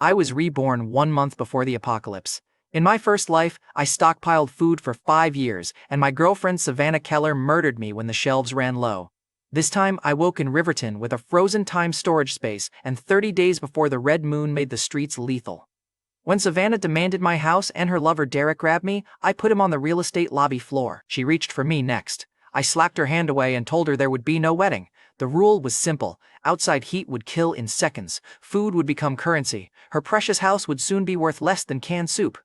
I was reborn 1 month before the apocalypse. In my first life, I stockpiled food for 5 years, and my girlfriend Savannah Keller murdered me when the shelves ran low. This time, I woke in Riverton with a frozen time storage space and 30 days before the red moon made the streets lethal. When Savannah demanded my house and her lover Derek grabbed me, I put him on the real estate lobby floor. She reached for me next. I slapped her hand away and told her there would be no wedding. The rule was simple. Outside heat would kill in seconds. Food would become currency. Her precious house would soon be worth less than canned soup.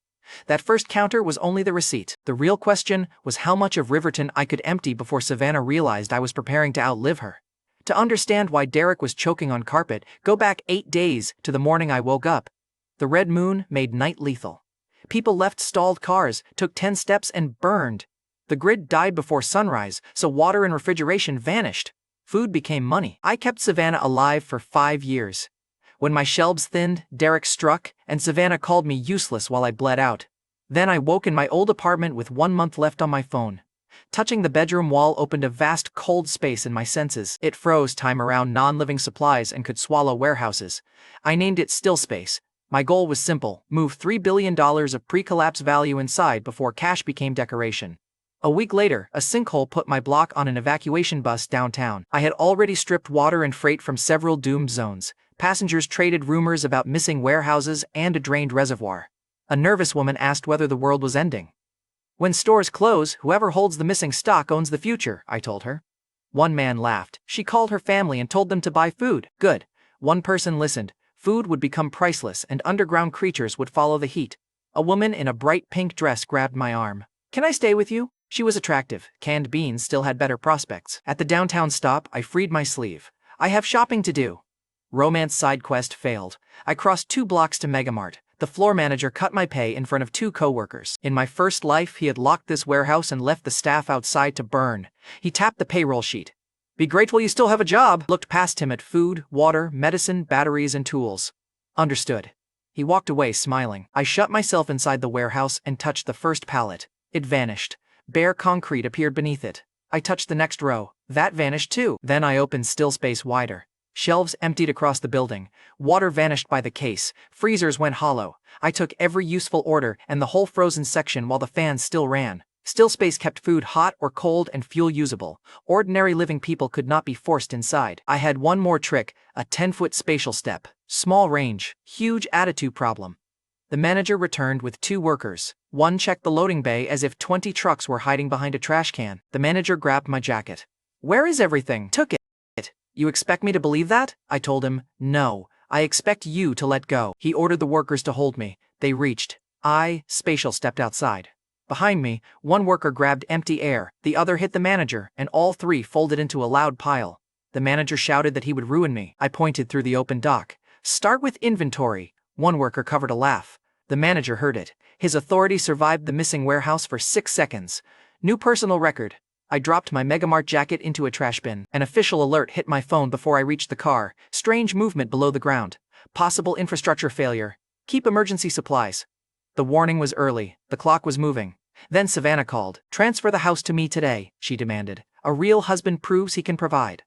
That first counter was only the receipt. The real question was how much of Riverton I could empty before Savannah realized I was preparing to outlive her. To understand why Derek was choking on carpet, go back 8 days to the morning I woke up. The red moon made night lethal. People left stalled cars, took 10 steps and burned. The grid died before sunrise, so water and refrigeration vanished. Food became money. I kept Savannah alive for 5 years. When my shelves thinned, Derek struck, and Savannah called me useless while I bled out. Then I woke in my old apartment with 1 month left on my phone. Touching the bedroom wall opened a vast cold space in my senses. It froze time around non-living supplies and could swallow warehouses. I named it Still Space. My goal was simple: move $3 billion of pre-collapse value inside before cash became decoration. A week later, a sinkhole put my block on an evacuation bus downtown. I had already stripped water and freight from several doomed zones. Passengers traded rumors about missing warehouses and a drained reservoir. A nervous woman asked whether the world was ending. When stores close, whoever holds the missing stock owns the future, I told her. One man laughed. She called her family and told them to buy food. Good. One person listened. Food would become priceless and underground creatures would follow the heat. A woman in a bright pink dress grabbed my arm. Can I stay with you? She was attractive. Canned beans still had better prospects. At the downtown stop, I freed my sleeve. I have shopping to do. Romance side quest failed. I crossed 2 blocks to Megamart. The floor manager cut my pay in front of 2 coworkers. In my first life, he had locked this warehouse and left the staff outside to burn. He tapped the payroll sheet. Be grateful you still have a job. Looked past him at food, water, medicine, batteries, and tools. Understood. He walked away smiling. I shut myself inside the warehouse and touched the first pallet. It vanished. Bare concrete appeared beneath it. I touched the next row. That vanished too. Then I opened Still Space wider. Shelves emptied across the building. Water vanished by the case. Freezers went hollow. I took every useful order and the whole frozen section while the fans still ran. Still Space kept food hot or cold and fuel usable. Ordinary living people could not be forced inside. I had one more trick, a 10-foot spatial step. Small range, huge attitude problem. The manager returned with 2 workers. One checked the loading bay as if 20 trucks were hiding behind a trash can. The manager grabbed my jacket. Where is everything? Took it. You expect me to believe that? I told him, no, I expect you to let go. He ordered the workers to hold me. They reached. Spatial stepped outside. Behind me, one worker grabbed empty air, the other hit the manager, and all 3 folded into a loud pile. The manager shouted that he would ruin me. I pointed through the open dock. Start with inventory. One worker covered a laugh. The manager heard it. His authority survived the missing warehouse for 6 seconds. New personal record. I dropped my Megamart jacket into a trash bin. An official alert hit my phone before I reached the car. Strange movement below the ground. Possible infrastructure failure. Keep emergency supplies. The warning was early. The clock was moving. Then Savannah called. Transfer the house to me today, she demanded. A real husband proves he can provide.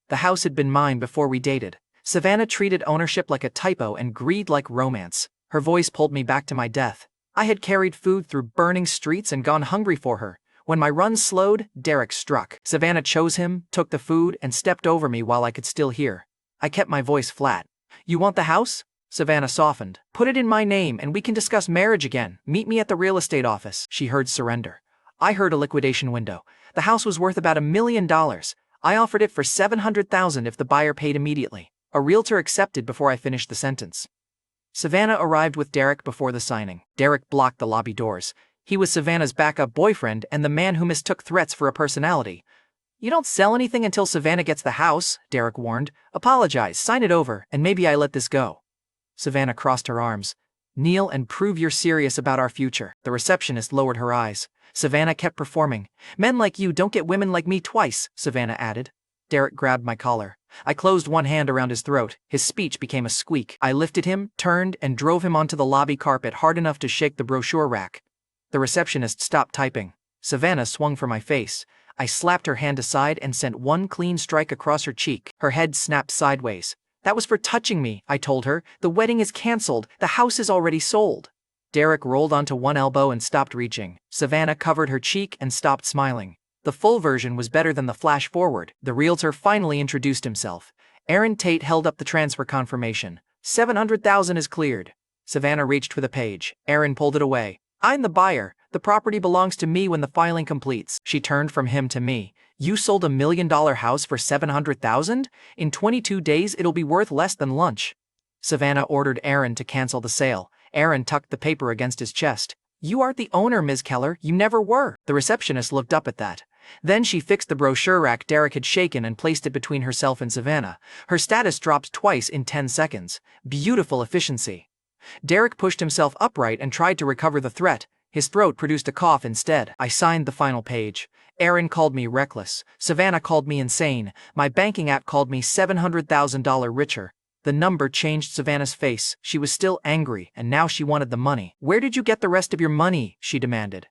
The house had been mine before we dated. Savannah treated ownership like a typo and greed like romance. Her voice pulled me back to my death. I had carried food through burning streets and gone hungry for her. When my run slowed, Derek struck. Savannah chose him, took the food, and stepped over me while I could still hear. I kept my voice flat. You want the house? Savannah softened. Put it in my name and we can discuss marriage again. Meet me at the real estate office. She heard surrender. I heard a liquidation window. The house was worth about $1 million. I offered it for $700,000 if the buyer paid immediately. A realtor accepted before I finished the sentence. Savannah arrived with Derek before the signing. Derek blocked the lobby doors. He was Savannah's backup boyfriend and the man who mistook threats for a personality. You don't sell anything until Savannah gets the house, Derek warned. Apologize, sign it over, and maybe I let this go. Savannah crossed her arms. Kneel and prove you're serious about our future. The receptionist lowered her eyes. Savannah kept performing. Men like you don't get women like me twice, Savannah added. Derek grabbed my collar. I closed one hand around his throat. His speech became a squeak. I lifted him, turned, and drove him onto the lobby carpet hard enough to shake the brochure rack. The receptionist stopped typing. Savannah swung for my face. I slapped her hand aside and sent one clean strike across her cheek. Her head snapped sideways. That was for touching me, I told her. The wedding is cancelled. The house is already sold. Derek rolled onto one elbow and stopped reaching. Savannah covered her cheek and stopped smiling. The full version was better than the flash forward. The realtor finally introduced himself. Aaron Tate held up the transfer confirmation. 700,000 is cleared. Savannah reached for the page. Aaron pulled it away. I'm the buyer. The property belongs to me when the filing completes. She turned from him to me. You sold $1 million house for 700,000? In 22 days it'll be worth less than lunch. Savannah ordered Aaron to cancel the sale. Aaron tucked the paper against his chest. You aren't the owner, Ms. Keller. You never were. The receptionist looked up at that. Then she fixed the brochure rack Derek had shaken and placed it between herself and Savannah. Her status dropped twice in 10 seconds. Beautiful efficiency. Derek pushed himself upright and tried to recover the threat. His throat produced a cough instead. I signed the final page. Aaron called me reckless. Savannah called me insane. My banking app called me $700,000 richer. The number changed Savannah's face. She was still angry, and now she wanted the money. Where did you get the rest of your money? She demanded.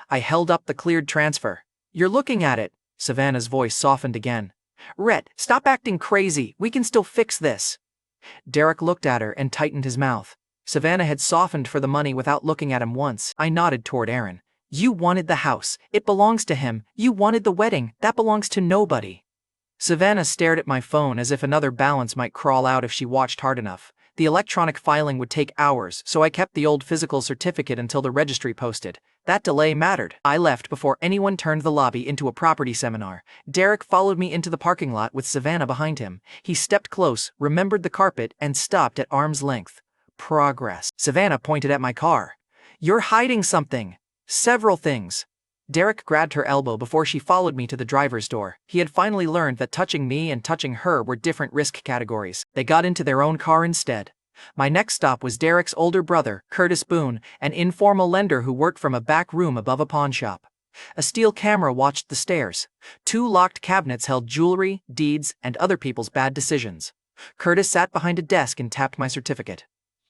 I held up the cleared transfer. You're looking at it. Savannah's voice softened again. Rhett, stop acting crazy. We can still fix this. Derek looked at her and tightened his mouth. Savannah had softened for the money without looking at him once. I nodded toward Aaron. You wanted the house. It belongs to him. You wanted the wedding. That belongs to nobody. Savannah stared at my phone as if another balance might crawl out if she watched hard enough. The electronic filing would take hours, so I kept the old physical certificate until the registry posted. That delay mattered. I left before anyone turned the lobby into a property seminar. Derek followed me into the parking lot with Savannah behind him. He stepped close, remembered the carpet, and stopped at arm's length. Progress. Savannah pointed at my car. You're hiding something. Several things. Derek grabbed her elbow before she followed me to the driver's door. He had finally learned that touching me and touching her were different risk categories. They got into their own car instead. My next stop was Derek's older brother, Curtis Boone, an informal lender who worked from a back room above a pawn shop. A steel camera watched the stairs. 2 locked cabinets held jewelry, deeds, and other people's bad decisions. Curtis sat behind a desk and tapped my certificate.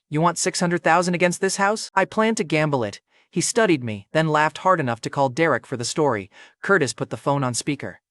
You want 600,000 against this house? I plan to gamble it. He studied me, then laughed hard enough to call Derek for the story. Curtis put the phone on speaker.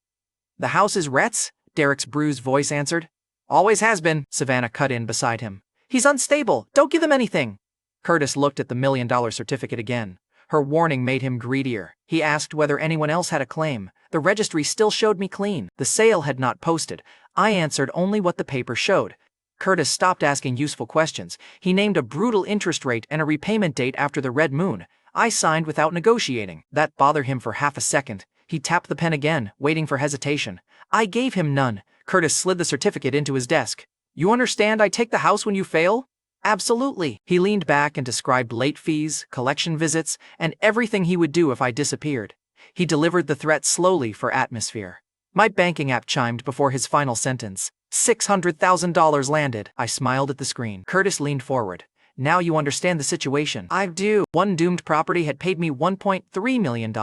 The house is Rhett's? Derek's bruised voice answered. Always has been, Savannah cut in beside him. He's unstable. Don't give him anything. Curtis looked at the $1 million certificate again. Her warning made him greedier. He asked whether anyone else had a claim. The registry still showed me clean. The sale had not posted. I answered only what the paper showed. Curtis stopped asking useful questions. He named a brutal interest rate and a repayment date after the red moon. I signed without negotiating. That bothered him for half a second. He tapped the pen again, waiting for hesitation. I gave him none. Curtis slid the certificate into his desk. You understand I take the house when you fail? Absolutely. He leaned back and described late fees, collection visits, and everything he would do if I disappeared. He delivered the threat slowly for atmosphere. My banking app chimed before his final sentence. $600,000 landed. I smiled at the screen. Curtis leaned forward. Now you understand the situation. I do. One doomed property had paid me $1.3 million.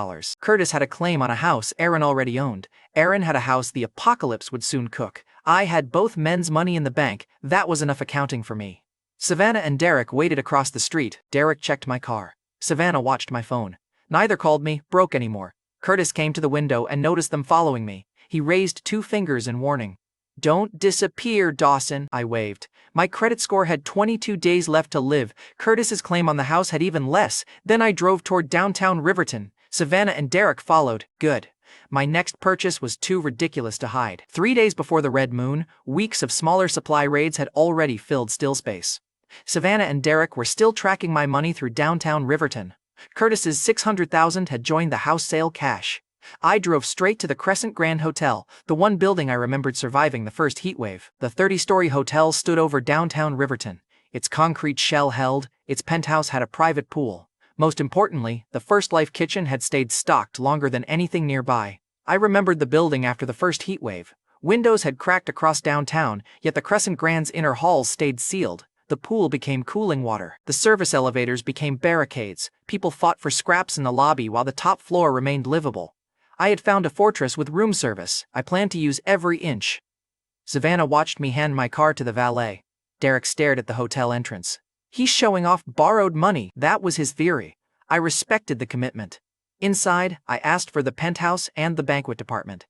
Curtis had a claim on a house Aaron already owned. Aaron had a house the apocalypse would soon cook. I had both men's money in the bank. That was enough accounting for me. Savannah and Derek waited across the street. Derek checked my car. Savannah watched my phone. Neither called me broke anymore. Curtis came to the window and noticed them following me. He raised 2 fingers in warning. Don't disappear, Dawson, I waved. My credit score had 22 days left to live. Curtis's claim on the house had even less. Then I drove toward downtown Riverton. Savannah and Derek followed. Good. My next purchase was too ridiculous to hide. 3 days before the red moon, weeks of smaller supply raids had already filled still space. Savannah and Derek were still tracking my money through downtown Riverton. Curtis's $600,000 had joined the house sale cash. I drove straight to the Crescent Grand Hotel, the one building I remembered surviving the first heatwave. The 30-story hotel stood over downtown Riverton. Its concrete shell held, its penthouse had a private pool. Most importantly, the First Life kitchen had stayed stocked longer than anything nearby. I remembered the building after the first heatwave. Windows had cracked across downtown, yet the Crescent Grand's inner halls stayed sealed. The pool became cooling water. The service elevators became barricades. People fought for scraps in the lobby while the top floor remained livable. I had found a fortress with room service. I planned to use every inch. Savannah watched me hand my car to the valet. Derek stared at the hotel entrance. He's showing off borrowed money. That was his theory. I respected the commitment. Inside, I asked for the penthouse and the banquet department.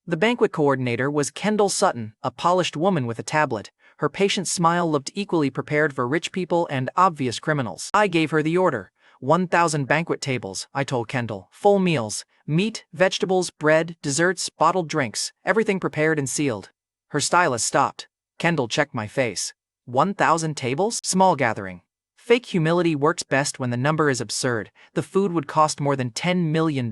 The banquet coordinator was Kendall Sutton, a polished woman with a tablet. Her patient smile looked equally prepared for rich people and obvious criminals. I gave her the order. 1,000 banquet tables, I told Kendall. Full meals. Meat, vegetables, bread, desserts, bottled drinks. Everything prepared and sealed. Her stylist stopped. Kendall checked my face. 1,000 tables? Small gathering. Fake humility works best when the number is absurd. The food would cost more than $10 million.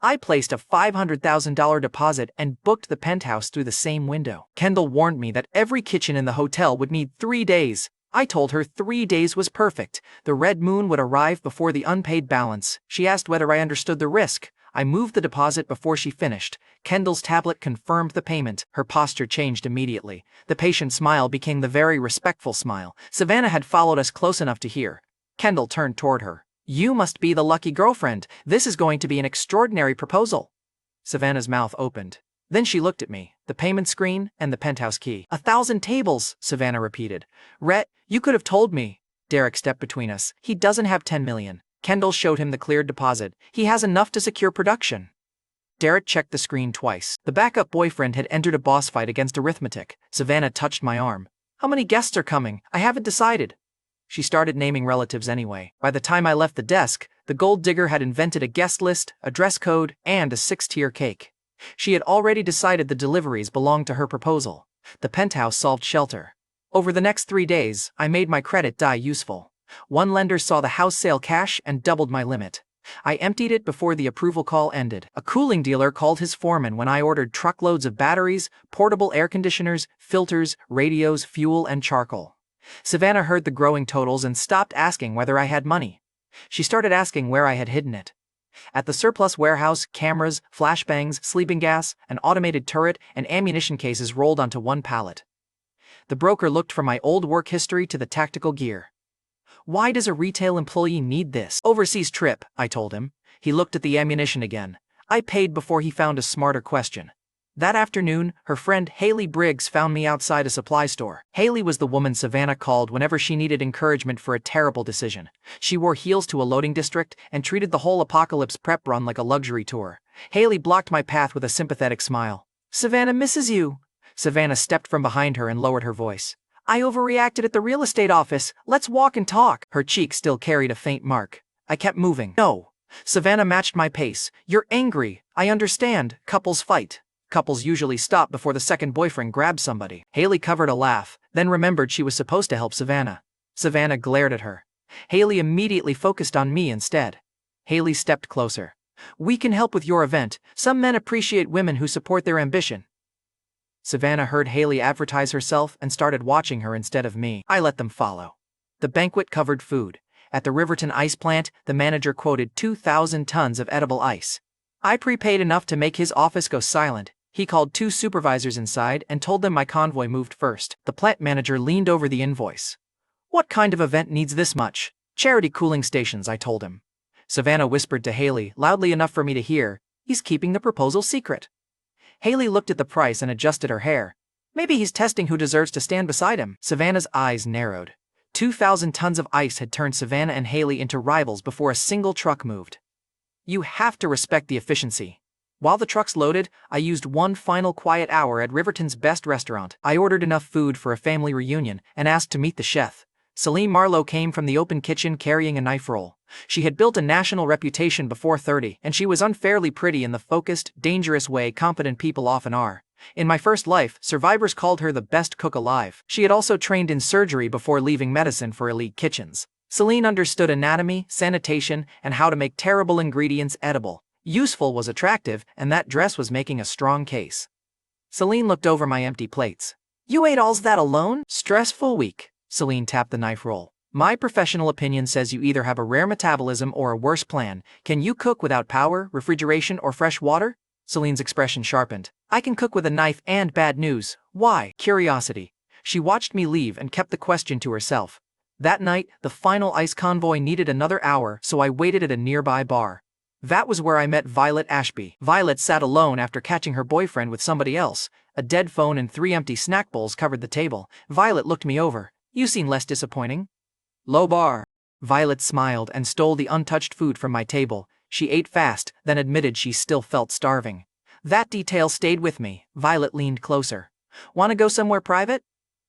I placed a $500,000 deposit and booked the penthouse through the same window. Kendall warned me that every kitchen in the hotel would need 3 days. I told her 3 days was perfect. The red moon would arrive before the unpaid balance. She asked whether I understood the risk. I moved the deposit before she finished. Kendall's tablet confirmed the payment. Her posture changed immediately. The patient smile became the very respectful smile. Savannah had followed us close enough to hear. Kendall turned toward her. You must be the lucky girlfriend. This is going to be an extraordinary proposal. Savannah's mouth opened. Then she looked at me, the payment screen, and the penthouse key. 1,000 tables, Savannah repeated. Rhett, you could have told me. Derek stepped between us. He doesn't have 10 million. Kendall showed him the cleared deposit. He has enough to secure production. Derek checked the screen twice. The backup boyfriend had entered a boss fight against arithmetic. Savannah touched my arm. How many guests are coming? I haven't decided. She started naming relatives anyway. By the time I left the desk, the gold digger had invented a guest list, a dress code, and a 6-tier cake. She had already decided the deliveries belonged to her proposal. The penthouse solved shelter. Over the next 3 days, I made my credit die useful. One lender saw the house sale cash and doubled my limit. I emptied it before the approval call ended. A cooling dealer called his foreman when I ordered truckloads of batteries, portable air conditioners, filters, radios, fuel, and charcoal. Savannah heard the growing totals and stopped asking whether I had money. She started asking where I had hidden it. At the surplus warehouse, cameras, flashbangs, sleeping gas, an automated turret, and ammunition cases rolled onto one pallet. The broker looked from my old work history to the tactical gear. Why does a retail employee need this? Overseas trip, I told him. He looked at the ammunition again. I paid before he found a smarter question. That afternoon, her friend Haley Briggs found me outside a supply store. Haley was the woman Savannah called whenever she needed encouragement for a terrible decision. She wore heels to a loading district and treated the whole apocalypse prep run like a luxury tour. Haley blocked my path with a sympathetic smile. Savannah misses you. Savannah stepped from behind her and lowered her voice. I overreacted at the real estate office. Let's walk and talk. Her cheek still carried a faint mark. I kept moving. No. Savannah matched my pace. You're angry. I understand. Couples fight. Couples usually stop before the second boyfriend grabs somebody. Haley covered a laugh, then remembered she was supposed to help Savannah. Savannah glared at her. Haley immediately focused on me instead. Haley stepped closer. We can help with your event. Some men appreciate women who support their ambition. Savannah heard Haley advertise herself and started watching her instead of me. I let them follow. The banquet covered food. At the Riverton ice plant, the manager quoted 2,000 tons of edible ice. I prepaid enough to make his office go silent. He called 2 supervisors inside and told them my convoy moved first. The plant manager leaned over the invoice. What kind of event needs this much? Charity cooling stations, I told him. Savannah whispered to Haley, loudly enough for me to hear, he's keeping the proposal secret. Haley looked at the price and adjusted her hair. Maybe he's testing who deserves to stand beside him. Savannah's eyes narrowed. 2,000 tons of ice had turned Savannah and Haley into rivals before a single truck moved. You have to respect the efficiency. While the trucks loaded, I used one final quiet hour at Riverton's best restaurant. I ordered enough food for a family reunion and asked to meet the chef. Celine Marlowe came from the open kitchen carrying a knife roll. She had built a national reputation before 30, and she was unfairly pretty in the focused, dangerous way competent people often are. In my first life, survivors called her the best cook alive. She had also trained in surgery before leaving medicine for elite kitchens. Celine understood anatomy, sanitation, and how to make terrible ingredients edible. Useful was attractive, and that dress was making a strong case. Celine looked over my empty plates. You ate all that alone? Stressful week. Celine tapped the knife roll. My professional opinion says you either have a rare metabolism or a worse plan. Can you cook without power, refrigeration, or fresh water? Celine's expression sharpened. I can cook with a knife and bad news. Why? Curiosity. She watched me leave and kept the question to herself. That night, the final ice convoy needed another hour, so I waited at a nearby bar. That was where I met Violet Ashby. Violet sat alone after catching her boyfriend with somebody else. A dead phone and 3 empty snack bowls covered the table. Violet looked me over. You seem less disappointing. Low bar. Violet smiled and stole the untouched food from my table. She ate fast, then admitted she still felt starving. That detail stayed with me. Violet leaned closer. Want to go somewhere private?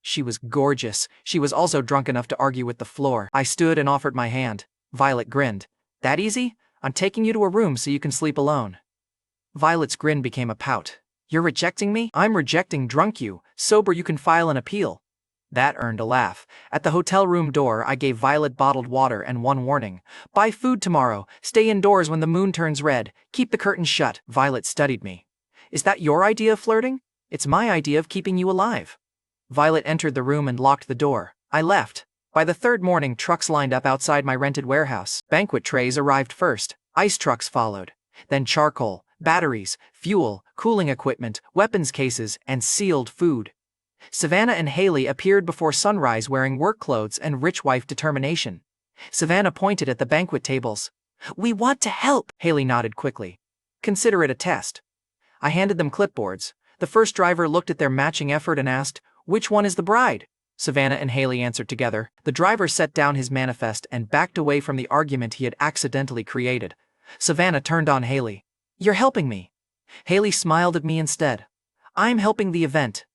She was gorgeous. She was also drunk enough to argue with the floor. I stood and offered my hand. Violet grinned. That easy? I'm taking you to a room so you can sleep alone. Violet's grin became a pout. You're rejecting me? I'm rejecting drunk you. Sober you can file an appeal. That earned a laugh. At the hotel room door, I gave Violet bottled water and one warning. Buy food tomorrow. Stay indoors when the moon turns red. Keep the curtains shut. Violet studied me. Is that your idea of flirting? It's my idea of keeping you alive. Violet entered the room and locked the door. I left. By the third morning, trucks lined up outside my rented warehouse. Banquet trays arrived first. Ice trucks followed. Then charcoal, batteries, fuel, cooling equipment, weapons cases, and sealed food. Savannah and Haley appeared before sunrise wearing work clothes and rich wife determination. Savannah pointed at the banquet tables. We want to help. Haley nodded quickly. Consider it a test. I handed them clipboards. The first driver looked at their matching effort and asked, which one is the bride? Savannah and Haley answered together. The driver set down his manifest and backed away from the argument he had accidentally created. Savannah turned on Haley. You're helping me. Haley smiled at me instead. I'm helping the event.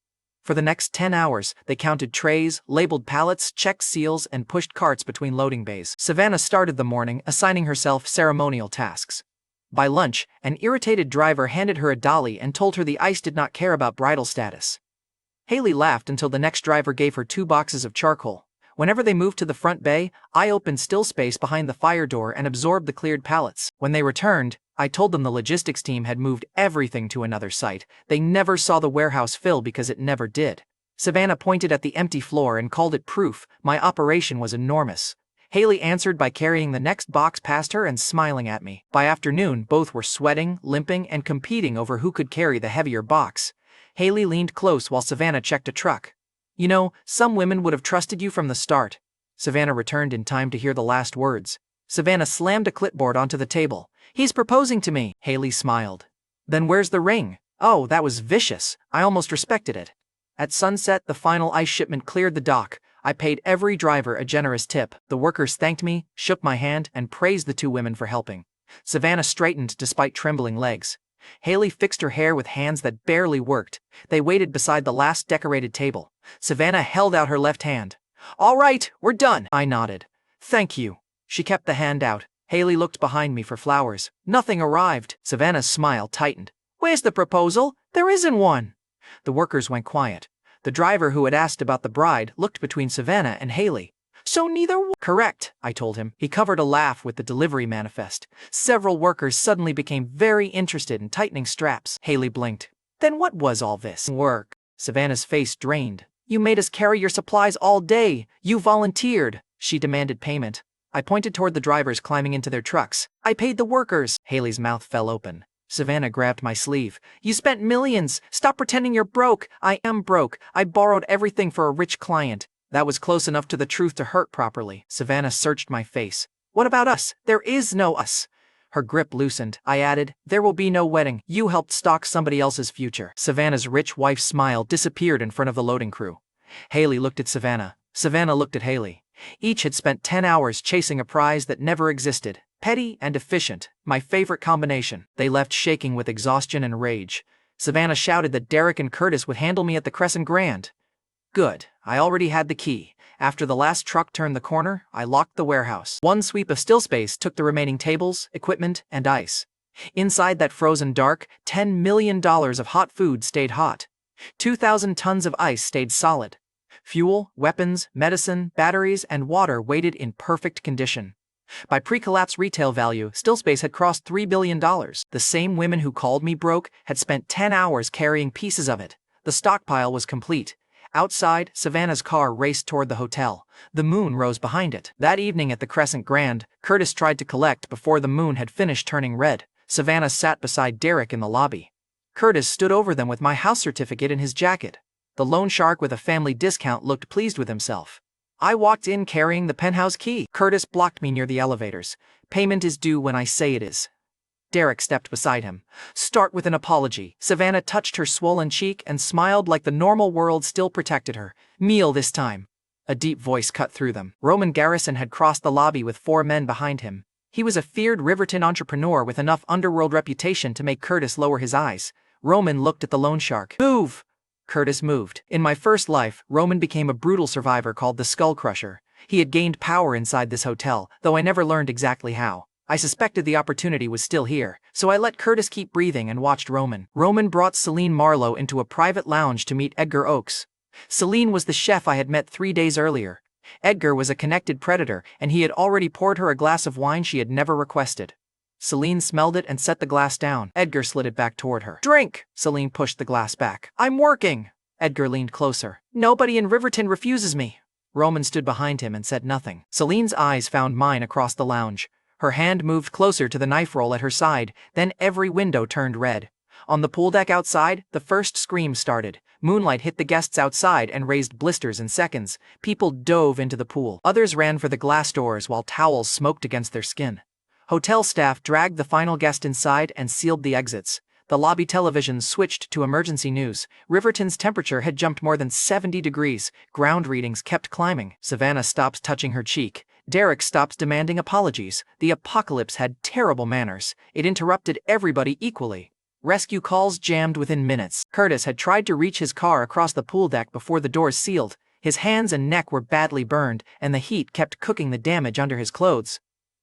For the next 10 hours, they counted trays, labeled pallets, checked seals, and pushed carts between loading bays. Savannah started the morning, assigning herself ceremonial tasks. By lunch, an irritated driver handed her a dolly and told her the ice did not care about bridal status. Haley laughed until the next driver gave her 2 boxes of charcoal. Whenever they moved to the front bay, I opened still space behind the fire door and absorbed the cleared pallets. When they returned, I told them the logistics team had moved everything to another site. They never saw the warehouse fill because it never did. Savannah pointed at the empty floor and called it proof my operation was enormous. Haley answered by carrying the next box past her and smiling at me. By afternoon, both were sweating, limping, and competing over who could carry the heavier box. Haley leaned close while Savannah checked a truck. You know, some women would have trusted you from the start. Savannah returned in time to hear the last words. Savannah slammed a clipboard onto the table. He's proposing to me. Haley smiled. Then where's the ring? Oh, that was vicious. I almost respected it. At sunset, the final ice shipment cleared the dock. I paid every driver a generous tip. The workers thanked me, shook my hand, and praised the 2 women for helping. Savannah straightened despite trembling legs. Haley fixed her hair with hands that barely worked. They waited beside the last decorated table. Savannah held out her left hand. All right, we're done. I nodded. Thank you. She kept the hand out. Haley looked behind me for flowers. Nothing arrived. Savannah's smile tightened. Where's the proposal? There isn't one. The workers went quiet. The driver who had asked about the bride looked between Savannah and Haley. So neither one. Correct, I told him. He covered a laugh with the delivery manifest. Several workers suddenly became very interested in tightening straps. Haley blinked. Then what was all this work? Savannah's face drained. You made us carry your supplies all day. You volunteered. She demanded payment. I pointed toward the drivers climbing into their trucks. I paid the workers. Haley's mouth fell open. Savannah grabbed my sleeve. You spent millions. Stop pretending you're broke. I am broke. I borrowed everything for a rich client. That was close enough to the truth to hurt properly. Savannah searched my face. What about us? There is no us. Her grip loosened. I added, there will be no wedding. You helped stock somebody else's future. Savannah's rich wife's smile disappeared in front of the loading crew. Haley looked at Savannah. Savannah looked at Haley. Each had spent 10 hours chasing a prize that never existed. Petty and efficient, my favorite combination. They left shaking with exhaustion and rage. Savannah shouted that Derek and Curtis would handle me at the Crescent Grand. Good, I already had the key. After the last truck turned the corner, I locked the warehouse. One sweep of still space took the remaining tables, equipment, and ice. Inside that frozen dark, $10 million of hot food stayed hot. 2,000 tons of ice stayed solid. Fuel, weapons, medicine, batteries, and water waited in perfect condition. By pre-collapse retail value, Stillspace had crossed $3 billion. The same women who called me broke had spent 10 hours carrying pieces of it. The stockpile was complete. Outside, Savannah's car raced toward the hotel. The moon rose behind it. That evening at the Crescent Grand, Curtis tried to collect before the moon had finished turning red. Savannah sat beside Derek in the lobby. Curtis stood over them with my house certificate in his jacket. The loan shark with a family discount looked pleased with himself. I walked in carrying the penthouse key. Curtis blocked me near the elevators. Payment is due when I say it is. Derek stepped beside him. Start with an apology. Savannah touched her swollen cheek and smiled like the normal world still protected her. Meal this time. A deep voice cut through them. Roman Garrison had crossed the lobby with 4 men behind him. He was a feared Riverton entrepreneur with enough underworld reputation to make Curtis lower his eyes. Roman looked at the loan shark. Move! Curtis moved. In my first life, Roman became a brutal survivor called the Skull Crusher. He had gained power inside this hotel, though I never learned exactly how. I suspected the opportunity was still here, so I let Curtis keep breathing and watched Roman. Roman brought Celine Marlowe into a private lounge to meet Edgar Oakes. Celine was the chef I had met 3 days earlier. Edgar was a connected predator, and he had already poured her a glass of wine she had never requested. Celine smelled it and set the glass down. Edgar slid it back toward her. "Drink!" Celine pushed the glass back. "I'm working!" Edgar leaned closer. "Nobody in Riverton refuses me." Roman stood behind him and said nothing. Celine's eyes found mine across the lounge. Her hand moved closer to the knife roll at her side, then every window turned red. On the pool deck outside, the first scream started. Moonlight hit the guests outside and raised blisters in seconds. People dove into the pool. Others ran for the glass doors while towels smoked against their skin. Hotel staff dragged the final guest inside and sealed the exits. The lobby television switched to emergency news. Riverton's temperature had jumped more than 70 degrees. Ground readings kept climbing. Savannah stopped touching her cheek. Derek stopped demanding apologies. The apocalypse had terrible manners. It interrupted everybody equally. Rescue calls jammed within minutes. Curtis had tried to reach his car across the pool deck before the doors sealed. His hands and neck were badly burned, and the heat kept cooking the damage under his clothes.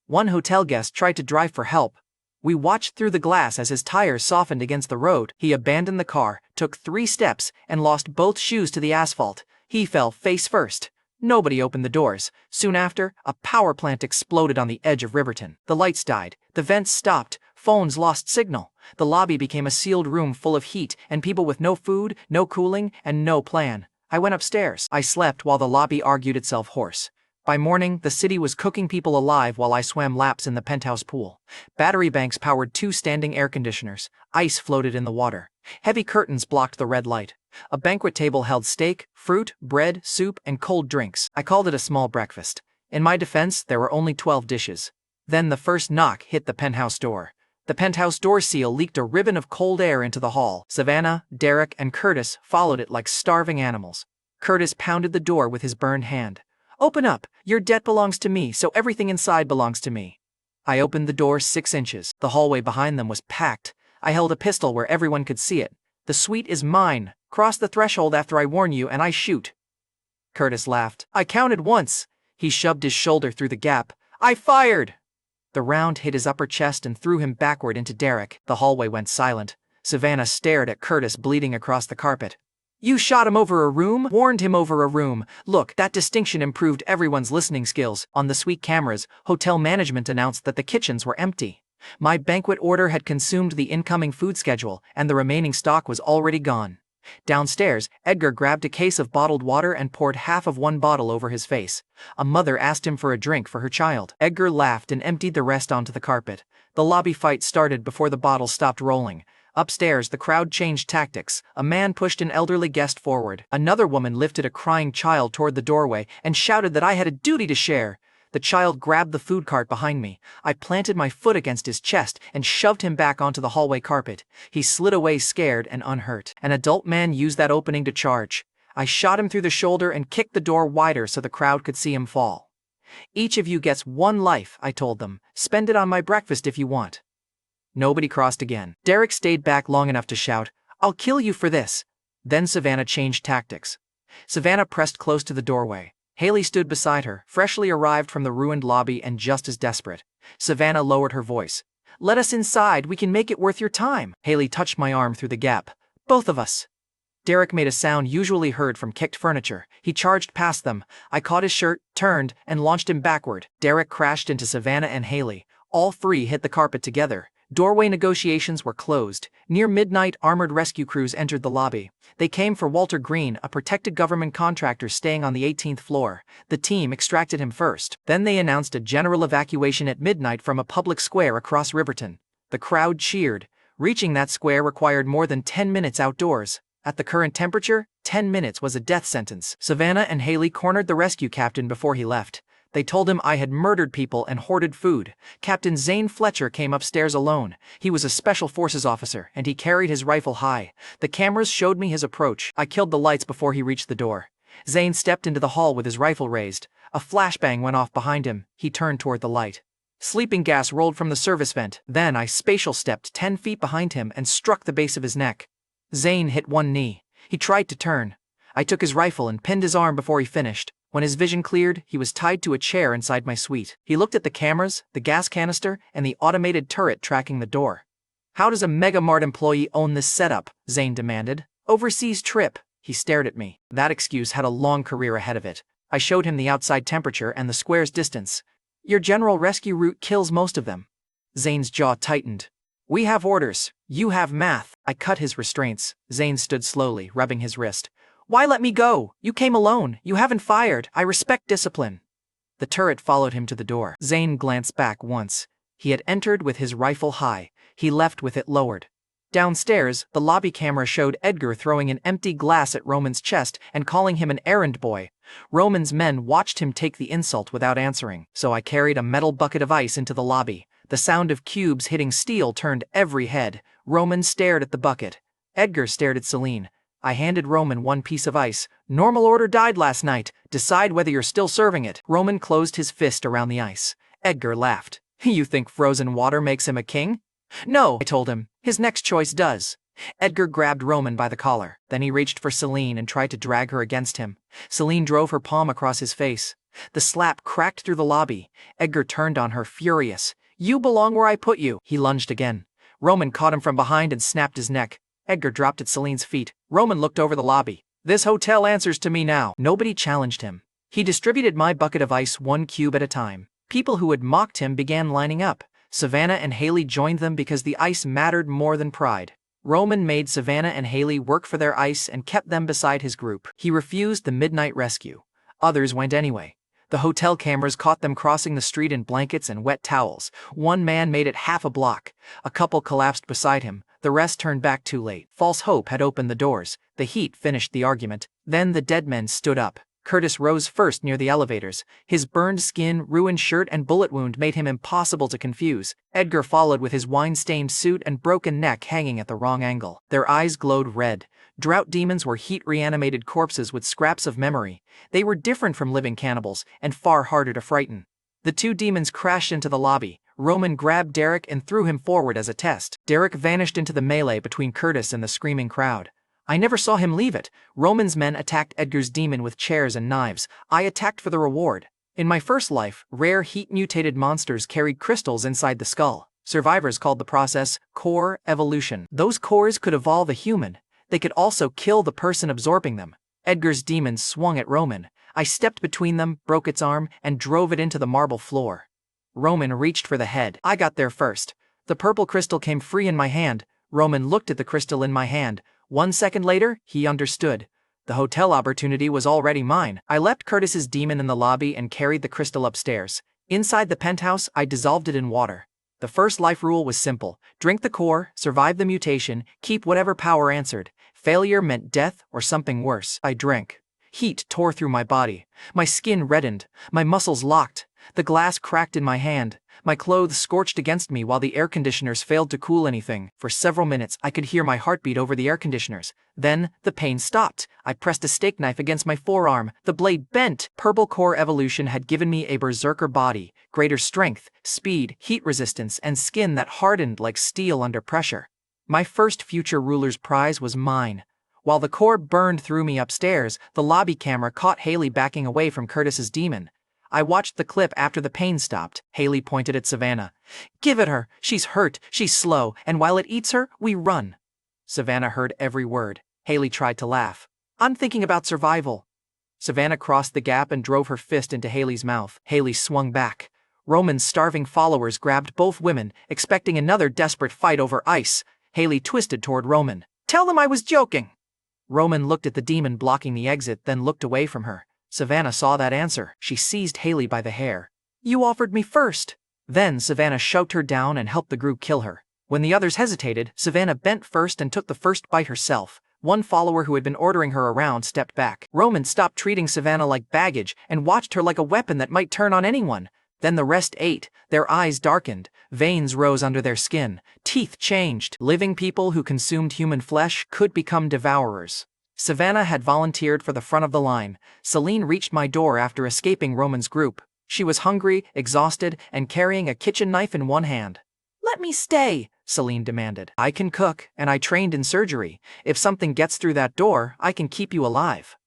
One hotel guest tried to drive for help. We watched through the glass as his tires softened against the road. He abandoned the car, took 3 steps, and lost both shoes to the asphalt. He fell face first. Nobody opened the doors. Soon after, a power plant exploded on the edge of Riverton. The lights died. The vents stopped. Phones lost signal. The lobby became a sealed room full of heat and people with no food, no cooling, and no plan. I went upstairs. I slept while the lobby argued itself hoarse. By morning, the city was cooking people alive while I swam laps in the penthouse pool. Battery banks powered 2 standing air conditioners. Ice floated in the water. Heavy curtains blocked the red light. A banquet table held steak, fruit, bread, soup, and cold drinks. I called it a small breakfast. In my defense, there were only 12 dishes. Then the first knock hit the penthouse door. The penthouse door seal leaked a ribbon of cold air into the hall. Savannah, Derek, and Curtis followed it like starving animals. Curtis pounded the door with his burned hand. "Open up! Your debt belongs to me, so everything inside belongs to me." I opened the door 6 inches. The hallway behind them was packed. I held a pistol where everyone could see it. "The suite is mine. Cross the threshold after I warn you and I shoot." Curtis laughed. "I counted once." He shoved his shoulder through the gap. "I fired!" The round hit his upper chest and threw him backward into Derek. The hallway went silent. Savannah stared at Curtis bleeding across the carpet. "You shot him over a room?" "Warned him over a room. Look, that distinction improved everyone's listening skills." On the suite cameras, hotel management announced that the kitchens were empty. My banquet order had consumed the incoming food schedule, and the remaining stock was already gone. Downstairs, Edgar grabbed a case of bottled water and poured half of 1 bottle over his face. A mother asked him for a drink for her child. Edgar laughed and emptied the rest onto the carpet. The lobby fight started before the bottle stopped rolling. Upstairs, the crowd changed tactics. A man pushed an elderly guest forward. Another woman lifted a crying child toward the doorway and shouted that I had a duty to share. The child grabbed the food cart behind me. I planted my foot against his chest and shoved him back onto the hallway carpet. He slid away scared and unhurt. An adult man used that opening to charge. I shot him through the shoulder and kicked the door wider so the crowd could see him fall. "Each of you gets 1 life, I told them. "Spend it on my breakfast if you want." Nobody crossed again. Derek stayed back long enough to shout, "I'll kill you for this." Then Savannah changed tactics. Savannah pressed close to the doorway. Haley stood beside her, freshly arrived from the ruined lobby and just as desperate. Savannah lowered her voice. "Let us inside, we can make it worth your time." Haley touched my arm through the gap. "Both of us." Derek made a sound usually heard from kicked furniture. He charged past them. I caught his shirt, turned, and launched him backward. Derek crashed into Savannah and Haley. All 3 hit the carpet together. Doorway negotiations were closed. Near midnight, armored rescue crews entered the lobby. They came for Walter Green, a protected government contractor staying on the 18th floor. The team extracted him first. Then they announced a general evacuation at midnight from a public square across Riverton. The crowd cheered. Reaching that square required more than 10 minutes outdoors. At the current temperature, 10 minutes was a death sentence. Savannah and Haley cornered the rescue captain before he left. They told him I had murdered people and hoarded food. Captain Zane Fletcher came upstairs alone. He was a special forces officer, and he carried his rifle high. The cameras showed me his approach. I killed the lights before he reached the door. Zane stepped into the hall with his rifle raised. A flashbang went off behind him. He turned toward the light. Sleeping gas rolled from the service vent. Then I spatial stepped 10 feet behind him and struck the base of his neck. Zane hit 1 knee. He tried to turn. I took his rifle and pinned his arm before he finished. When his vision cleared, he was tied to a chair inside my suite. He looked at the cameras, the gas canister, and the automated turret tracking the door. "How does a Mega Mart employee own this setup?" Zane demanded. "Overseas trip." He stared at me. That excuse had a long career ahead of it. I showed him the outside temperature and the square's distance. "Your general rescue route kills most of them." Zane's jaw tightened. "We have orders. You have math." I cut his restraints. Zane stood slowly, rubbing his wrist. "Why let me go? You came alone. You haven't fired. I respect discipline." The turret followed him to the door. Zane glanced back once. He had entered with his rifle high. He left with it lowered. Downstairs, the lobby camera showed Edgar throwing an empty glass at Roman's chest and calling him an errand boy. Roman's men watched him take the insult without answering, so I carried a metal bucket of ice into the lobby. The sound of cubes hitting steel turned every head. Roman stared at the bucket. Edgar stared at Celine. I handed Roman one piece of ice. "Normal order died last night. Decide whether you're still serving it." Roman closed his fist around the ice. Edgar laughed. "You think frozen water makes him a king?" "No," I told him. "His next choice does." Edgar grabbed Roman by the collar. Then he reached for Celine and tried to drag her against him. Celine drove her palm across his face. The slap cracked through the lobby. Edgar turned on her, furious. "You belong where I put you." He lunged again. Roman caught him from behind and snapped his neck. Edgar dropped at Celine's feet. Roman looked over the lobby. "This hotel answers to me now." Nobody challenged him. He distributed my bucket of ice one cube at a time. People who had mocked him began lining up. Savannah and Haley joined them because the ice mattered more than pride. Roman made Savannah and Haley work for their ice and kept them beside his group. He refused the midnight rescue. Others went anyway. The hotel cameras caught them crossing the street in blankets and wet towels. One man made it half a block. A couple collapsed beside him. The rest turned back too late. False hope had opened the doors. The heat finished the argument. Then the dead men stood up. Curtis rose first near the elevators. His burned skin, ruined shirt, and bullet wound made him impossible to confuse. Edgar followed with his wine-stained suit and broken neck hanging at the wrong angle. Their eyes glowed red. Drought demons were heat-reanimated corpses with scraps of memory. They were different from living cannibals, and far harder to frighten. The two demons crashed into the lobby. Roman grabbed Derek and threw him forward as a test. Derek vanished into the melee between Curtis and the screaming crowd. I never saw him leave it. Roman's men attacked Edgar's demon with chairs and knives. I attacked for the reward. In my first life, rare heat-mutated monsters carried crystals inside the skull. Survivors called the process core evolution. Those cores could evolve a human. They could also kill the person absorbing them. Edgar's demon swung at Roman. I stepped between them, broke its arm, and drove it into the marble floor. Roman reached for the head. I got there first. The purple crystal came free in my hand. Roman looked at the crystal in my hand. 1 second later, he understood. The hotel opportunity was already mine. I left Curtis's demon in the lobby and carried the crystal upstairs. Inside the penthouse, I dissolved it in water. The first life rule was simple. Drink the core, survive the mutation, keep whatever power answered. Failure meant death or something worse. I drank. Heat tore through my body. My skin reddened. My muscles locked. The glass cracked in my hand. My clothes scorched against me while the air conditioners failed to cool anything. For several minutes, I could hear my heartbeat over the air conditioners. Then, the pain stopped. I pressed a steak knife against my forearm. The blade bent. Purple core evolution had given me a berserker body, greater strength, speed, heat resistance, and skin that hardened like steel under pressure. My first future ruler's prize was mine. While the core burned through me upstairs, the lobby camera caught Haley backing away from Curtis's demon. I watched the clip after the pain stopped. Haley pointed at Savannah. "Give it her. She's hurt, she's slow, and while it eats her, we run." Savannah heard every word. Haley tried to laugh. "I'm thinking about survival." Savannah crossed the gap and drove her fist into Haley's mouth. Haley swung back. Roman's starving followers grabbed both women, expecting another desperate fight over ice. Haley twisted toward Roman. "Tell them I was joking." Roman looked at the demon blocking the exit, then looked away from her. Savannah saw that answer. She seized Haley by the hair. "You offered me first." Then Savannah shoved her down and helped the group kill her. When the others hesitated, Savannah bent first and took the first bite herself. One follower who had been ordering her around stepped back. Roman stopped treating Savannah like baggage and watched her like a weapon that might turn on anyone. Then the rest ate. Their eyes darkened. Veins rose under their skin. Teeth changed. Living people who consumed human flesh could become devourers. Savannah had volunteered for the front of the line. Celine reached my door after escaping Roman's group. She was hungry, exhausted, and carrying a kitchen knife in one hand. "Let me stay," Celine demanded. I can cook, and I trained in surgery. If something gets through that door, I can keep you alive.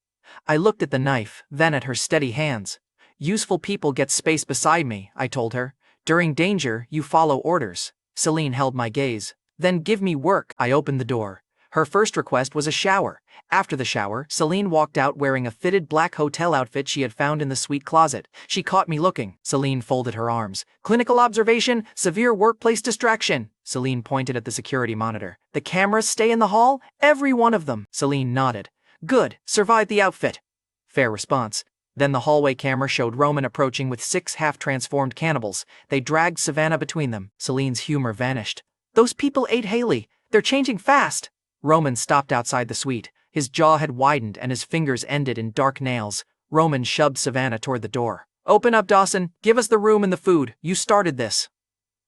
I looked at the knife, then at her steady hands. Useful people get space beside me, I told her. During danger, you follow orders. Celine held my gaze. Then give me work. I opened the door. Her first request was a shower. After the shower, Celine walked out wearing a fitted black hotel outfit she had found in the suite closet. She caught me looking. Celine folded her arms. Clinical observation, severe workplace distraction. Celine pointed at the security monitor. The cameras stay in the hall? Every one of them. Celine nodded. Good, survived the outfit. Fair response. Then the hallway camera showed Roman approaching with 6 half-transformed cannibals. They dragged Savannah between them. Celine's humor vanished. Those people ate Haley. They're changing fast. Roman stopped outside the suite. His jaw had widened and his fingers ended in dark nails. Roman shoved Savannah toward the door. Open up, Dawson. Give us the room and the food. You started this.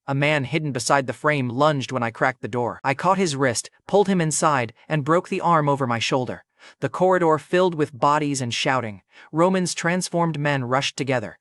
A man hidden beside the frame lunged when I cracked the door. I caught his wrist, pulled him inside, and broke the arm over my shoulder. The corridor filled with bodies and shouting. Roman's transformed men rushed together.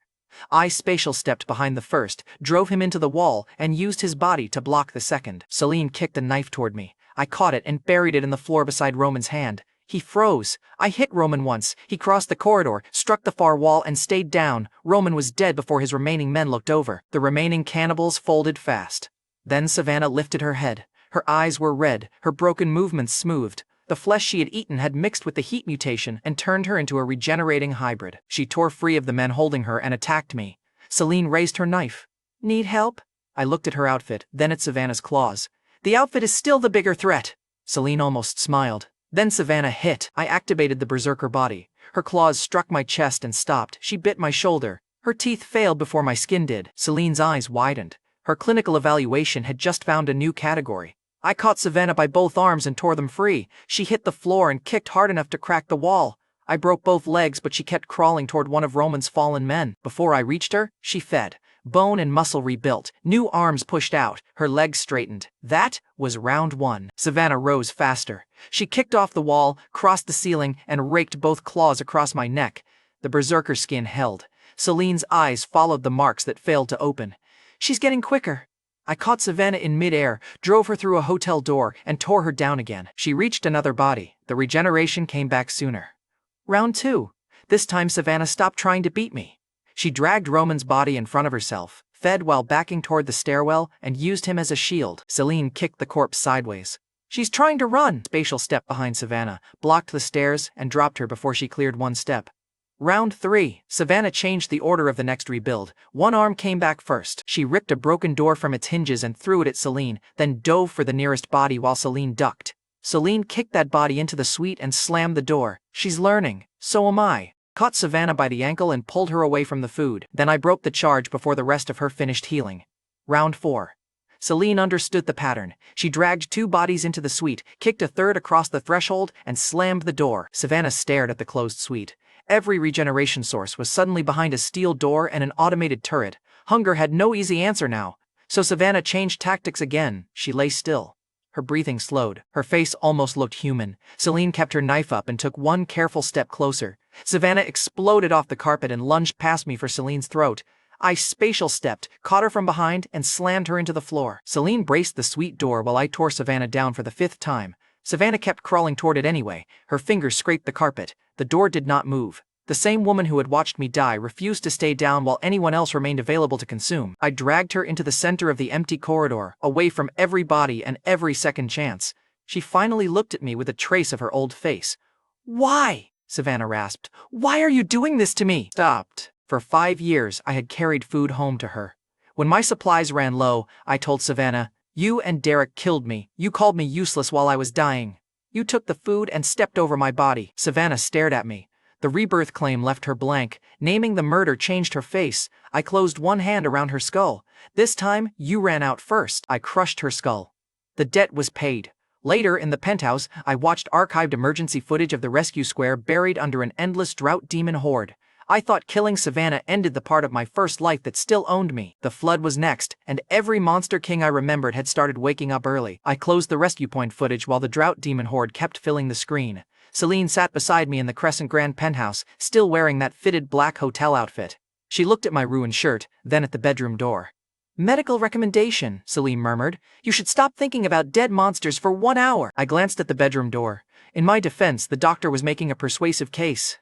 I spatial stepped behind the first, drove him into the wall, and used his body to block the second. Celine kicked a knife toward me. I caught it and buried it in the floor beside Roman's hand. He froze. I hit Roman once. He crossed the corridor, struck the far wall, and stayed down. Roman was dead before his remaining men looked over. The remaining cannibals folded fast. Then Savannah lifted her head. Her eyes were red, her broken movements smoothed. The flesh she had eaten had mixed with the heat mutation and turned her into a regenerating hybrid. She tore free of the men holding her and attacked me. Celine raised her knife. Need help? I looked at her outfit, then at Savannah's claws. The outfit is still the bigger threat. Celine almost smiled. Then Savannah hit. I activated the berserker body. Her claws struck my chest and stopped. She bit my shoulder. Her teeth failed before my skin did. Celine's eyes widened. Her clinical evaluation had just found a new category. I caught Savannah by both arms and tore them free. She hit the floor and kicked hard enough to crack the wall. I broke both legs, but she kept crawling toward one of Roman's fallen men. Before I reached her, she fed. Bone and muscle rebuilt. New arms pushed out. Her legs straightened. That was round 1. Savannah rose faster. She kicked off the wall, crossed the ceiling, and raked both claws across my neck. The berserker skin held. Celine's eyes followed the marks that failed to open. She's getting quicker. I caught Savannah in midair, drove her through a hotel door, and tore her down again. She reached another body. The regeneration came back sooner. Round 2. This time Savannah stopped trying to beat me. She dragged Roman's body in front of herself, fed while backing toward the stairwell, and used him as a shield. Celine kicked the corpse sideways. She's trying to run. Spatial step behind Savannah, blocked the stairs, and dropped her before she cleared one step. Round 3. Savannah changed the order of the next rebuild. One arm came back first. She ripped a broken door from its hinges and threw it at Celine, then dove for the nearest body while Celine ducked. Celine kicked that body into the suite and slammed the door. She's learning. So am I. Caught Savannah by the ankle and pulled her away from the food. Then I broke the charge before the rest of her finished healing. Round 4. Celine understood the pattern. She dragged 2 bodies into the suite, kicked a third across the threshold, and slammed the door. Savannah stared at the closed suite. Every regeneration source was suddenly behind a steel door and an automated turret. Hunger had no easy answer now. So Savannah changed tactics again. She lay still. Her breathing slowed. Her face almost looked human. Celine kept her knife up and took one careful step closer. Savannah exploded off the carpet and lunged past me for Celine's throat. I spatial stepped, caught her from behind, and slammed her into the floor. Celine braced the suite door while I tore Savannah down for the 5th time. Savannah kept crawling toward it anyway. Her fingers scraped the carpet. The door did not move. The same woman who had watched me die refused to stay down while anyone else remained available to consume. I dragged her into the center of the empty corridor, away from every body and every second chance. She finally looked at me with a trace of her old face. Why? Savannah rasped. Why are you doing this to me? Stopped. For 5 years, I had carried food home to her. When my supplies ran low, I told Savannah, you and Derek killed me. You called me useless while I was dying. You took the food and stepped over my body. Savannah stared at me. The rebirth claim left her blank. Naming the murder changed her face. I closed one hand around her skull. This time, you ran out first. I crushed her skull. The debt was paid. Later, in the penthouse, I watched archived emergency footage of the rescue square buried under an endless drought demon horde. I thought killing Savannah ended the part of my first life that still owned me. The flood was next, and every monster king I remembered had started waking up early. I closed the rescue point footage while the drought demon horde kept filling the screen. Celine sat beside me in the Crescent Grand penthouse, still wearing that fitted black hotel outfit. She looked at my ruined shirt, then at the bedroom door. Medical recommendation, Celine murmured. You should stop thinking about dead monsters for 1 hour. I glanced at the bedroom door. In my defense, the doctor was making a persuasive case.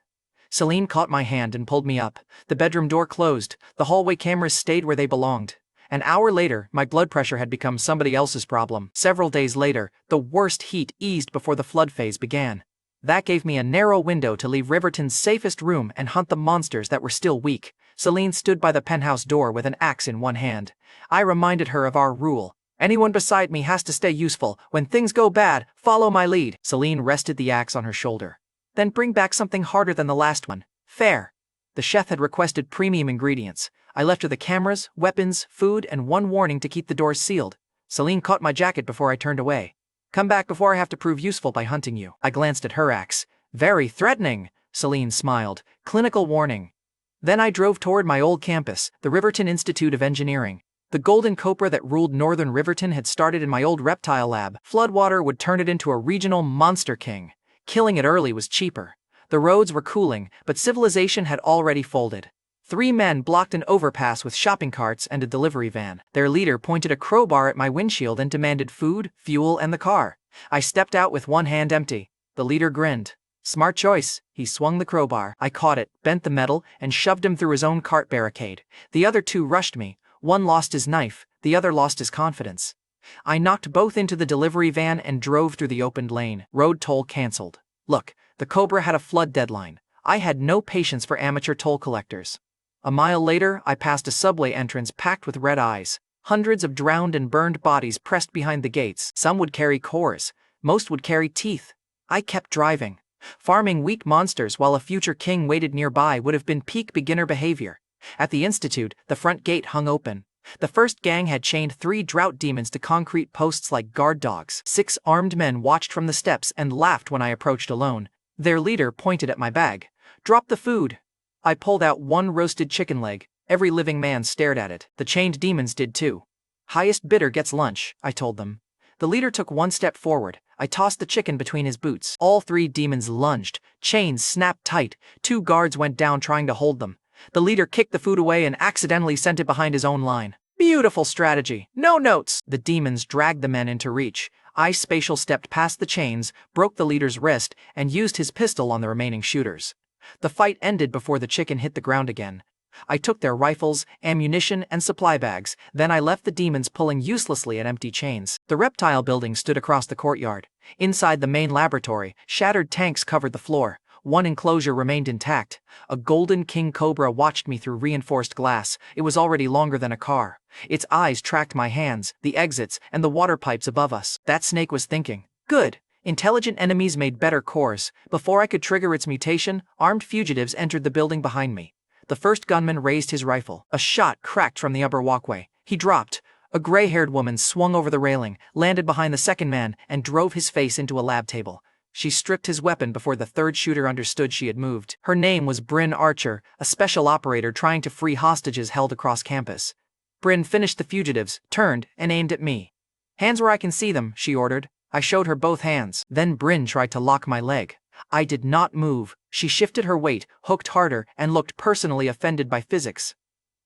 Celine caught my hand and pulled me up. The bedroom door closed. The hallway cameras stayed where they belonged. An hour later, my blood pressure had become somebody else's problem. Several days later, the worst heat eased before the flood phase began. That gave me a narrow window to leave Riverton's safest room and hunt the monsters that were still weak. Celine stood by the penthouse door with an axe in one hand. I reminded her of our rule. Anyone beside me has to stay useful. When things go bad, follow my lead. Celine rested the axe on her shoulder. Then bring back something harder than the last one. Fair. The chef had requested premium ingredients. I left her the cameras, weapons, food, and one warning to keep the doors sealed. Celine caught my jacket before I turned away. Come back before I have to prove useful by hunting you. I glanced at her axe. Very threatening, Celine smiled. Clinical warning. Then I drove toward my old campus, the Riverton Institute of Engineering. The golden cobra that ruled northern Riverton had started in my old reptile lab. Floodwater would turn it into a regional monster king. Killing it early was cheaper. The roads were cooling, but civilization had already folded. 3 men blocked an overpass with shopping carts and a delivery van. Their leader pointed a crowbar at my windshield and demanded food, fuel, and the car. I stepped out with one hand empty. The leader grinned. Smart choice. He swung the crowbar. I caught it, bent the metal, and shoved him through his own cart barricade. The other 2 rushed me. One lost his knife, the other lost his confidence. I knocked both into the delivery van and drove through the opened lane. Road toll cancelled. Look, the Cobra had a flood deadline. I had no patience for amateur toll collectors. A mile later, I passed a subway entrance packed with red eyes. Hundreds of drowned and burned bodies pressed behind the gates. Some would carry cores. Most would carry teeth. I kept driving. Farming weak monsters while a future king waited nearby would have been peak beginner behavior. At the institute, the front gate hung open. The first gang had chained 3 drought demons to concrete posts like guard dogs. 6 armed men watched from the steps and laughed when I approached alone. Their leader pointed at my bag. Drop the food. I pulled out 1 roasted chicken leg. Every living man stared at it. The chained demons did too. Highest bidder gets lunch, I told them. The leader took 1 step forward. I tossed the chicken between his boots. All 3 demons lunged. Chains snapped tight. 2 guards went down trying to hold them. The leader kicked the food away and accidentally sent it behind his own line. Beautiful strategy. No notes. The demons dragged the men into reach. I spatial stepped past the chains, broke the leader's wrist, and used his pistol on the remaining shooters. The fight ended before the chicken hit the ground again. I took their rifles, ammunition, and supply bags. Then I left the demons pulling uselessly at empty chains. The reptile building stood across the courtyard. Inside the main laboratory, shattered tanks covered the floor. 1 enclosure remained intact. A golden king cobra watched me through reinforced glass. It was already longer than a car. Its eyes tracked my hands, the exits, and the water pipes above us. That snake was thinking. Good. Intelligent enemies made better cores. Before I could trigger its mutation, armed fugitives entered the building behind me. The first gunman raised his rifle. A shot cracked from the upper walkway. He dropped. A gray-haired woman swung over the railing, landed behind the second man, and drove his face into a lab table. She stripped his weapon before the third shooter understood she had moved. Her name was Bryn Archer, a special operator trying to free hostages held across campus. Bryn finished the fugitives, turned, and aimed at me. Hands where I can see them, she ordered. I showed her both hands. Then Bryn tried to lock my leg. I did not move. She shifted her weight, hooked harder, and looked personally offended by physics.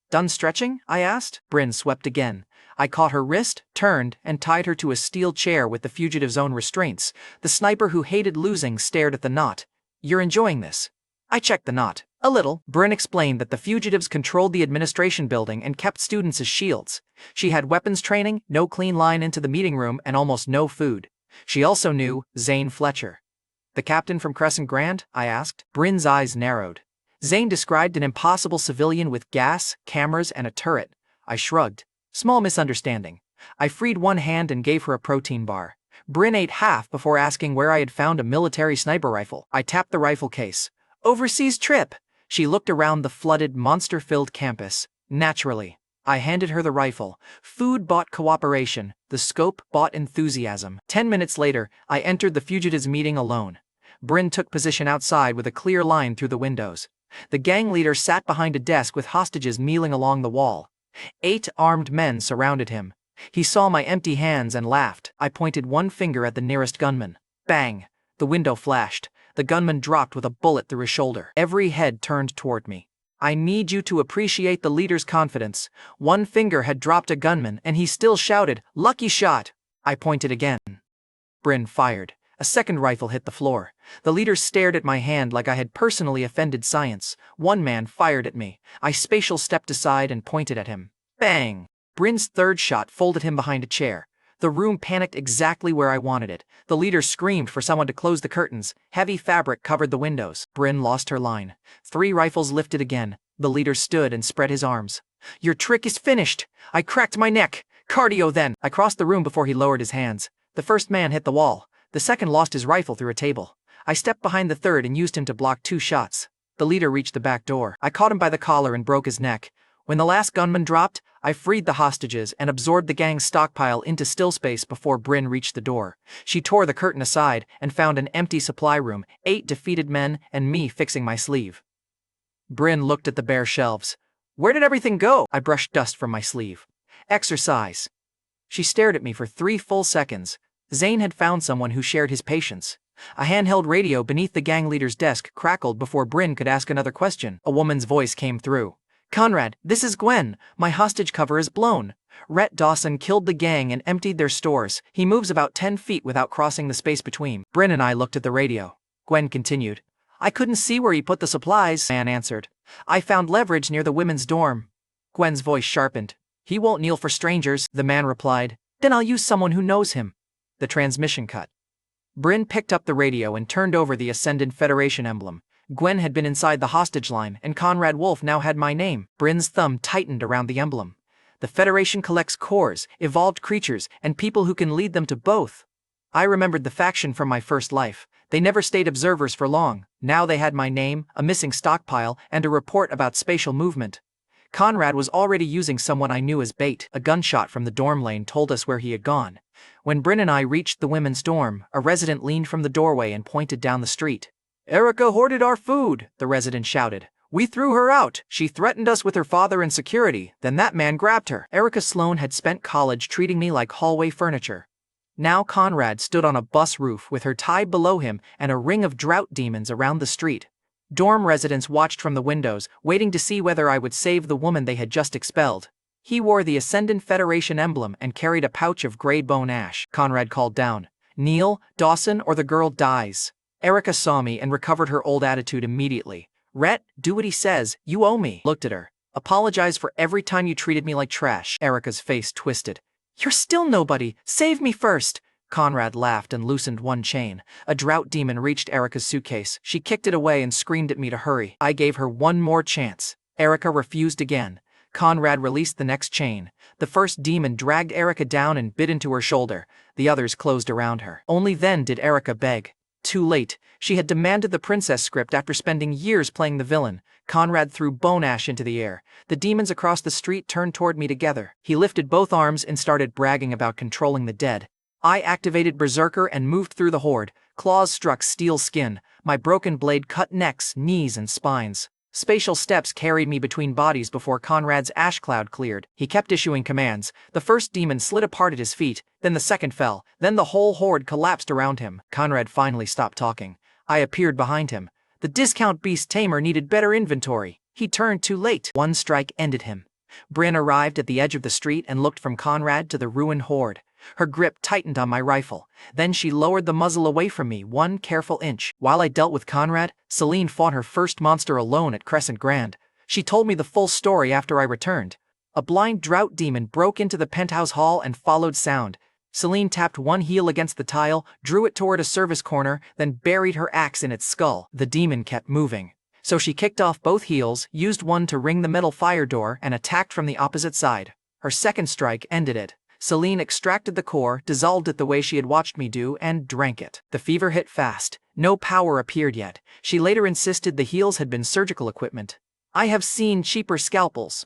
Done stretching? I asked. Bryn swept again. I caught her wrist, turned, and tied her to a steel chair with the fugitive's own restraints. The sniper who hated losing stared at the knot. You're enjoying this? I checked the knot. A little. Bryn explained that the fugitives controlled the administration building and kept students as shields. She had weapons training, no clean line into the meeting room, and almost no food. She also knew Zane Fletcher. The captain from Crescent Grand? I asked. Bryn's eyes narrowed. Zane described an impossible civilian with gas, cameras, and a turret. I shrugged. Small misunderstanding. I freed one hand and gave her a protein bar. Bryn ate half before asking where I had found a military sniper rifle. I tapped the rifle case. Overseas trip. She looked around the flooded, monster-filled campus. Naturally. I handed her the rifle. Food bought cooperation. The scope bought enthusiasm. 10 minutes later, I entered the fugitives' meeting alone. Bryn took position outside with a clear line through the windows. The gang leader sat behind a desk with hostages kneeling along the wall. 8 armed men surrounded him. He saw my empty hands and laughed. I pointed one finger at the nearest gunman. Bang! The window flashed. The gunman dropped with a bullet through his shoulder. Every head turned toward me. I need you to appreciate the leader's confidence. One finger had dropped a gunman and he still shouted, "Lucky shot!" I pointed again. Bryn fired. A second rifle hit the floor. The leader stared at my hand like I had personally offended science. One man fired at me. I spatial stepped aside and pointed at him. Bang! Bryn's third shot folded him behind a chair. The room panicked exactly where I wanted it. The leader screamed for someone to close the curtains. Heavy fabric covered the windows. Bryn lost her line. 3 rifles lifted again. The leader stood and spread his arms. "Your trick is finished! I cracked my neck! Cardio then!" I crossed the room before he lowered his hands. The first man hit the wall. The second lost his rifle through a table. I stepped behind the third and used him to block 2 shots. The leader reached the back door. I caught him by the collar and broke his neck. When the last gunman dropped, I freed the hostages and absorbed the gang's stockpile into still space before Bryn reached the door. She tore the curtain aside and found an empty supply room, 8 defeated men, and me fixing my sleeve. Bryn looked at the bare shelves. "Where did everything go?" I brushed dust from my sleeve. "Exercise." She stared at me for 3 full seconds. Zane had found someone who shared his patience. A handheld radio beneath the gang leader's desk crackled before Bryn could ask another question. A woman's voice came through. "Conrad, this is Gwen. My hostage cover is blown. Rhett Dawson killed the gang and emptied their stores. He moves about 10 feet without crossing the space between." Bryn and I looked at the radio. Gwen continued. "I couldn't see where he put the supplies," man answered. "I found leverage near the women's dorm." Gwen's voice sharpened. "He won't kneel for strangers," the man replied. "Then I'll use someone who knows him." The transmission cut. Bryn picked up the radio and turned over the Ascendant Federation emblem. Gwen had been inside the hostage line, and Conrad Wolf now had my name. Bryn's thumb tightened around the emblem. "The Federation collects cores, evolved creatures, and people who can lead them to both." I remembered the faction from my first life. They never stayed observers for long. Now they had my name, a missing stockpile, and a report about spatial movement. Conrad was already using someone I knew as bait. A gunshot from the dorm lane told us where he had gone. When Bryn and I reached the women's dorm, a resident leaned from the doorway and pointed down the street. "Erica hoarded our food," the resident shouted. "We threw her out. She threatened us with her father and security. Then that man grabbed her." Erica Sloan had spent college treating me like hallway furniture. Now Conrad stood on a bus roof with her tied below him and a ring of drought demons around the street. Dorm residents watched from the windows, waiting to see whether I would save the woman they had just expelled. He wore the Ascendant Federation emblem and carried a pouch of gray bone ash. Conrad called down, "Kneel, Dawson, or the girl dies." Erica saw me and recovered her old attitude immediately. "Rhett, do what he says, you owe me." Looked at her. "Apologize for every time you treated me like trash." Erica's face twisted. "You're still nobody. Save me first." Conrad laughed and loosened one chain. A drought demon reached Erica's suitcase. She kicked it away and screamed at me to hurry. I gave her one more chance. Erica refused again. Conrad released the next chain. The first demon dragged Erica down and bit into her shoulder. The others closed around her. Only then did Erica beg. Too late. She had demanded the princess script after spending years playing the villain. Conrad threw bone ash into the air. The demons across the street turned toward me together. He lifted both arms and started bragging about controlling the dead. I activated Berserker and moved through the horde. Claws struck steel skin. My broken blade cut necks, knees, and spines. Spatial steps carried me between bodies before Conrad's ash cloud cleared. He kept issuing commands. The first demon slid apart at his feet, then the second fell, then the whole horde collapsed around him. Conrad finally stopped talking. I appeared behind him. The discount beast tamer needed better inventory. He turned too late. One strike ended him. Bryn arrived at the edge of the street and looked from Conrad to the ruined horde. Her grip tightened on my rifle. Then she lowered the muzzle away from me 1 careful inch. While I dealt with Conrad, Celine fought her first monster alone at Crescent Grand. She told me the full story after I returned. A blind drought demon broke into the penthouse hall and followed sound. Celine tapped one heel against the tile, drew it toward a service corner, then buried her axe in its skull. The demon kept moving. So she kicked off both heels, used one to ring the metal fire door, and attacked from the opposite side. Her second strike ended it. Celine extracted the core, dissolved it the way she had watched me do, and drank it. The fever hit fast. No power appeared yet. She later insisted the heels had been surgical equipment. I have seen cheaper scalpels.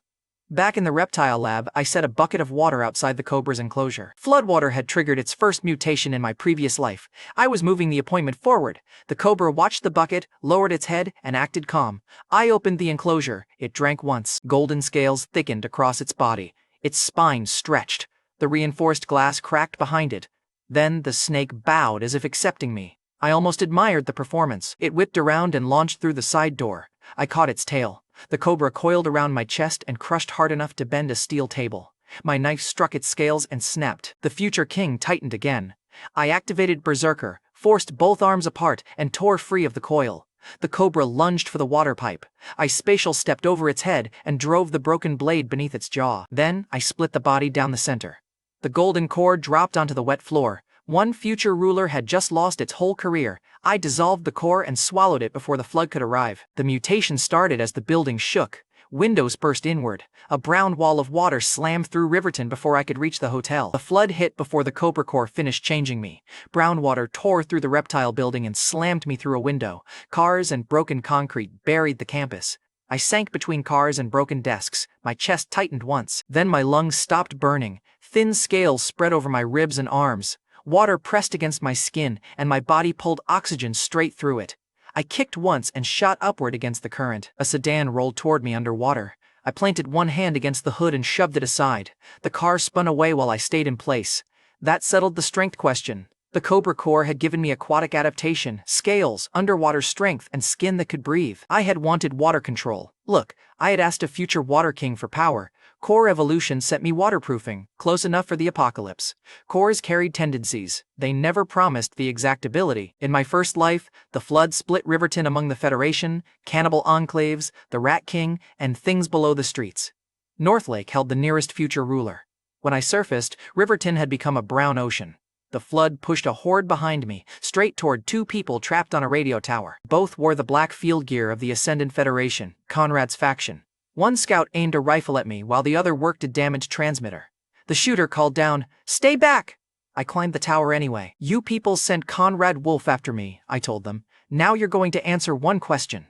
Back in the reptile lab, I set a bucket of water outside the cobra's enclosure. Floodwater had triggered its first mutation in my previous life. I was moving the appointment forward. The cobra watched the bucket, lowered its head, and acted calm. I opened the enclosure. It drank once. Golden scales thickened across its body. Its spine stretched. The reinforced glass cracked behind it. Then the snake bowed as if accepting me. I almost admired the performance. It whipped around and launched through the side door. I caught its tail. The cobra coiled around my chest and crushed hard enough to bend a steel table. My knife struck its scales and snapped. The future king tightened again. I activated Berserker, forced both arms apart, and tore free of the coil. The cobra lunged for the water pipe. I spatial stepped over its head and drove the broken blade beneath its jaw. Then, I split the body down the center. The golden core dropped onto the wet floor. One future ruler had just lost its whole career. I dissolved the core and swallowed it before the flood could arrive. The mutation started as the building shook. Windows burst inward. A brown wall of water slammed through Riverton before I could reach the hotel. The flood hit before the cobra core finished changing me. Brown water tore through the reptile building and slammed me through a window. Cars and broken concrete buried the campus. I sank between cars and broken desks. My chest tightened once. Then my lungs stopped burning. Thin scales spread over my ribs and arms. Water pressed against my skin, and my body pulled oxygen straight through it. I kicked once and shot upward against the current. A sedan rolled toward me underwater. I planted one hand against the hood and shoved it aside. The car spun away while I stayed in place. That settled the strength question. The cobra core had given me aquatic adaptation, scales, underwater strength, and skin that could breathe. I had wanted water control. Look, I had asked a future water king for power. Core evolution sent me waterproofing, close enough for the apocalypse. Cores carried tendencies. They never promised the exact ability. In my first life, the flood split Riverton among the Federation, cannibal enclaves, the Rat King, and things below the streets. Northlake held the nearest future ruler. When I surfaced, Riverton had become a brown ocean. The flood pushed a horde behind me, straight toward two people trapped on a radio tower. Both wore the black field gear of the Ascendant Federation, Conrad's faction. One scout aimed a rifle at me while the other worked a damaged transmitter. The shooter called down, "Stay back!" I climbed the tower anyway. "You people sent Conrad Wolf after me," I told them. "Now you're going to answer one question."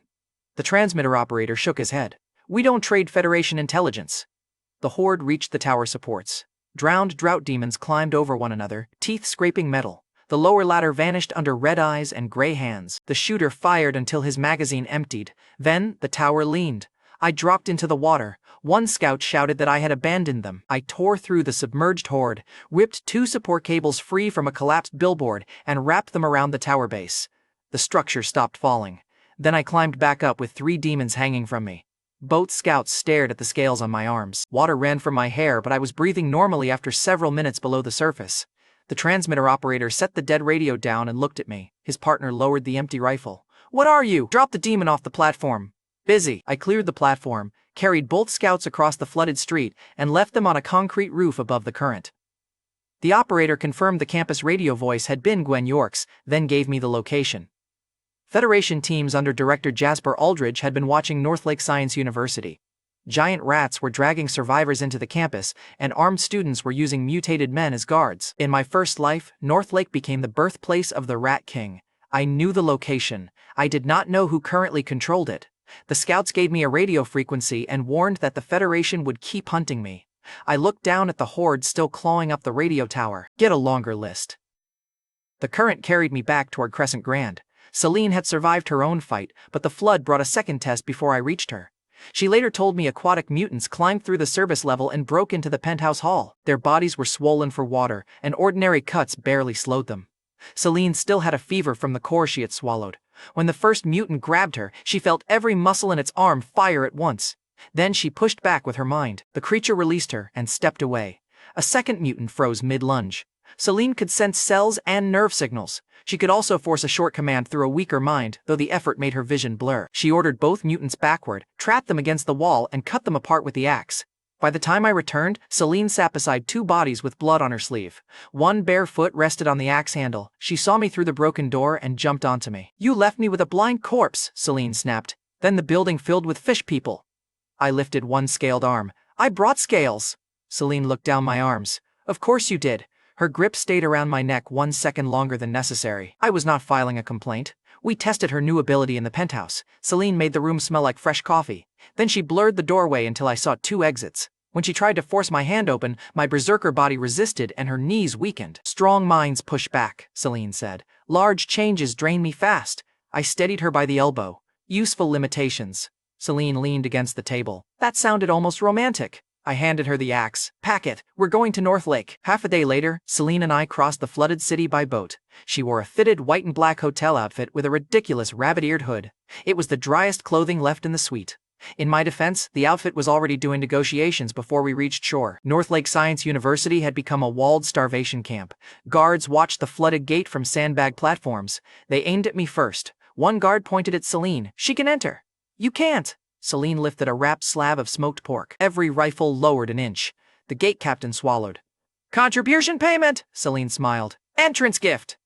The transmitter operator shook his head. "We don't trade Federation intelligence." The horde reached the tower supports. Drowned drought demons climbed over one another, teeth scraping metal. The lower ladder vanished under red eyes and gray hands. The shooter fired until his magazine emptied. Then, the tower leaned. I dropped into the water. One scout shouted that I had abandoned them. I tore through the submerged horde, ripped two support cables free from a collapsed billboard, and wrapped them around the tower base. The structure stopped falling. Then I climbed back up with 3 demons hanging from me. Both scouts stared at the scales on my arms. Water ran from my hair, but I was breathing normally after several minutes below the surface. The transmitter operator set the dead radio down and looked at me. His partner lowered the empty rifle. "What are you?" "Drop the demon off the platform." "Busy." I cleared the platform, carried both scouts across the flooded street, and left them on a concrete roof above the current. The operator confirmed the campus radio voice had been Gwen York's, then gave me the location. Federation teams under Director Jasper Aldridge had been watching Northlake Science University. Giant rats were dragging survivors into the campus, and armed students were using mutated men as guards. In my first life, Northlake became the birthplace of the Rat King. I knew the location. I did not know who currently controlled it. The scouts gave me a radio frequency and warned that the Federation would keep hunting me. I looked down at the horde still clawing up the radio tower. Get a longer list. The current carried me back toward Crescent Grand. Celine had survived her own fight, but the flood brought a second test before I reached her. She later told me aquatic mutants climbed through the service level and broke into the penthouse hall. Their bodies were swollen for water, and ordinary cuts barely slowed them. Celine still had a fever from the core she had swallowed. When the first mutant grabbed her, she felt every muscle in its arm fire at once. Then she pushed back with her mind. The creature released her and stepped away. A second mutant froze mid-lunge. Celine could sense cells and nerve signals. She could also force a short command through a weaker mind, though the effort made her vision blur. She ordered both mutants backward, trapped them against the wall, and cut them apart with the axe. By the time I returned, Celine sat beside 2 bodies with blood on her sleeve. One bare foot rested on the axe handle. She saw me through the broken door and jumped onto me. "You left me with a blind corpse," Celine snapped. "Then the building filled with fish people." I lifted one scaled arm. "I brought scales." Celine looked down my arms. "Of course you did." Her grip stayed around my neck 1 second longer than necessary. I was not filing a complaint. We tested her new ability in the penthouse. Celine made the room smell like fresh coffee. Then she blurred the doorway until I saw 2 exits. When she tried to force my hand open, my berserker body resisted and her knees weakened. "Strong minds push back," Celine said. "Large changes drain me fast." I steadied her by the elbow. "Useful limitations." Celine leaned against the table. "That sounded almost romantic." I handed her the axe. "Pack it. We're going to Northlake." Half a day later, Celine and I crossed the flooded city by boat. She wore a fitted white and black hotel outfit with a ridiculous rabbit-eared hood. It was the driest clothing left in the suite. In my defense, the outfit was already doing negotiations before we reached shore. North Lake Science University had become a walled starvation camp. Guards watched the flooded gate from sandbag platforms. They aimed at me first. One guard pointed at Celine. "She can enter." "You can't." Celine lifted a wrapped slab of smoked pork. Every rifle lowered an inch. The gate captain swallowed. "Contribution payment," Celine smiled. "Entrance gift."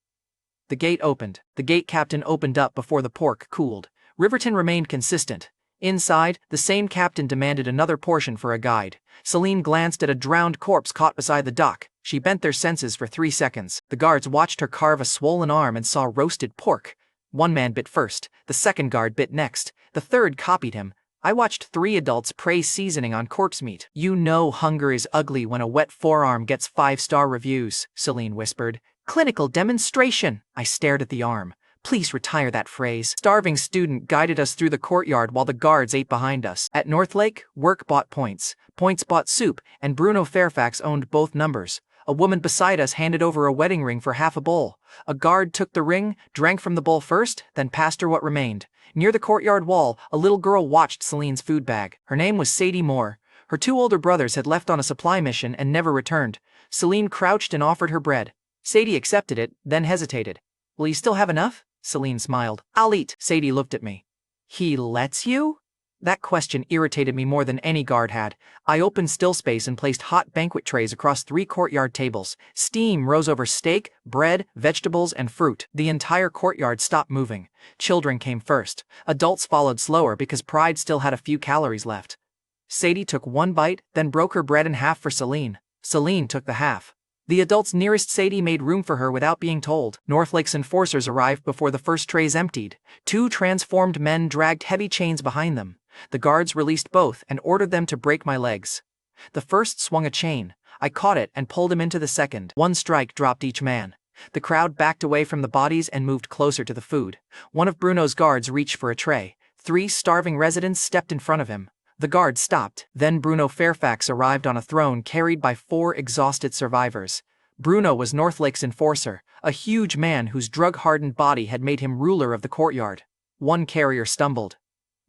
The gate opened. The gate captain opened up before the pork cooled. Riverton remained consistent. Inside, the same captain demanded another portion for a guide. Celine glanced at a drowned corpse caught beside the dock. She bent their senses for 3 seconds. The guards watched her carve a swollen arm and saw roasted pork. One man bit first. The second guard bit next. The third copied him. I watched 3 adults praise seasoning on corpse meat. "You know hunger is ugly when a wet forearm gets 5-star reviews," Celine whispered. "Clinical demonstration." I stared at the arm. "Please retire that phrase." Starving student guided us through the courtyard while the guards ate behind us. At Northlake, work bought points. Points bought soup, and Bruno Fairfax owned both numbers. A woman beside us handed over a wedding ring for half a bowl. A guard took the ring, drank from the bowl first, then passed her what remained. Near the courtyard wall, a little girl watched Celine's food bag. Her name was Sadie Moore. Her 2 older brothers had left on a supply mission and never returned. Celine crouched and offered her bread. Sadie accepted it, then hesitated. "Will you still have enough?" Celine smiled. "I'll eat." Sadie looked at me. "He lets you?" That question irritated me more than any guard had. I opened still space and placed hot banquet trays across 3 courtyard tables. Steam rose over steak, bread, vegetables, and fruit. The entire courtyard stopped moving. Children came first. Adults followed slower because pride still had a few calories left. Sadie took 1 bite, then broke her bread in half for Celine. Celine took the half. The adults nearest Sadie made room for her without being told. Northlake's enforcers arrived before the first trays emptied. 2 transformed men dragged heavy chains behind them. The guards released both and ordered them to break my legs. The first swung a chain. I caught it and pulled him into the second. 1 strike dropped each man. The crowd backed away from the bodies and moved closer to the food. One of Bruno's guards reached for a tray. 3 starving residents stepped in front of him. The guard stopped. Then Bruno Fairfax arrived on a throne carried by 4 exhausted survivors. Bruno was Northlake's enforcer, a huge man whose drug-hardened body had made him ruler of the courtyard. One carrier stumbled.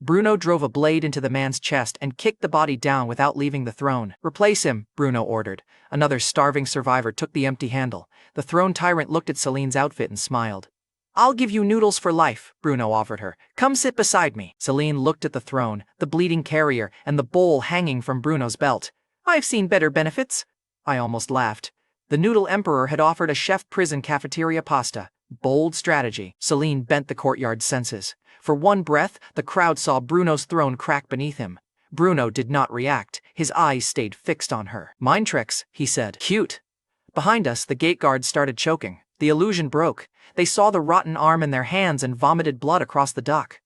Bruno drove a blade into the man's chest and kicked the body down without leaving the throne. "Replace him," Bruno ordered. Another starving survivor took the empty handle. The throne tyrant looked at Celine's outfit and smiled. "I'll give you noodles for life," Bruno offered her. "Come sit beside me." Celine looked at the throne, the bleeding carrier, and the bowl hanging from Bruno's belt. "I've seen better benefits." I almost laughed. The Noodle Emperor had offered a chef prison cafeteria pasta. Bold strategy. Celine bent the courtyard's senses. For one breath, the crowd saw Bruno's throne crack beneath him. Bruno did not react. His eyes stayed fixed on her. "Mind tricks," he said. "Cute." Behind us, the gate guards started choking. The illusion broke. They saw the rotten arm in their hands and vomited blood across the dock.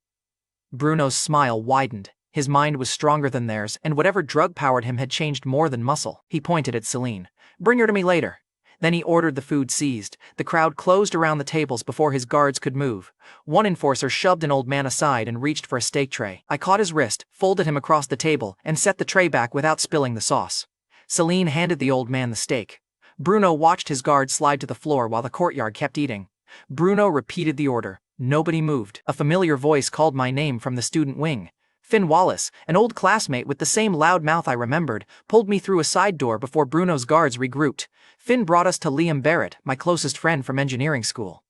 Bruno's smile widened. His mind was stronger than theirs, and whatever drug powered him had changed more than muscle. He pointed at Celine. "Bring her to me later." Then he ordered the food seized. The crowd closed around the tables before his guards could move. One enforcer shoved an old man aside and reached for a steak tray. I caught his wrist, folded him across the table, and set the tray back without spilling the sauce. Celine handed the old man the steak. Bruno watched his guard slide to the floor while the courtyard kept eating. Bruno repeated the order. Nobody moved. A familiar voice called my name from the student wing. Finn Wallace, an old classmate with the same loud mouth I remembered, pulled me through a side door before Bruno's guards regrouped. Finn brought us to Liam Barrett, my closest friend from engineering school.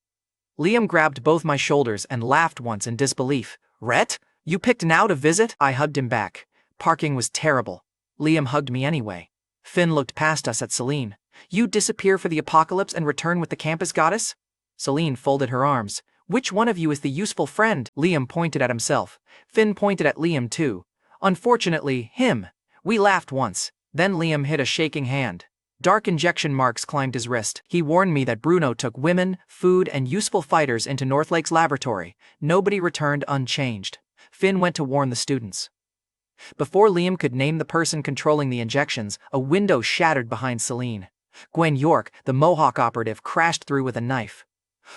Liam grabbed both my shoulders and laughed once in disbelief. "Rhett, you picked now to visit?" I hugged him back. Parking was terrible. Liam hugged me anyway. Finn looked past us at Celine. "You disappear for the apocalypse and return with the campus goddess?" Celine folded her arms. "Which one of you is the useful friend?" Liam pointed at himself. Finn pointed at Liam too. "Unfortunately, him." We laughed once. Then Liam hit a shaking hand. Dark injection marks climbed his wrist. He warned me that Bruno took women, food, and useful fighters into Northlake's laboratory. Nobody returned unchanged. Finn went to warn the students. Before Liam could name the person controlling the injections, a window shattered behind Celine. Gwen York, the Mohawk operative, crashed through with a knife.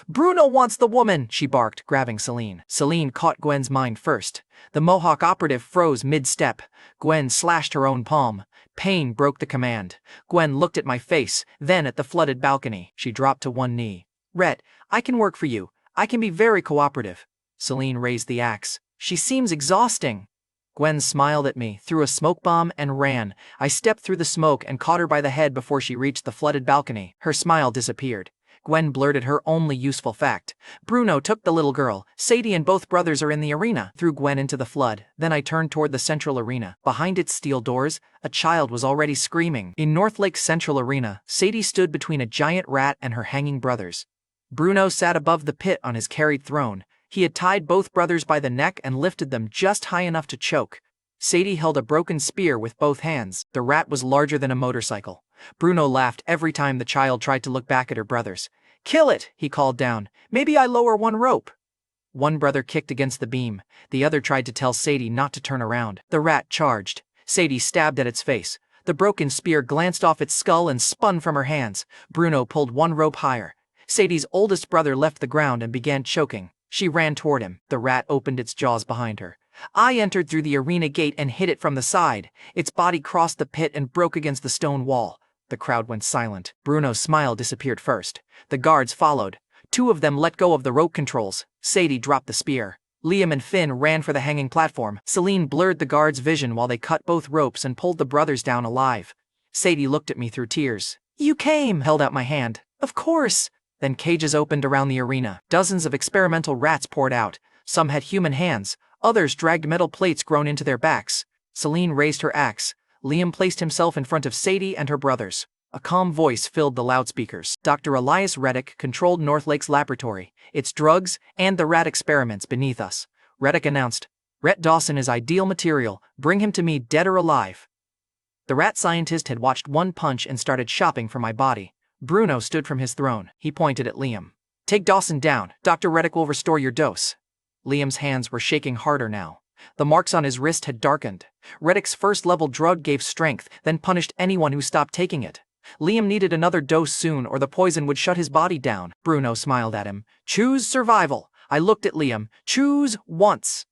"Bruno wants the woman," she barked, grabbing Celine. Celine caught Gwen's mind first. The Mohawk operative froze mid-step. Gwen slashed her own palm. Pain broke the command. Gwen looked at my face, then at the flooded balcony. She dropped to one knee. "Rhett, I can work for you. I can be very cooperative." Celine raised the axe. "She seems exhausting." Gwen smiled at me, threw a smoke bomb, and ran. I stepped through the smoke and caught her by the head before she reached the flooded balcony. Her smile disappeared. Gwen blurted her only useful fact. Bruno took the little girl. Sadie and both brothers are in the arena. Threw Gwen into the flood. Then I turned toward the central arena. Behind its steel doors, a child was already screaming. In Northlake's central arena, Sadie stood between a giant rat and her hanging brothers. Bruno sat above the pit on his carried throne. He had tied both brothers by the neck and lifted them just high enough to choke. Sadie held a broken spear with both hands. The rat was larger than a motorcycle. Bruno laughed every time the child tried to look back at her brothers. "Kill it," he called down. "Maybe I lower one rope." One brother kicked against the beam. The other tried to tell Sadie not to turn around. The rat charged. Sadie stabbed at its face. The broken spear glanced off its skull and spun from her hands. Bruno pulled one rope higher. Sadie's oldest brother left the ground and began choking. She ran toward him. The rat opened its jaws behind her. I entered through the arena gate and hit it from the side. Its body crossed the pit and broke against the stone wall. The crowd went silent. Bruno's smile disappeared first. The guards followed. Two of them let go of the rope controls. Sadie dropped the spear. Liam and Finn ran for the hanging platform. Celine blurred the guards' vision while they cut both ropes and pulled the brothers down alive. Sadie looked at me through tears. "You came," held out my hand. "Of course." Then cages opened around the arena. Dozens of experimental rats poured out. Some had human hands. Others dragged metal plates grown into their backs. Celine raised her axe. Liam placed himself in front of Sadie and her brothers. A calm voice filled the loudspeakers. Dr. Elias Reddick controlled Northlake's laboratory, its drugs, and the rat experiments beneath us. Reddick announced, "Rhett Dawson is ideal material. Bring him to me dead or alive." The rat scientist had watched one punch and started shopping for my body. Bruno stood from his throne. He pointed at Liam. "Take Dawson down. Dr. Reddick will restore your dose." Liam's hands were shaking harder now. The marks on his wrist had darkened. Reddick's first-level drug gave strength, then punished anyone who stopped taking it. Liam needed another dose soon or the poison would shut his body down. Bruno smiled at him. "Choose survival." I looked at Liam. "Choose once."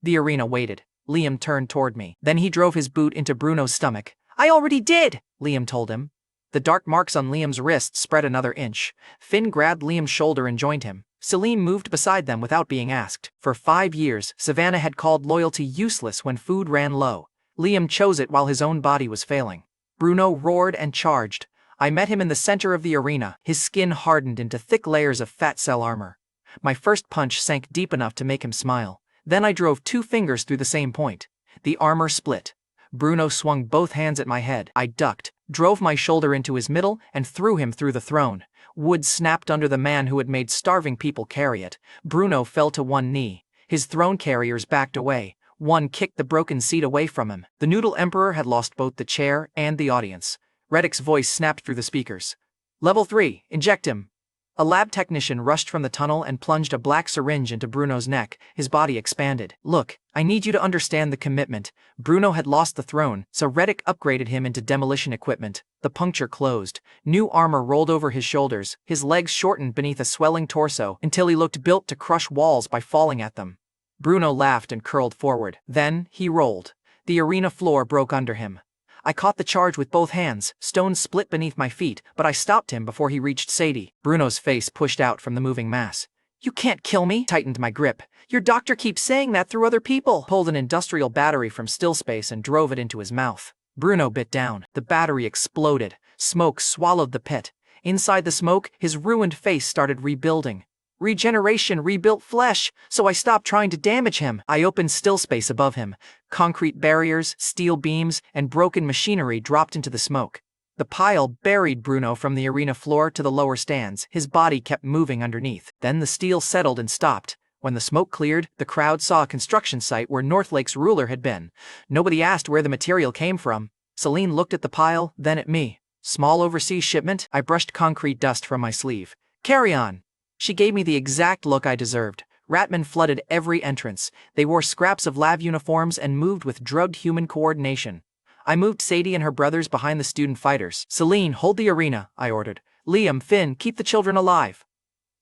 The arena waited. Liam turned toward me. Then he drove his boot into Bruno's stomach. "I already did," Liam told him. The dark marks on Liam's wrist spread another inch. Finn grabbed Liam's shoulder and joined him. Celine moved beside them without being asked. For 5 years, Savannah had called loyalty useless when food ran low. Liam chose it while his own body was failing. Bruno roared and charged. I met him in the center of the arena. His skin hardened into thick layers of fat cell armor. My first punch sank deep enough to make him smile. Then I drove 2 fingers through the same point. The armor split. Bruno swung both hands at my head. I ducked, drove my shoulder into his middle, and threw him through the throne. Wood snapped under the man who had made starving people carry it. Bruno fell to one knee. His throne carriers backed away. One kicked the broken seat away from him. The Noodle Emperor had lost both the chair and the audience. Reddick's voice snapped through the speakers. "Level 3, inject him." A lab technician rushed from the tunnel and plunged a black syringe into Bruno's neck. His body expanded. "Look, I need you to understand the commitment." Bruno had lost the throne, so Reddick upgraded him into demolition equipment. The puncture closed. New armor rolled over his shoulders. His legs shortened beneath a swelling torso until he looked built to crush walls by falling at them. Bruno laughed and curled forward. Then he rolled. The arena floor broke under him. I caught the charge with both hands. Stones split beneath my feet, but I stopped him before he reached Sadie. Bruno's face pushed out from the moving mass. "You can't kill me," tightened my grip. "Your doctor keeps saying that through other people." Pulled an industrial battery from still space and drove it into his mouth. Bruno bit down. The battery exploded. Smoke swallowed the pit. Inside the smoke, his ruined face started rebuilding. Regeneration rebuilt flesh, so I stopped trying to damage him. I opened still space above him. Concrete barriers, steel beams, and broken machinery dropped into the smoke. The pile buried Bruno from the arena floor to the lower stands. His body kept moving underneath. Then the steel settled and stopped. When the smoke cleared, the crowd saw a construction site where Northlake's ruler had been. Nobody asked where the material came from. Celine looked at the pile, then at me. "Small overseas shipment?" I brushed concrete dust from my sleeve. "Carry on." She gave me the exact look I deserved. Ratmen flooded every entrance. They wore scraps of lab uniforms and moved with drugged human coordination. I moved Sadie and her brothers behind the student fighters. "Celine, hold the arena," I ordered. "Liam, Finn, keep the children alive."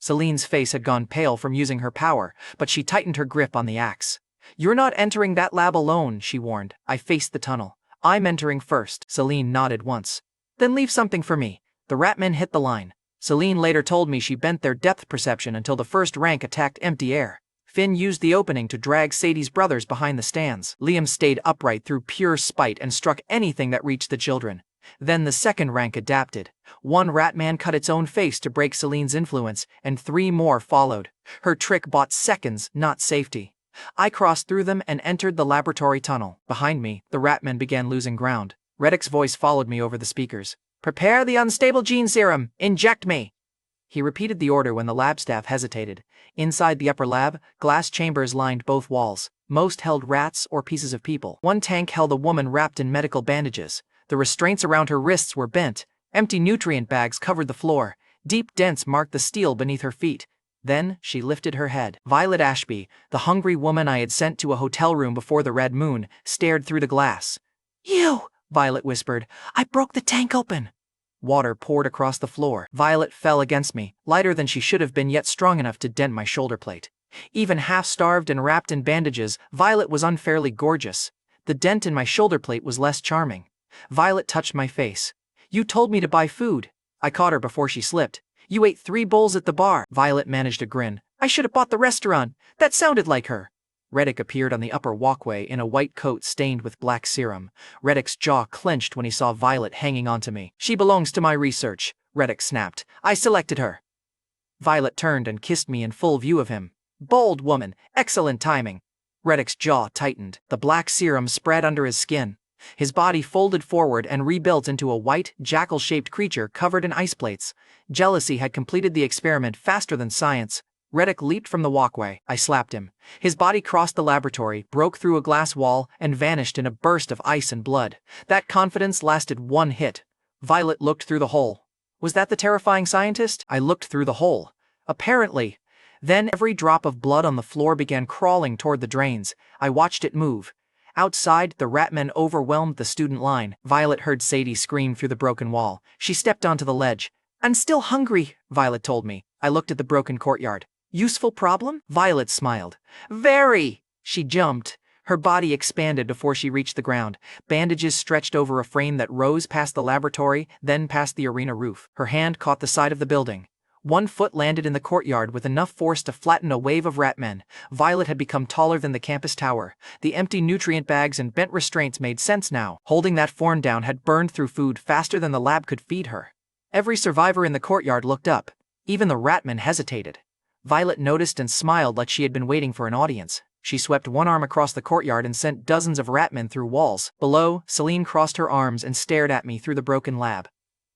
Celine's face had gone pale from using her power, but she tightened her grip on the axe. "You're not entering that lab alone," she warned. I faced the tunnel. "I'm entering first." Celine nodded once. "Then leave something for me." The Ratmen hit the line. Celine later told me she bent their depth perception until the first rank attacked empty air. Finn used the opening to drag Sadie's brothers behind the stands. Liam stayed upright through pure spite and struck anything that reached the children. Then the second rank adapted. One Ratman cut its own face to break Celine's influence, and 3 more followed. Her trick bought seconds, not safety. I crossed through them and entered the laboratory tunnel. Behind me, the Ratmen began losing ground. Rhett's voice followed me over the speakers. "Prepare the unstable gene serum! Inject me!" He repeated the order when the lab staff hesitated. Inside the upper lab, glass chambers lined both walls. Most held rats or pieces of people. One tank held a woman wrapped in medical bandages. The restraints around her wrists were bent. Empty nutrient bags covered the floor. Deep dents marked the steel beneath her feet. Then she lifted her head. Violet Ashby, the hungry woman I had sent to a hotel room before the red moon, stared through the glass. "You!" Violet whispered. "I broke the tank open." Water poured across the floor. Violet fell against me, lighter than she should have been yet strong enough to dent my shoulder plate. Even half-starved and wrapped in bandages, Violet was unfairly gorgeous. The dent in my shoulder plate was less charming. Violet touched my face. "You told me to buy food." I caught her before she slipped. "You ate 3 bowls at the bar." Violet managed a grin. "I should have bought the restaurant. That sounded like her." Rhett appeared on the upper walkway in a white coat stained with black serum. Rhett's jaw clenched when he saw Violet hanging onto me. "She belongs to my research," Rhett snapped. "I selected her." Violet turned and kissed me in full view of him. "Bold woman, excellent timing." Rhett's jaw tightened. The black serum spread under his skin. His body folded forward and rebuilt into a white, jackal-shaped creature covered in ice plates. Jealousy had completed the experiment faster than science. Rhett leaped from the walkway. I slapped him. His body crossed the laboratory, broke through a glass wall, and vanished in a burst of ice and blood. That confidence lasted 1 hit. Violet looked through the hole. Was that the terrifying scientist? I looked through the hole. Apparently. Then every drop of blood on the floor began crawling toward the drains. I watched it move. Outside, the Ratmen overwhelmed the student line. Violet heard Sadie scream through the broken wall. She stepped onto the ledge. "I'm still hungry," Violet told me. I looked at the broken courtyard. "Useful problem?" Violet smiled. "Very!" She jumped. Her body expanded before she reached the ground. Bandages stretched over a frame that rose past the laboratory, then past the arena roof. Her hand caught the side of the building. 1 foot landed in the courtyard with enough force to flatten a wave of Ratmen. Violet had become taller than the campus tower. The empty nutrient bags and bent restraints made sense now. Holding that form down had burned through food faster than the lab could feed her. Every survivor in the courtyard looked up. Even the Ratmen hesitated. Violet noticed and smiled like she had been waiting for an audience. She swept 1 arm across the courtyard and sent dozens of Ratmen through walls. Below, Celine crossed her arms and stared at me through the broken lab.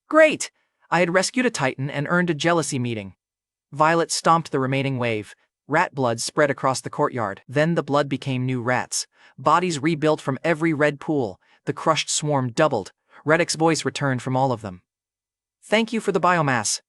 "Great! I had rescued a Titan and earned a jealousy meeting." Violet stomped the remaining wave. Rat blood spread across the courtyard. Then the blood became new rats. Bodies rebuilt from every red pool. The crushed swarm doubled. Rhett's voice returned from all of them. "Thank you for the biomass."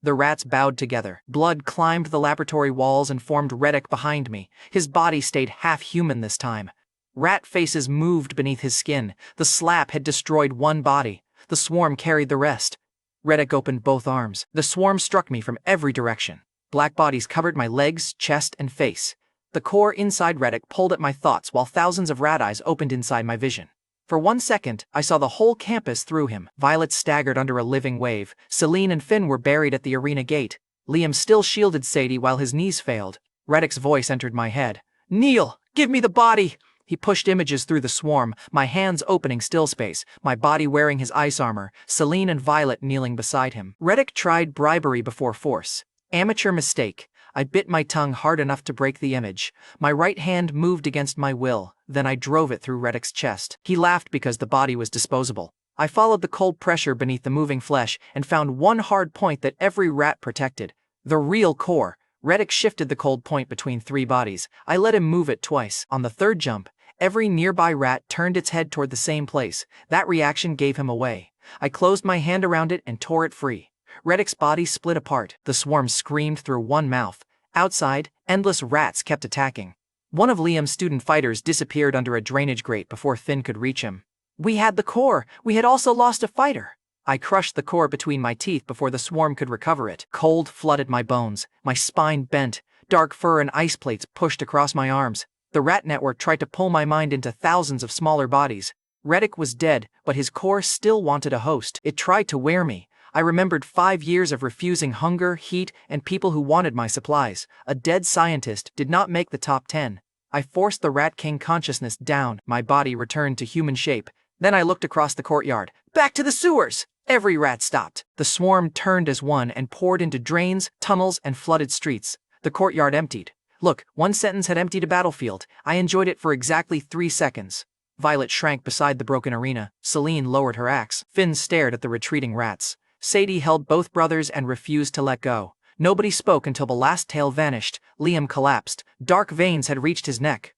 The rats bowed together. Blood climbed the laboratory walls and formed Rhett behind me. His body stayed half-human this time. Rat faces moved beneath his skin. The slap had destroyed 1 body. The swarm carried the rest. Rhett opened both arms. The swarm struck me from every direction. Black bodies covered my legs, chest, and face. The core inside Rhett pulled at my thoughts while thousands of rat eyes opened inside my vision. For 1 second, I saw the whole campus through him. Violet staggered under a living wave. Celine and Finn were buried at the arena gate. Liam still shielded Sadie while his knees failed. Rhett's voice entered my head. "Kneel! Give me the body!" He pushed images through the swarm, my hands opening still space, my body wearing his ice armor, Celine and Violet kneeling beside him. Rhett tried bribery before force. Amateur mistake. I bit my tongue hard enough to break the image. My right hand moved against my will, then I drove it through Rhett's chest. He laughed because the body was disposable. I followed the cold pressure beneath the moving flesh and found 1 hard point that every rat protected. The real core. Rhett shifted the cold point between 3 bodies. I let him move it twice. On the 3rd jump, every nearby rat turned its head toward the same place. That reaction gave him away. I closed my hand around it and tore it free. Rhett's body split apart. The swarm screamed through 1 mouth. Outside, endless rats kept attacking. One of Liam's student fighters disappeared under a drainage grate before Finn could reach him. We had the core. We had also lost a fighter. I crushed the core between my teeth before the swarm could recover it. Cold flooded my bones. My spine bent. Dark fur and ice plates pushed across my arms. The rat network tried to pull my mind into thousands of smaller bodies. Rhett was dead, but his core still wanted a host. It tried to wear me. I remembered 5 years of refusing hunger, heat, and people who wanted my supplies. A dead scientist did not make the top 10. I forced the Rat King consciousness down, my body returned to human shape. Then I looked across the courtyard. Back to the sewers! Every rat stopped. The swarm turned as one and poured into drains, tunnels, and flooded streets. The courtyard emptied. Look, one sentence had emptied a battlefield. I enjoyed it for exactly 3 seconds. Violet shrank beside the broken arena. Celine lowered her axe. Finn stared at the retreating rats. Sadie held both brothers and refused to let go. Nobody spoke until the last tail vanished. Liam collapsed. Dark veins had reached his neck.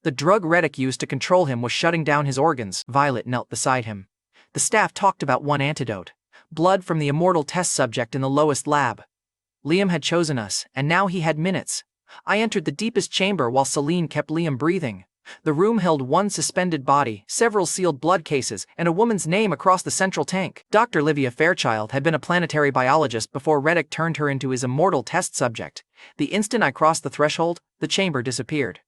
The drug Rhett used to control him was shutting down his organs. Violet knelt beside him. The staff talked about one antidote. Blood from the immortal test subject in the lowest lab. Liam had chosen us, and now he had minutes. I entered the deepest chamber while Celine kept Liam breathing. The room held one suspended body, several sealed blood cases, and a woman's name across the central tank. Dr. Livia Fairchild had been a planetary biologist before Rhett turned her into his immortal test subject. The instant I crossed the threshold, the chamber disappeared.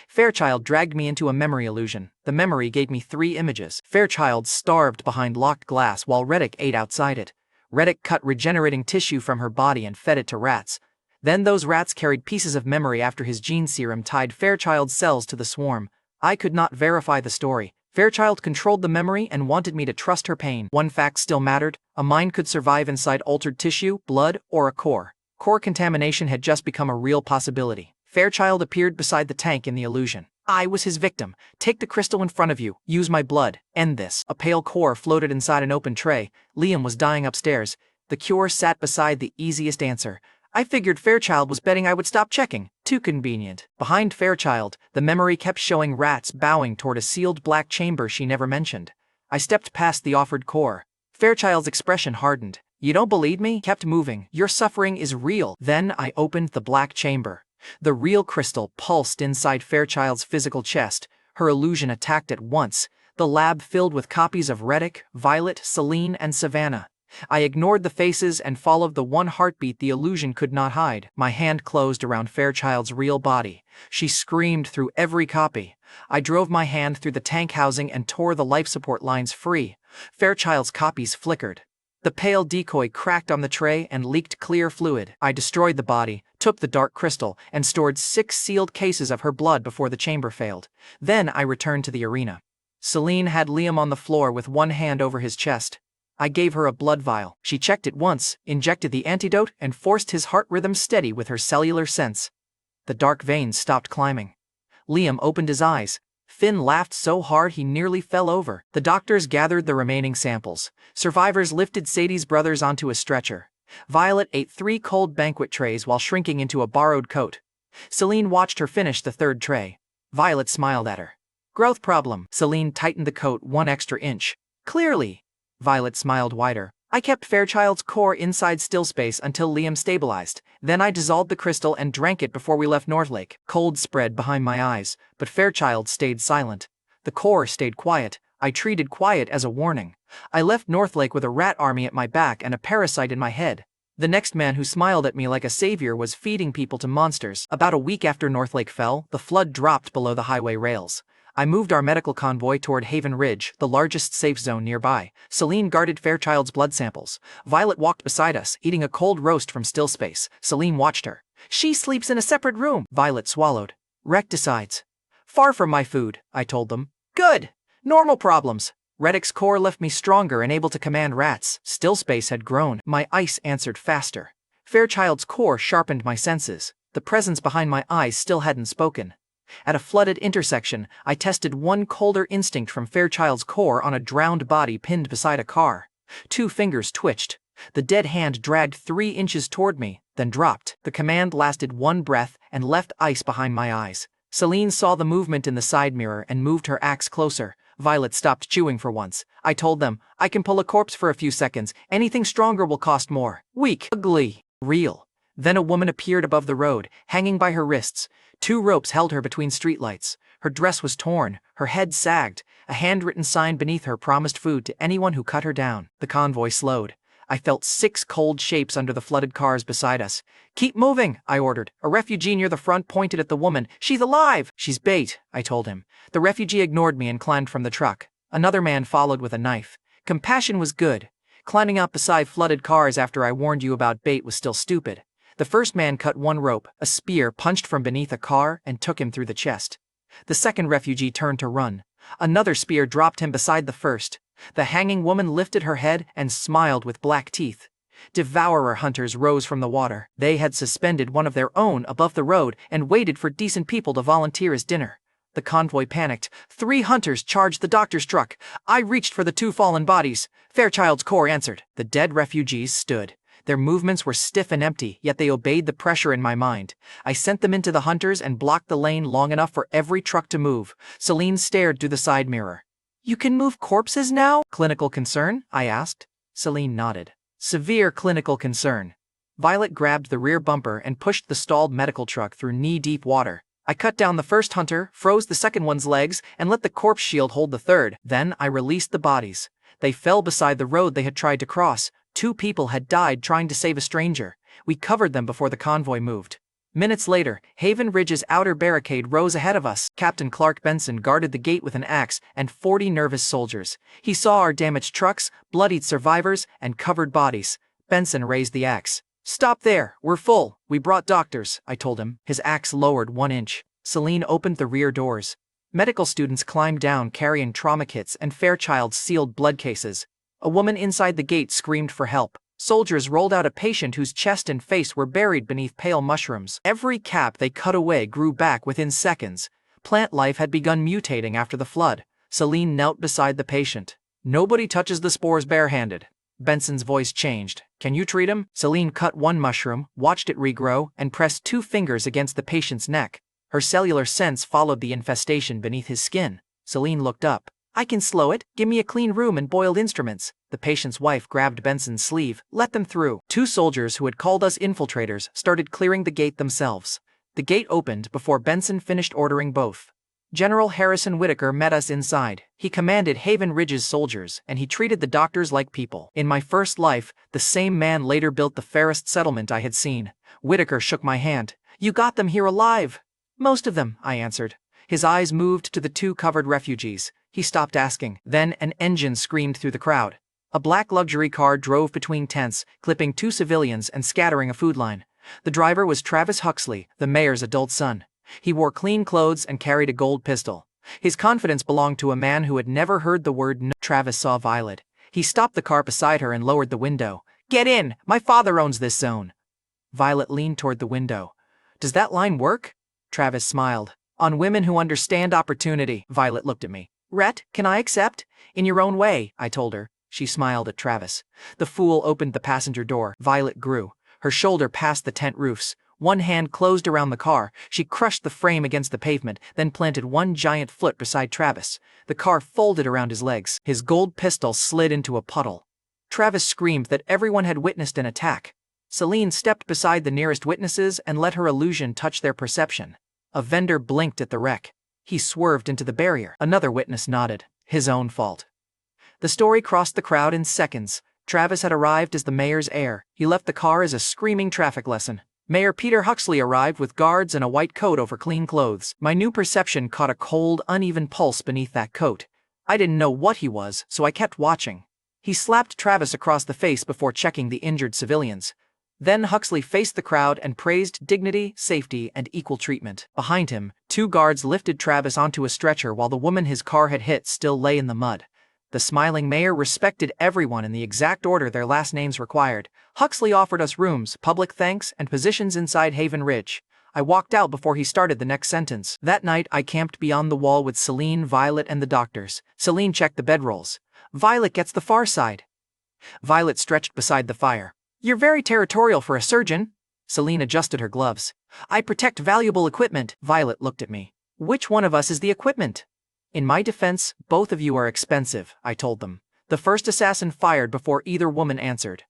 Fairchild dragged me into a memory illusion. The memory gave me 3 images. Fairchild starved behind locked glass while Rhett ate outside it. Rhett cut regenerating tissue from her body and fed it to rats. Then those rats carried pieces of memory after his gene serum tied Fairchild's cells to the swarm. I could not verify the story. Fairchild controlled the memory and wanted me to trust her pain. One fact still mattered: a mind could survive inside altered tissue, blood, or a core. Core contamination had just become a real possibility. Fairchild appeared beside the tank in the illusion. I was his victim. Take the crystal in front of you. Use my blood. End this. A pale core floated inside an open tray. Liam was dying upstairs. The cure sat beside the easiest answer. I figured Fairchild was betting I would stop checking. Too convenient. Behind Fairchild, the memory kept showing rats bowing toward a sealed black chamber she never mentioned. I stepped past the offered core. Fairchild's expression hardened. You don't believe me? Kept moving. Your suffering is real. Then I opened the black chamber. The real crystal pulsed inside Fairchild's physical chest. Her illusion attacked at once. The lab filled with copies of Rhett, Violet, Celine, and Savannah. I ignored the faces and followed the one heartbeat the illusion could not hide. My hand closed around Fairchild's real body. She screamed through every copy. I drove my hand through the tank housing and tore the life support lines free. Fairchild's copies flickered. The pale decoy cracked on the tray and leaked clear fluid. I destroyed the body, took the dark crystal, and stored 6 sealed cases of her blood before the chamber failed. Then I returned to the arena. Celine had Liam on the floor with one hand over his chest. I gave her a blood vial. She checked it once, injected the antidote, and forced his heart rhythm steady with her cellular sense. The dark veins stopped climbing. Liam opened his eyes. Finn laughed so hard he nearly fell over. The doctors gathered the remaining samples. Survivors lifted Sadie's brothers onto a stretcher. Violet ate 3 cold banquet trays while shrinking into a borrowed coat. Celine watched her finish the 3rd tray. Violet smiled at her. Growth problem. Celine tightened the coat 1 extra inch. Clearly. Violet smiled wider. I kept Fairchild's core inside still space until Liam stabilized. Then I dissolved the crystal and drank it before we left Northlake. Cold spread behind my eyes, but Fairchild stayed silent. The core stayed quiet. I treated quiet as a warning. I left Northlake with a rat army at my back and a parasite in my head. The next man who smiled at me like a savior was feeding people to monsters. About a week after Northlake fell, the flood dropped below the highway rails. I moved our medical convoy toward Haven Ridge, the largest safe zone nearby. Celine guarded Fairchild's blood samples. Violet walked beside us, eating a cold roast from still space. Celine watched her. She sleeps in a separate room. Violet swallowed. Rhett decides. Far from my food, I told them. Good. Normal problems. Reddick's core left me stronger and able to command rats. Still space had grown. My ice answered faster. Fairchild's core sharpened my senses. The presence behind my eyes still hadn't spoken. At a flooded intersection, I tested one colder instinct from Fairchild's core on a drowned body pinned beside a car. 2 fingers twitched. The dead hand dragged 3 inches toward me, then dropped. The command lasted 1 breath and left ice behind my eyes. Celine saw the movement in the side mirror and moved her axe closer. Violet stopped chewing for once. I told them, I can pull a corpse for a few seconds. Anything stronger will cost more. Weak. Ugly. Real. Then a woman appeared above the road, hanging by her wrists. 2 ropes held her between streetlights. Her dress was torn, her head sagged. A handwritten sign beneath her promised food to anyone who cut her down. The convoy slowed. I felt 6 cold shapes under the flooded cars beside us. Keep moving, I ordered. A refugee near the front pointed at the woman. She's alive! She's bait, I told him. The refugee ignored me and climbed from the truck. Another man followed with a knife. Compassion was good. Climbing up beside flooded cars after I warned you about bait was still stupid. The first man cut one rope, a spear punched from beneath a car and took him through the chest. The second refugee turned to run. Another spear dropped him beside the first. The hanging woman lifted her head and smiled with black teeth. Devourer hunters rose from the water. They had suspended one of their own above the road and waited for decent people to volunteer as dinner. The convoy panicked. 3 hunters charged the doctor's truck. I reached for the 2 fallen bodies. Fairchild's corps answered. The dead refugees stood. Their movements were stiff and empty, yet they obeyed the pressure in my mind. I sent them into the hunters and blocked the lane long enough for every truck to move. Celine stared through the side mirror. You can move corpses now? Clinical concern? I asked. Celine nodded. Severe clinical concern. Violet grabbed the rear bumper and pushed the stalled medical truck through knee-deep water. I cut down the first hunter, froze the second one's legs, and let the corpse shield hold the third. Then I released the bodies. They fell beside the road they had tried to cross. 2 people had died trying to save a stranger. We covered them before the convoy moved. Minutes later, Haven Ridge's outer barricade rose ahead of us. Captain Clark Benson guarded the gate with an axe and 40 nervous soldiers. He saw our damaged trucks, bloodied survivors, and covered bodies. Benson raised the axe. Stop there, we're full. We brought doctors, I told him. His axe lowered 1 inch. Celine opened the rear doors. Medical students climbed down carrying trauma kits and Fairchild sealed blood cases. A woman inside the gate screamed for help. Soldiers rolled out a patient whose chest and face were buried beneath pale mushrooms. Every cap they cut away grew back within seconds. Plant life had begun mutating after the flood. Celine knelt beside the patient. Nobody touches the spores barehanded. Benson's voice changed. Can you treat him? Celine cut 1 mushroom, watched it regrow, and pressed 2 fingers against the patient's neck. Her cellular sense followed the infestation beneath his skin. Celine looked up. I can slow it. Give me a clean room and boiled instruments. The patient's wife grabbed Benson's sleeve. Let them through. 2 soldiers who had called us infiltrators started clearing the gate themselves. The gate opened before Benson finished ordering both. General Harrison Whitaker met us inside. He commanded Haven Ridge's soldiers, and he treated the doctors like people. In my first life, the same man later built the fairest settlement I had seen. Whitaker shook my hand. You got them here alive. Most of them, I answered. His eyes moved to the 2 covered refugees. He stopped asking. Then an engine screamed through the crowd. A black luxury car drove between tents, clipping 2 civilians and scattering a food line. The driver was Travis Huxley, the mayor's adult son. He wore clean clothes and carried a gold pistol. His confidence belonged to a man who had never heard the word no. Travis saw Violet. He stopped the car beside her and lowered the window. Get in! My father owns this zone. Violet leaned toward the window. Does that line work? Travis smiled. On women who understand opportunity. Violet looked at me. Rhett, can I accept? In your own way, I told her. She smiled at Travis. The fool opened the passenger door. Violet grew. Her shoulder passed the tent roofs. 1 hand closed around the car. She crushed the frame against the pavement, then planted 1 giant foot beside Travis. The car folded around his legs. His gold pistol slid into a puddle. Travis screamed that everyone had witnessed an attack. Celine stepped beside the nearest witnesses and let her illusion touch their perception. A vendor blinked at the wreck. He swerved into the barrier. Another witness nodded. His own fault. The story crossed the crowd in seconds. Travis had arrived as the mayor's heir. He left the car as a screaming traffic lesson. Mayor Peter Huxley arrived with guards and a white coat over clean clothes. My new perception caught a cold, uneven pulse beneath that coat. I didn't know what he was, so I kept watching. He slapped Travis across the face before checking the injured civilians. Then Huxley faced the crowd and praised dignity, safety, and equal treatment. Behind him, 2 guards lifted Travis onto a stretcher while the woman his car had hit still lay in the mud. The smiling mayor respected everyone in the exact order their last names required. Huxley offered us rooms, public thanks, and positions inside Haven Ridge. I walked out before he started the next sentence. That night, I camped beyond the wall with Celine, Violet, and the doctors. Celine checked the bedrolls. Violet gets the far side. Violet stretched beside the fire. You're very territorial for a surgeon. Celine adjusted her gloves. I protect valuable equipment. Violet looked at me. Which one of us is the equipment? In my defense, both of you are expensive, I told them. The first assassin fired before either woman answered.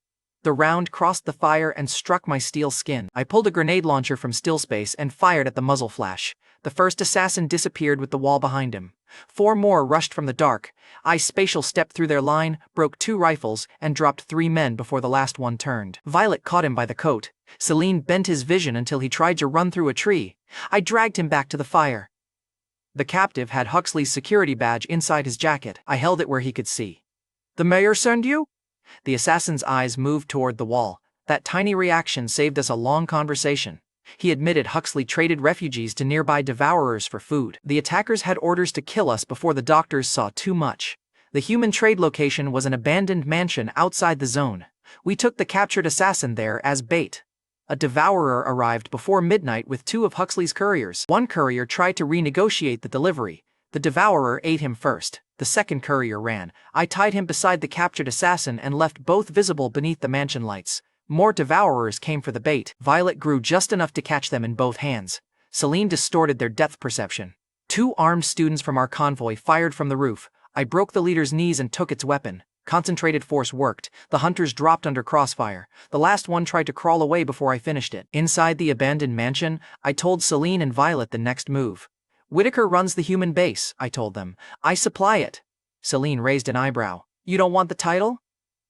The round crossed the fire and struck my steel skin. I pulled a grenade launcher from still space and fired at the muzzle flash. The first assassin disappeared with the wall behind him. 4 more rushed from the dark. I spatial stepped through their line, broke 2 rifles, and dropped 3 men before the last one turned. Violet caught him by the coat. Celine bent his vision until he tried to run through a tree. I dragged him back to the fire. The captive had Huxley's security badge inside his jacket. I held it where he could see. The mayor sent you? The assassin's eyes moved toward the wall. That tiny reaction saved us a long conversation. He admitted Huxley traded refugees to nearby devourers for food. The attackers had orders to kill us before the doctors saw too much. The human trade location was an abandoned mansion outside the zone. We took the captured assassin there as bait. A devourer arrived before midnight with 2 of Huxley's couriers. One courier tried to renegotiate the delivery. The devourer ate him first. The second courier ran. I tied him beside the captured assassin and left both visible beneath the mansion lights. More devourers came for the bait. Violet grew just enough to catch them in both hands. Celine distorted their depth perception. 2 armed students from our convoy fired from the roof. I broke the leader's knees and took its weapon. Concentrated force worked. The hunters dropped under crossfire. The last one tried to crawl away before I finished it. Inside the abandoned mansion, I told Celine and Violet the next move. Whitaker runs the human base, I told them. I supply it. Celine raised an eyebrow. You don't want the title?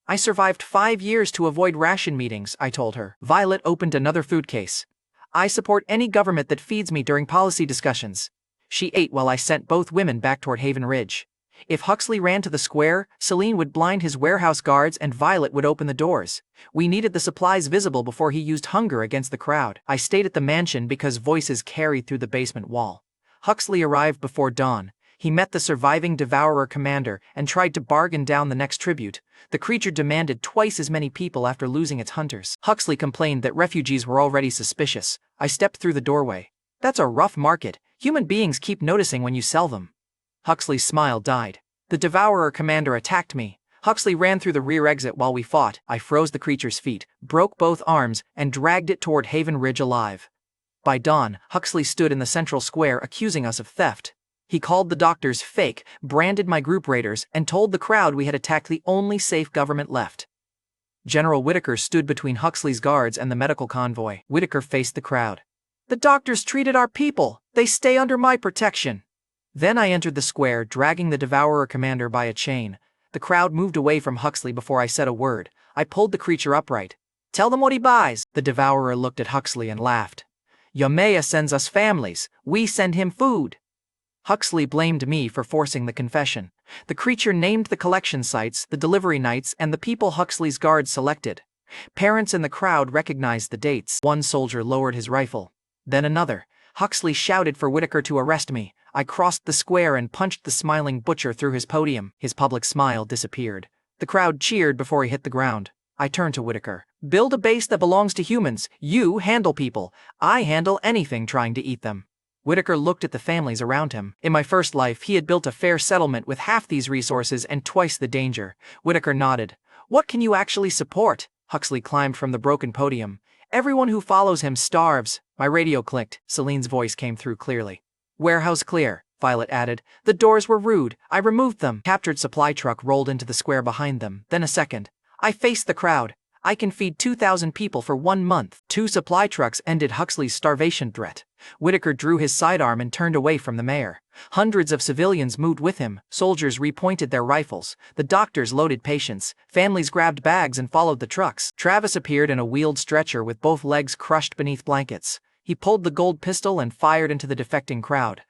I survived 5 years to avoid ration meetings, I told her. Violet opened another food case. I support any government that feeds me during policy discussions. She ate while I sent both women back toward Haven Ridge. If Huxley ran to the square, Celine would blind his warehouse guards and Violet would open the doors. We needed the supplies visible before he used hunger against the crowd. I stayed at the mansion because voices carried through the basement wall. Huxley arrived before dawn. He met the surviving devourer commander and tried to bargain down the next tribute. The creature demanded twice as many people after losing its hunters. Huxley complained that refugees were already suspicious. I stepped through the doorway. That's a rough market. Human beings keep noticing when you sell them. Huxley's smile died. The devourer commander attacked me. Huxley ran through the rear exit while we fought. I froze the creature's feet, broke both arms, and dragged it toward Haven Ridge alive. By dawn, Huxley stood in the central square accusing us of theft. He called the doctors fake, branded my group raiders, and told the crowd we had attacked the only safe government left. General Whitaker stood between Huxley's guards and the medical convoy. Whitaker faced the crowd. The doctors treated our people. They stay under my protection. Then I entered the square, dragging the devourer commander by a chain. The crowd moved away from Huxley before I said a word. I pulled the creature upright. Tell them what he buys. The devourer looked at Huxley and laughed. Yamea sends us families. We send him food. Huxley blamed me for forcing the confession. The creature named the collection sites, the delivery nights, and the people Huxley's guards selected. Parents in the crowd recognized the dates. One soldier lowered his rifle. Then another. Huxley shouted for Whitaker to arrest me. I crossed the square and punched the smiling butcher through his podium. His public smile disappeared. The crowd cheered before he hit the ground. I turned to Whitaker. Build a base that belongs to humans. You handle people. I handle anything trying to eat them. Whitaker looked at the families around him. In my first life, he had built a fair settlement with half these resources and twice the danger. Whitaker nodded. What can you actually support? Huxley climbed from the broken podium. Everyone who follows him starves. My radio clicked. Celine's voice came through clearly. Warehouse clear, Violet added. The doors were rude. I removed them. Captured supply truck rolled into the square behind them. Then a second. I faced the crowd. I can feed 2,000 people for 1 month. 2 supply trucks ended Huxley's starvation threat. Whitaker drew his sidearm and turned away from the mayor. Hundreds of civilians moved with him. Soldiers repointed their rifles. The doctors loaded patients. Families grabbed bags and followed the trucks. Travis appeared in a wheeled stretcher with both legs crushed beneath blankets. He pulled the gold pistol and fired into the defecting crowd.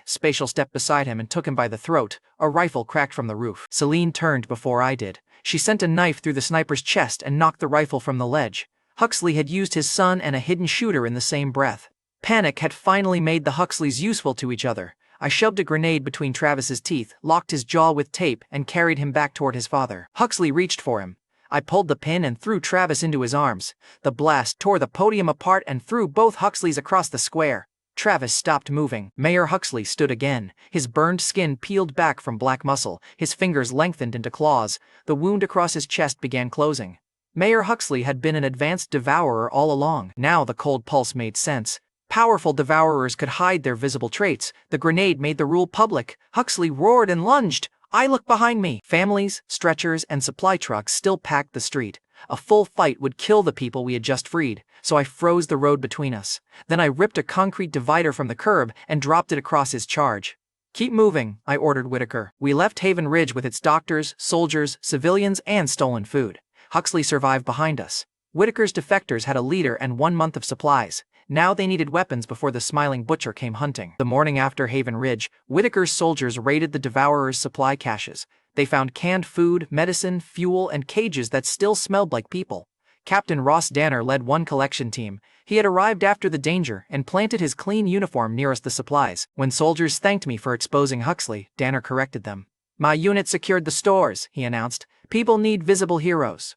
Spatial stepped beside him and took him by the throat. A rifle cracked from the roof. Celine turned before I did. She sent a knife through the sniper's chest and knocked the rifle from the ledge. Huxley had used his son and a hidden shooter in the same breath. Panic had finally made the Huxleys useful to each other. I shoved a grenade between Travis's teeth, locked his jaw with tape, and carried him back toward his father. Huxley reached for him. I pulled the pin and threw Travis into his arms. The blast tore the podium apart and threw both Huxleys across the square. Travis stopped moving. Mayor Huxley stood again. His burned skin peeled back from black muscle. His fingers lengthened into claws. The wound across his chest began closing. Mayor Huxley had been an advanced devourer all along. Now the cold pulse made sense. Powerful devourers could hide their visible traits. The grenade made the rule public. Huxley roared and lunged. I looked behind me. Families, stretchers, and supply trucks still packed the street. A full fight would kill the people we had just freed, so I froze the road between us. Then I ripped a concrete divider from the curb and dropped it across his charge. Keep moving, I ordered Whitaker. We left Haven Ridge with its doctors, soldiers, civilians, and stolen food. Huxley survived behind us. Whitaker's defectors had a leader and 1 month of supplies. Now they needed weapons before the smiling butcher came hunting. The morning after Haven Ridge, Whitaker's soldiers raided the devourer's supply caches. They found canned food, medicine, fuel, and cages that still smelled like people. Captain Ross Danner led one collection team. He had arrived after the danger and planted his clean uniform nearest the supplies. When soldiers thanked me for exposing Huxley, Danner corrected them. "My unit secured the stores," he announced. "People need visible heroes."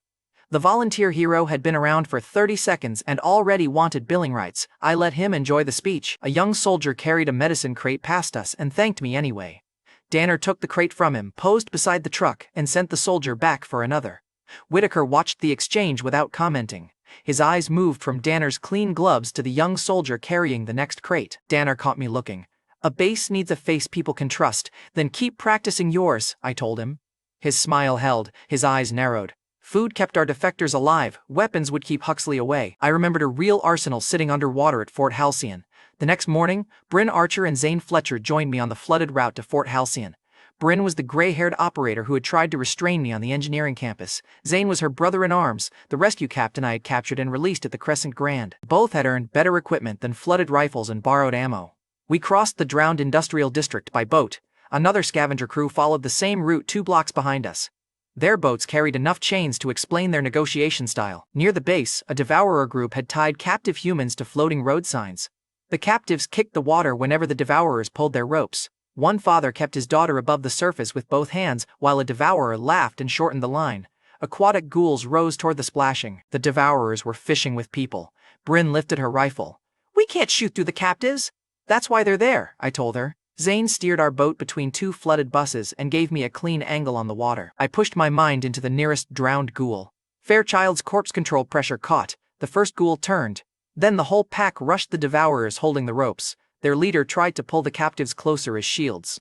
The volunteer hero had been around for 30 seconds and already wanted billing rights. I let him enjoy the speech. A young soldier carried a medicine crate past us and thanked me anyway. Danner took the crate from him, posed beside the truck, and sent the soldier back for another. Whitaker watched the exchange without commenting. His eyes moved from Danner's clean gloves to the young soldier carrying the next crate. Danner caught me looking. "A base needs a face people can trust, then keep practicing yours," I told him. His smile held, his eyes narrowed. Food kept our defectors alive, weapons would keep Huxley away. I remembered a real arsenal sitting underwater at Fort Halcyon. The next morning, Bryn Archer and Zane Fletcher joined me on the flooded route to Fort Halcyon. Bryn was the gray-haired operator who had tried to restrain me on the engineering campus. Zane was her brother-in-arms, the rescue captain I had captured and released at the Crescent Grand. Both had earned better equipment than flooded rifles and borrowed ammo. We crossed the drowned industrial district by boat. Another scavenger crew followed the same route 2 blocks behind us. Their boats carried enough chains to explain their negotiation style. Near the base, a devourer group had tied captive humans to floating road signs. The captives kicked the water whenever the devourers pulled their ropes. One father kept his daughter above the surface with both hands, while a devourer laughed and shortened the line. Aquatic ghouls rose toward the splashing. The devourers were fishing with people. Bryn lifted her rifle. "We can't shoot through the captives." "That's why they're there," I told her. Zane steered our boat between 2 flooded buses and gave me a clean angle on the water. I pushed my mind into the nearest drowned ghoul. Fairchild's corpse control pressure caught. The first ghoul turned. Then the whole pack rushed the devourers holding the ropes. Their leader tried to pull the captives closer as shields.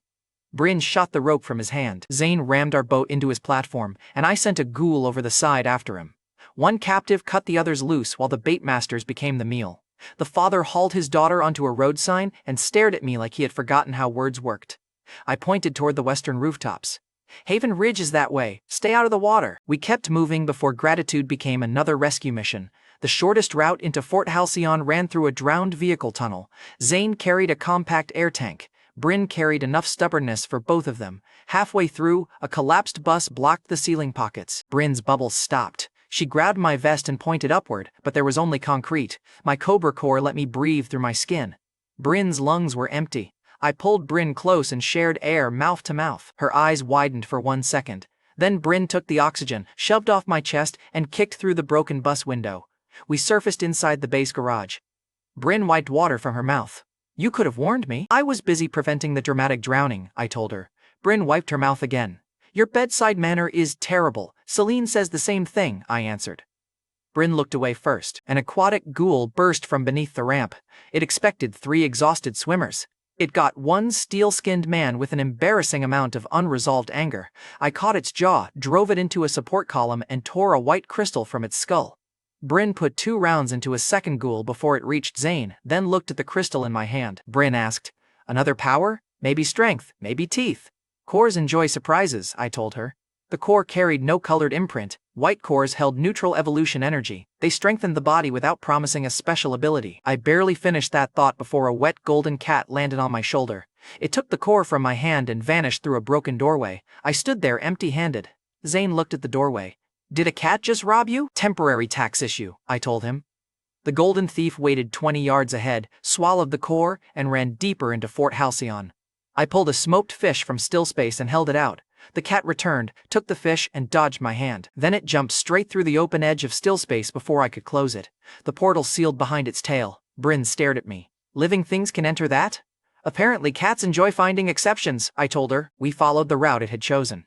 Bryn shot the rope from his hand. Zane rammed our boat into his platform, and I sent a ghoul over the side after him. One captive cut the others loose while the baitmasters became the meal. The father hauled his daughter onto a road sign and stared at me like he had forgotten how words worked. I pointed toward the western rooftops. "Haven Ridge is that way. Stay out of the water." We kept moving before Gratitude became another rescue mission. The shortest route into Fort Halcyon ran through a drowned vehicle tunnel. Zane carried a compact air tank. Bryn carried enough stubbornness for both of them. Halfway through, a collapsed bus blocked the ceiling pockets. Bryn's bubbles stopped. She grabbed my vest and pointed upward, but there was only concrete. My Cobra Core let me breathe through my skin. Bryn's lungs were empty. I pulled Bryn close and shared air mouth to mouth. Her eyes widened for 1 second. Then Bryn took the oxygen, shoved off my chest, and kicked through the broken bus window. We surfaced inside the base garage. Bryn wiped water from her mouth. "You could have warned me." "I was busy preventing the dramatic drowning," I told her. Bryn wiped her mouth again. "Your bedside manner is terrible. Celine says the same thing," I answered. Bryn looked away first. An aquatic ghoul burst from beneath the ramp. It expected 3 exhausted swimmers. It got one steel-skinned man with an embarrassing amount of unresolved anger. I caught its jaw, drove it into a support column, and tore a white crystal from its skull. Bryn put 2 rounds into a second ghoul before it reached Zane, then looked at the crystal in my hand. Bryn asked, "Another power? Maybe strength, maybe teeth." "Cores enjoy surprises," I told her. The core carried no colored imprint. White cores held neutral evolution energy. They strengthened the body without promising a special ability. I barely finished that thought before a wet golden cat landed on my shoulder. It took the core from my hand and vanished through a broken doorway. I stood there empty-handed. Zane looked at the doorway. "Did a cat just rob you?" "Temporary tax issue," I told him. The golden thief waited 20 yards ahead, swallowed the core, and ran deeper into Fort Halcyon. I pulled a smoked fish from still space and held it out. The cat returned, took the fish, and dodged my hand. Then it jumped straight through the open edge of still space before I could close it. The portal sealed behind its tail. Bryn stared at me. "Living things can enter that?" "Apparently cats enjoy finding exceptions," I told her. We followed the route it had chosen.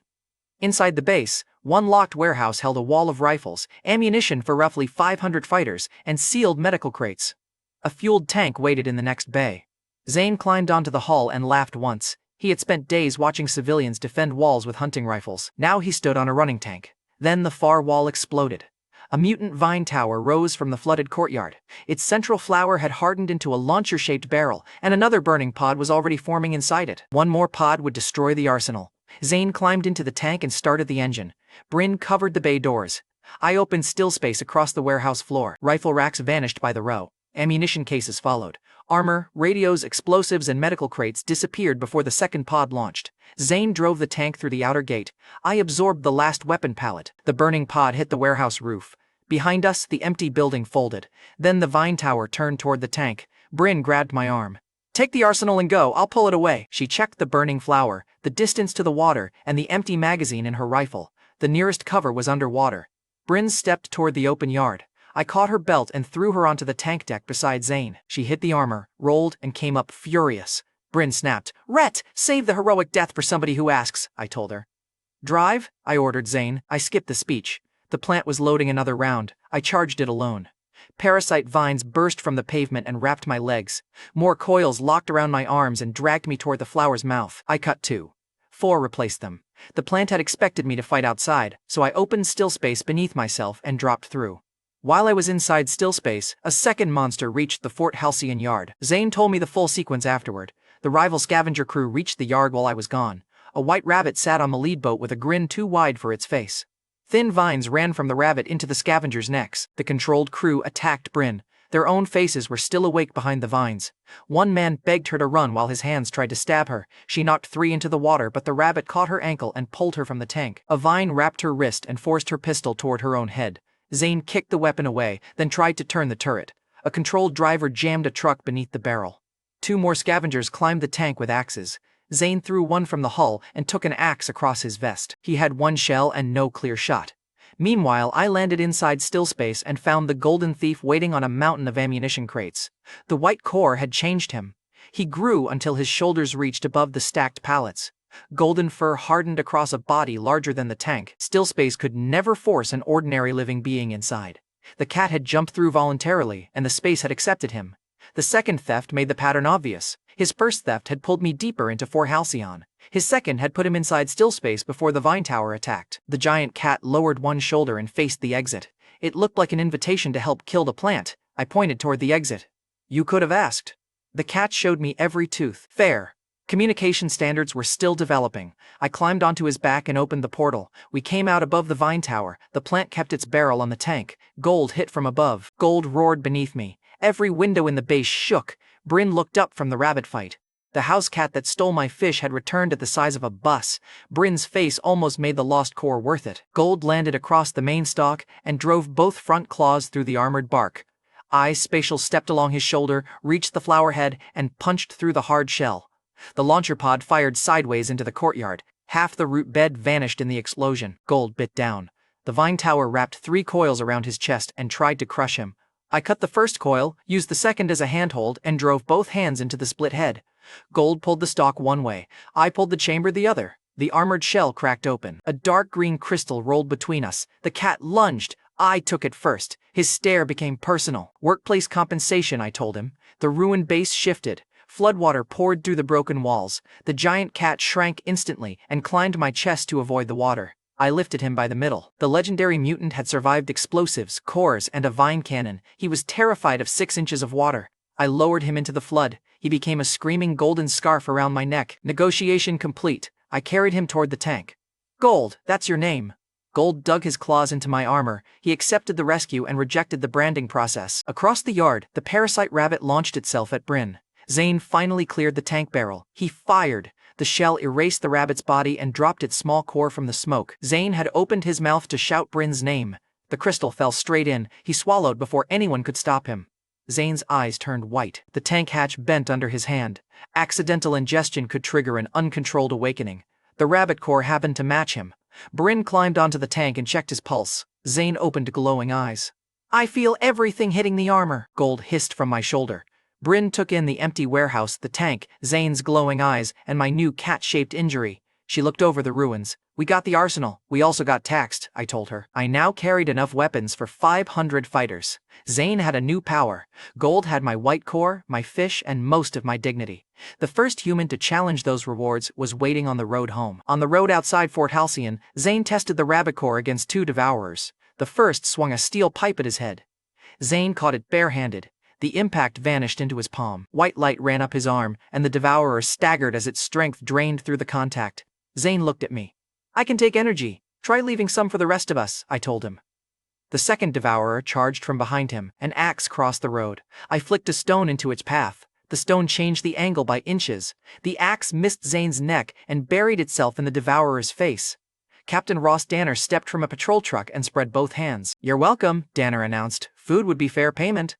Inside the base, one locked warehouse held a wall of rifles, ammunition for roughly 500 fighters, and sealed medical crates. A fueled tank waited in the next bay. Zane climbed onto the hull and laughed once. He had spent days watching civilians defend walls with hunting rifles. Now he stood on a running tank. Then the far wall exploded. A mutant vine tower rose from the flooded courtyard. Its central flower had hardened into a launcher-shaped barrel, and another burning pod was already forming inside it. One more pod would destroy the arsenal. Zane climbed into the tank and started the engine. Bryn covered the bay doors. I opened still space across the warehouse floor. Rifle racks vanished by the row. Ammunition cases followed. Armor, radios, explosives, and medical crates disappeared before the second pod launched. Zane drove the tank through the outer gate. I absorbed the last weapon pallet. The burning pod hit the warehouse roof. Behind us, the empty building folded. Then the vine tower turned toward the tank. Bryn grabbed my arm. "Take the arsenal and go, I'll pull it away." She checked the burning flower, the distance to the water, and the empty magazine in her rifle. The nearest cover was underwater. Bryn stepped toward the open yard. I caught her belt and threw her onto the tank deck beside Zane. She hit the armor, rolled, and came up furious. Bryn snapped. "Rhett, save the heroic death for somebody who asks," I told her. "Drive," I ordered Zane. I skipped the speech. The plant was loading another round. I charged it alone. Parasite vines burst from the pavement and wrapped my legs. More coils locked around my arms and dragged me toward the flower's mouth. I cut 2. 4 replaced them. The plant had expected me to fight outside, so I opened still space beneath myself and dropped through. While I was inside still space, a second monster reached the Fort Halcyon yard. Zane told me the full sequence afterward. The rival scavenger crew reached the yard while I was gone. A white rabbit sat on the lead boat with a grin too wide for its face. Thin vines ran from the rabbit into the scavengers' necks. The controlled crew attacked Bryn. Their own faces were still awake behind the vines. One man begged her to run while his hands tried to stab her. She knocked 3 into the water, but the rabbit caught her ankle and pulled her from the tank. A vine wrapped her wrist and forced her pistol toward her own head. Zane kicked the weapon away, then tried to turn the turret. A controlled driver jammed a truck beneath the barrel. 2 more scavengers climbed the tank with axes. Zane threw one from the hull and took an axe across his vest. He had 1 shell and no clear shot. Meanwhile, I landed inside still space and found the golden thief waiting on a mountain of ammunition crates. The white core had changed him. He grew until his shoulders reached above the stacked pallets. Golden fur hardened across a body larger than the tank. Still space could never force an ordinary living being inside. The cat had jumped through voluntarily, and the space had accepted him. The second theft made the pattern obvious. His first theft had pulled me deeper into Fort Halcyon. His second had put him inside still space before the vine tower attacked. The giant cat lowered one shoulder and faced the exit. It looked like an invitation to help kill the plant. I pointed toward the exit. "You could have asked." The cat showed me every tooth. Fair. Communication standards were still developing. I climbed onto his back and opened the portal. We came out above the vine tower. The plant kept its barrel on the tank. Gold hit from above. Gold roared beneath me. Every window in the base shook. Bryn looked up from the rabbit fight. The house cat that stole my fish had returned at the size of a bus. Bryn's face almost made the lost core worth it. Gold landed across the main stalk and drove both front claws through the armored bark. Spatial stepped along his shoulder, reached the flower head, and punched through the hard shell. The launcher pod fired sideways into the courtyard. Half the root bed vanished in the explosion. Gold bit down. The vine tower wrapped 3 coils around his chest and tried to crush him. I cut the first coil, used the second as a handhold, and drove both hands into the split head. Gold pulled the stalk one way. I pulled the chamber the other. The armored shell cracked open. A dark green crystal rolled between us. The cat lunged. I took it first. His stare became personal. "Workplace compensation," I told him. The ruined base shifted. Floodwater poured through the broken walls. The giant cat shrank instantly and climbed my chest to avoid the water. I lifted him by the middle. The legendary mutant had survived explosives, cores, and a vine cannon. He was terrified of 6 inches of water. I lowered him into the flood. He became a screaming golden scarf around my neck. Negotiation complete. I carried him toward the tank. "Gold, that's your name." Gold dug his claws into my armor. He accepted the rescue and rejected the branding process. Across the yard, the parasite rabbit launched itself at Bryn. Zane finally cleared the tank barrel. He fired. The shell erased the rabbit's body and dropped its small core from the smoke. Zane had opened his mouth to shout Bryn's name. The crystal fell straight in. He swallowed before anyone could stop him. Zane's eyes turned white. The tank hatch bent under his hand. Accidental ingestion could trigger an uncontrolled awakening. The rabbit core happened to match him. Bryn climbed onto the tank and checked his pulse. Zane opened glowing eyes. "I feel everything hitting the armor," Gold hissed from my shoulder. Bryn took in the empty warehouse, the tank, Zane's glowing eyes, and my new cat-shaped injury. She looked over the ruins. "We got the arsenal. We also got taxed," I told her. I now carried enough weapons for 500 fighters. Zane had a new power. Gold had my white core, my fish, and most of my dignity. The first human to challenge those rewards was waiting on the road home. On the road outside Fort Halcyon, Zane tested the rabbit core against 2 devourers. The first swung a steel pipe at his head. Zane caught it barehanded. The impact vanished into his palm. White light ran up his arm, and the devourer staggered as its strength drained through the contact. Zane looked at me. "I can take energy. Try leaving some for the rest of us," I told him. The second devourer charged from behind him. An axe crossed the road. I flicked a stone into its path. The stone changed the angle by inches. The axe missed Zane's neck and buried itself in the devourer's face. Captain Ross Danner stepped from a patrol truck and spread both hands. "You're welcome," Danner announced. "Food would be fair payment."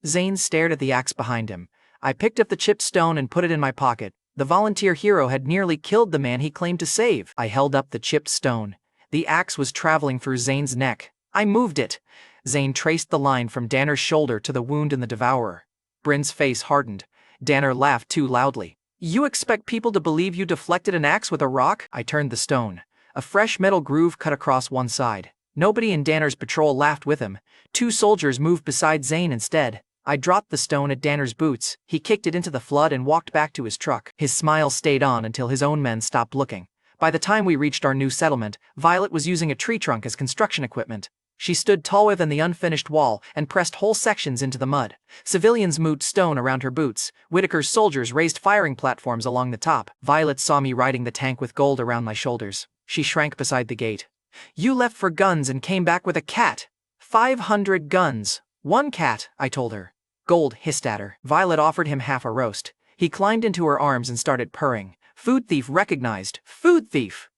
Zane stared at the axe behind him. I picked up the chipped stone and put it in my pocket. The volunteer hero had nearly killed the man he claimed to save. I held up the chipped stone. The axe was traveling through Zane's neck. I moved it. Zane traced the line from Danner's shoulder to the wound in the devourer. Bryn's face hardened. Danner laughed too loudly. "You expect people to believe you deflected an axe with a rock?" I turned the stone. A fresh metal groove cut across one side. Nobody in Danner's patrol laughed with him. 2 soldiers moved beside Zane instead. I dropped the stone at Danner's boots. He kicked it into the flood and walked back to his truck. His smile stayed on until his own men stopped looking. By the time we reached our new settlement, Violet was using a tree trunk as construction equipment. She stood taller than the unfinished wall and pressed whole sections into the mud. Civilians moved stone around her boots. Whitaker's soldiers raised firing platforms along the top. Violet saw me riding the tank with gold around my shoulders. She shrank beside the gate. "You left for guns and came back with a cat." 500 guns. 1 cat, I told her. Gold hissed at her. Violet offered him half a roast. He climbed into her arms and started purring. "Food thief recognized. Food thief."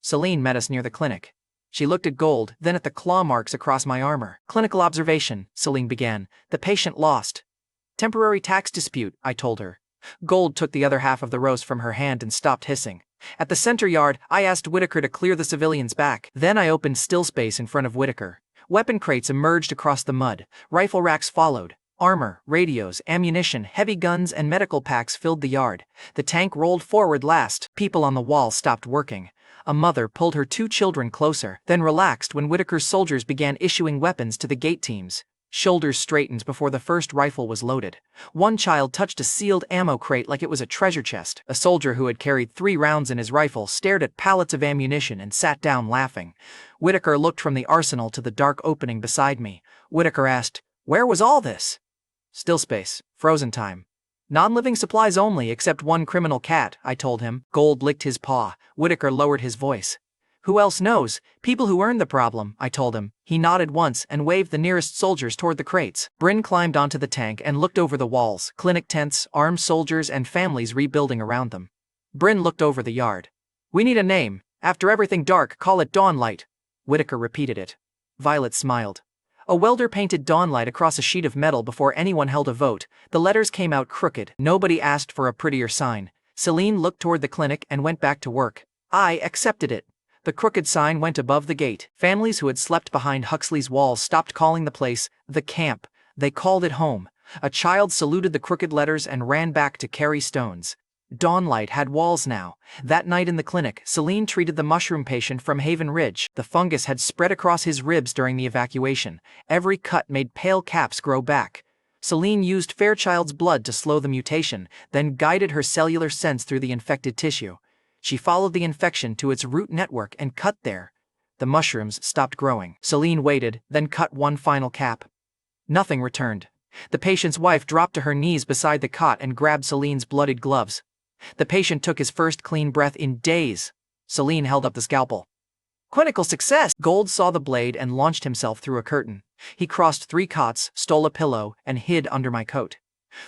Celine met us near the clinic. She looked at Gold, then at the claw marks across my armor. "Clinical observation," Celine began. "The patient lost." "Temporary tax dispute," I told her. Gold took the other half of the roast from her hand and stopped hissing. At the center yard, I asked Whitaker to clear the civilians back. Then I opened still space in front of Whitaker. Weapon crates emerged across the mud. Rifle racks followed. Armor, radios, ammunition, heavy guns, and medical packs filled the yard. The tank rolled forward last. People on the wall stopped working. A mother pulled her 2 children closer, then relaxed when Whitaker's soldiers began issuing weapons to the gate teams. Shoulders straightened before the first rifle was loaded. One child touched a sealed ammo crate like it was a treasure chest. A soldier who had carried 3 rounds in his rifle stared at pallets of ammunition and sat down laughing. Whitaker looked from the arsenal to the dark opening beside me. Whitaker asked, "Where was all this?" "Still space. Frozen time. Non-living supplies only except 1 criminal cat," I told him. Gold licked his paw. Whitaker lowered his voice. "Who else knows? People who earned the problem," I told him. He nodded once and waved the nearest soldiers toward the crates. Bryn climbed onto the tank and looked over the walls, clinic tents, armed soldiers, and families rebuilding around them. Bryn looked over the yard. "We need a name. After everything dark, call it Dawnlight." Whitaker repeated it. Violet smiled. A welder painted Dawnlight across a sheet of metal before anyone held a vote. The letters came out crooked. Nobody asked for a prettier sign. Celine looked toward the clinic and went back to work. I accepted it. The crooked sign went above the gate. Families who had slept behind Huxley's walls stopped calling the place the camp. They called it home. A child saluted the crooked letters and ran back to carry stones. Dawnlight had walls now. That night in the clinic, Celine treated the mushroom patient from Haven Ridge. The fungus had spread across his ribs during the evacuation. Every cut made pale caps grow back. Celine used Fairchild's blood to slow the mutation, then guided her cellular sense through the infected tissue. She followed the infection to its root network and cut there. The mushrooms stopped growing. Celine waited, then cut 1 final cap. Nothing returned. The patient's wife dropped to her knees beside the cot and grabbed Celine's bloodied gloves. The patient took his first clean breath in days. Celine held up the scalpel. "Clinical success!" Gold saw the blade and launched himself through a curtain. He crossed 3 cots, stole a pillow, and hid under my coat.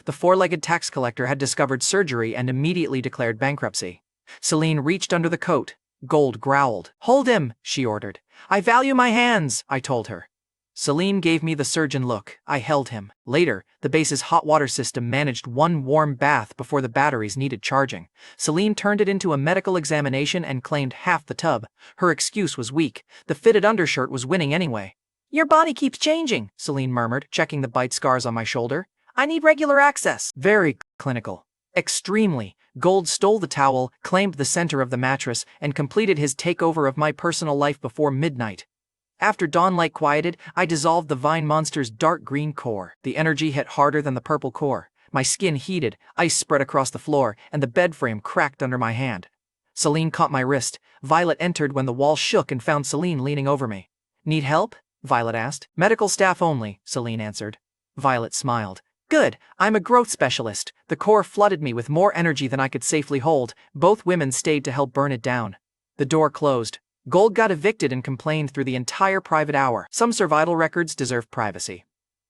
The 4-legged tax collector had discovered surgery and immediately declared bankruptcy. Celine reached under the coat. Gold growled. "Hold him," she ordered. "I value my hands," I told her. Celine gave me the surgeon look. I held him. Later, the base's hot water system managed 1 warm bath before the batteries needed charging. Celine turned it into a medical examination and claimed half the tub. Her excuse was weak. The fitted undershirt was winning anyway. "Your body keeps changing," Celine murmured, checking the bite scars on my shoulder. "I need regular access." Very clinical. Extremely. Gold stole the towel, claimed the center of the mattress, and completed his takeover of my personal life before midnight. After Dawnlight quieted, I dissolved the vine monster's dark green core. The energy hit harder than the purple core. My skin heated, ice spread across the floor, and the bed frame cracked under my hand. Celine caught my wrist. Violet entered when the wall shook and found Celine leaning over me. "Need help?" Violet asked. "Medical staff only," Celine answered. Violet smiled. "Good, I'm a growth specialist." The core flooded me with more energy than I could safely hold. Both women stayed to help burn it down. The door closed. Gold got evicted and complained through the entire private hour. Some survival records deserve privacy.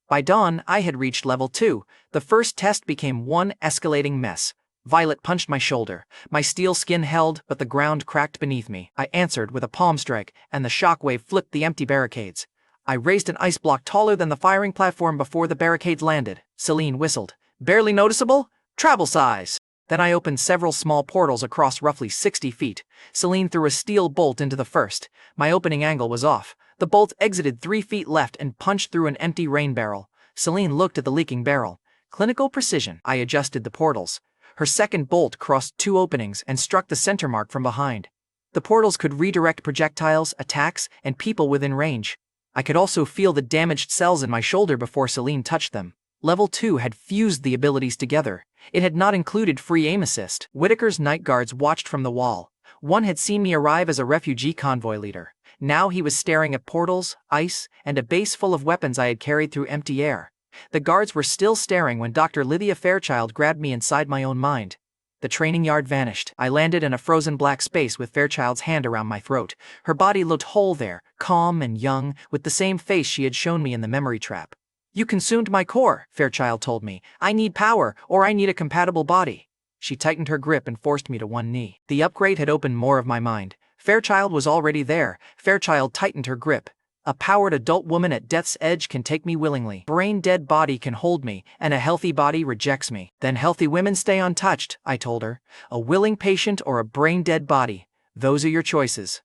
By dawn, I had reached level 2. The first test became one escalating mess. Violet punched my shoulder. My steel skin held, but the ground cracked beneath me. I answered with a palm strike, and the shockwave flipped the empty barricades. I raised an ice block taller than the firing platform before the barricades landed. Celine whistled. Barely noticeable? Travel size. Then I opened several small portals across roughly 60 feet. Celine threw a steel bolt into the first. My opening angle was off. The bolt exited 3 feet left and punched through an empty rain barrel. Celine looked at the leaking barrel. Clinical precision. I adjusted the portals. Her second bolt crossed 2 openings and struck the center mark from behind. The portals could redirect projectiles, attacks, and people within range. I could also feel the damaged cells in my shoulder before Celine touched them. Level 2 had fused the abilities together. It had not included free aim assist. Whitaker's night guards watched from the wall. One had seen me arrive as a refugee convoy leader. Now he was staring at portals, ice, and a base full of weapons I had carried through empty air. The guards were still staring when Dr. Lydia Fairchild grabbed me inside my own mind. The training yard vanished. I landed in a frozen black space with Fairchild's hand around my throat. Her body looked whole there, calm and young, with the same face she had shown me in the memory trap. You consumed my core, Fairchild told me. I need power, or I need a compatible body. She tightened her grip and forced me to one knee. The upgrade had opened more of my mind. Fairchild was already there. Fairchild tightened her grip. A powered adult woman at death's edge can take me willingly. Brain-dead body can hold me, and a healthy body rejects me. Then healthy women stay untouched, I told her. A willing patient or a brain-dead body. Those are your choices.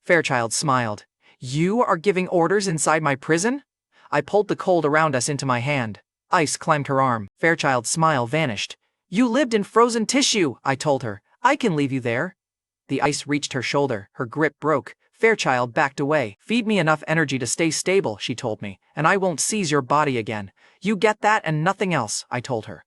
Fairchild smiled. You are giving orders inside my prison? I pulled the cold around us into my hand. Ice climbed her arm. Fairchild's smile vanished. You lived in frozen tissue, I told her. I can leave you there. The ice reached her shoulder. Her grip broke. Fairchild backed away. Feed me enough energy to stay stable, she told me, and I won't seize your body again. You get that and nothing else, I told her.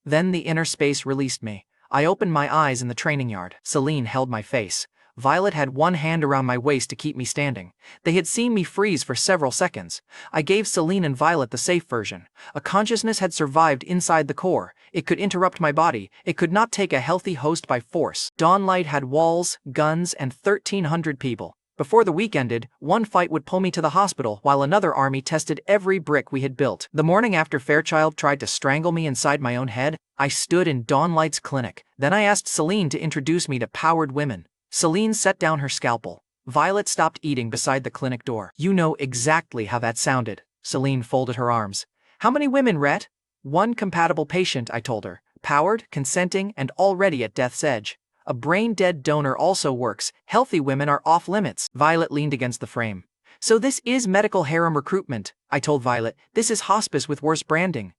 Then the inner space released me. I opened my eyes in the training yard. Celine held my face. Violet had one hand around my waist to keep me standing. They had seen me freeze for several seconds. I gave Celine and Violet the safe version. A consciousness had survived inside the core. It could interrupt my body. It could not take a healthy host by force. Dawnlight had walls, guns, and 1,300 people. Before the week ended, one fight would pull me to the hospital while another army tested every brick we had built. The morning after Fairchild tried to strangle me inside my own head, I stood in Dawnlight's clinic. Then I asked Celine to introduce me to powered women. Celine set down her scalpel. Violet stopped eating beside the clinic door. You know exactly how that sounded. Celine folded her arms. How many women, Rhett? One compatible patient, I told her. Powered, consenting, and already at death's edge. A brain-dead donor also works. Healthy women are off limits. Violet leaned against the frame. So this is medical harem recruitment, I told Violet. This is hospice with worse branding.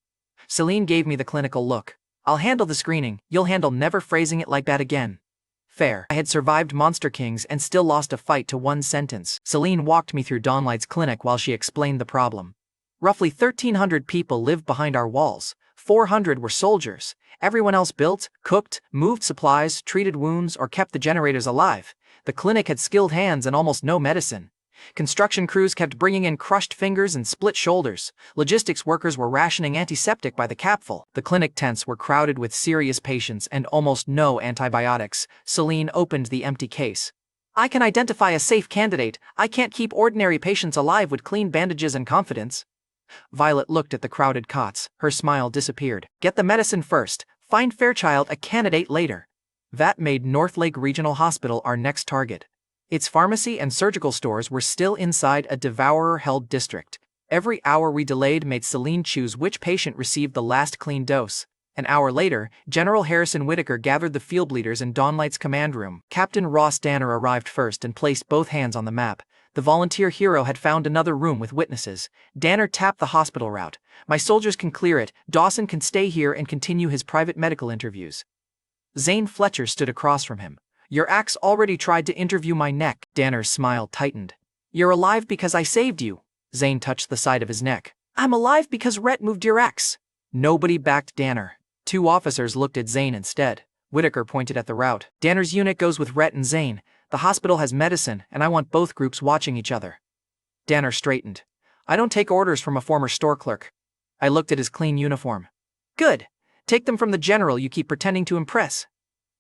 Celine gave me the clinical look. I'll handle the screening. You'll handle never phrasing it like that again. Fair. I had survived Monster Kings and still lost a fight to one sentence. Celine walked me through Dawnlight's clinic while she explained the problem. Roughly 1,300 people lived behind our walls. 400 were soldiers. Everyone else built, cooked, moved supplies, treated wounds, or kept the generators alive. The clinic had skilled hands and almost no medicine. Construction crews kept bringing in crushed fingers and split shoulders. Logistics workers were rationing antiseptic by the capful. The clinic tents were crowded with serious patients and almost no antibiotics. Celine opened the empty case. I can identify a safe candidate. I can't keep ordinary patients alive with clean bandages and confidence. Violet looked at the crowded cots. Her smile disappeared. Get the medicine first. Find Fairchild a candidate later. That made Northlake Regional Hospital our next target. Its pharmacy and surgical stores were still inside a devourer-held district. Every hour we delayed made Celine choose which patient received the last clean dose. An hour later, General Harrison Whitaker gathered the field leaders in Dawnlight's command room. Captain Ross Danner arrived first and placed both hands on the map. The volunteer hero had found another room with witnesses. Danner tapped the hospital route. My soldiers can clear it. Dawson can stay here and continue his private medical interviews. Zane Fletcher stood across from him. Your axe already tried to interview my neck. Danner's smile tightened. You're alive because I saved you. Zane touched the side of his neck. I'm alive because Rhett moved your axe. Nobody backed Danner. 2 officers looked at Zane instead. Whitaker pointed at the route. Danner's unit goes with Rhett and Zane. The hospital has medicine, and I want both groups watching each other. Danner straightened. I don't take orders from a former store clerk. I looked at his clean uniform. Good. Take them from the general you keep pretending to impress.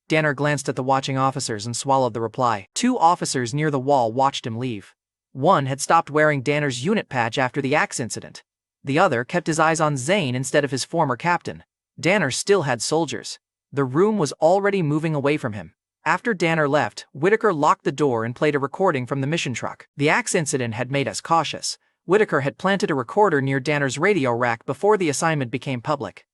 Danner glanced at the watching officers and swallowed the reply. 2 officers near the wall watched him leave. One had stopped wearing Danner's unit patch after the axe incident. The other kept his eyes on Zane instead of his former captain. Danner still had soldiers. The room was already moving away from him. After Danner left, Whitaker locked the door and played a recording from the mission truck. The axe incident had made us cautious. Whitaker had planted a recorder near Danner's radio rack before the assignment became public.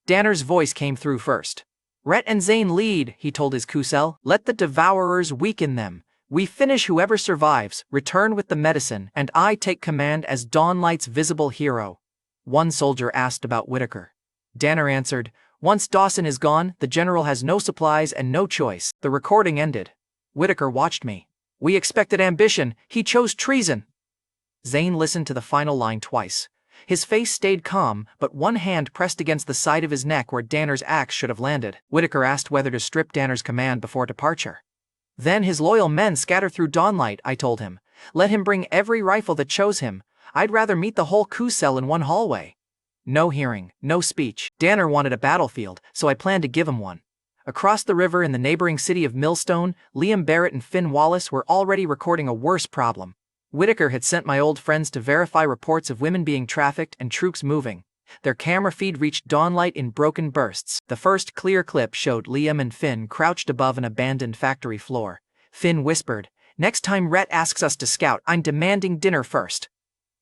Danner's voice came through first. "Rhett and Zane lead," he told his Kusel. "Let the devourers weaken them. We finish whoever survives, return with the medicine, and I take command as Dawnlight's visible hero." One soldier asked about Whitaker. Danner answered, "Once Dawson is gone, the general has no supplies and no choice." The recording ended. Whitaker watched me. "We expected ambition, he chose treason." Zane listened to the final line twice. His face stayed calm, but one hand pressed against the side of his neck where Danner's axe should have landed. Whitaker asked whether to strip Danner's command before departure. "Then his loyal men scatter through Dawnlight," I told him. "Let him bring every rifle that chose him. I'd rather meet the whole Kusel in one hallway." No hearing, no speech. Danner wanted a battlefield, so I planned to give him one. Across the river in the neighboring city of Millstone, Liam Barrett and Finn Wallace were already recording a worse problem. Whitaker had sent my old friends to verify reports of women being trafficked and troops moving. Their camera feed reached Dawnlight in broken bursts. The first clear clip showed Liam and Finn crouched above an abandoned factory floor. Finn whispered, "Next time Rhett asks us to scout, I'm demanding dinner first."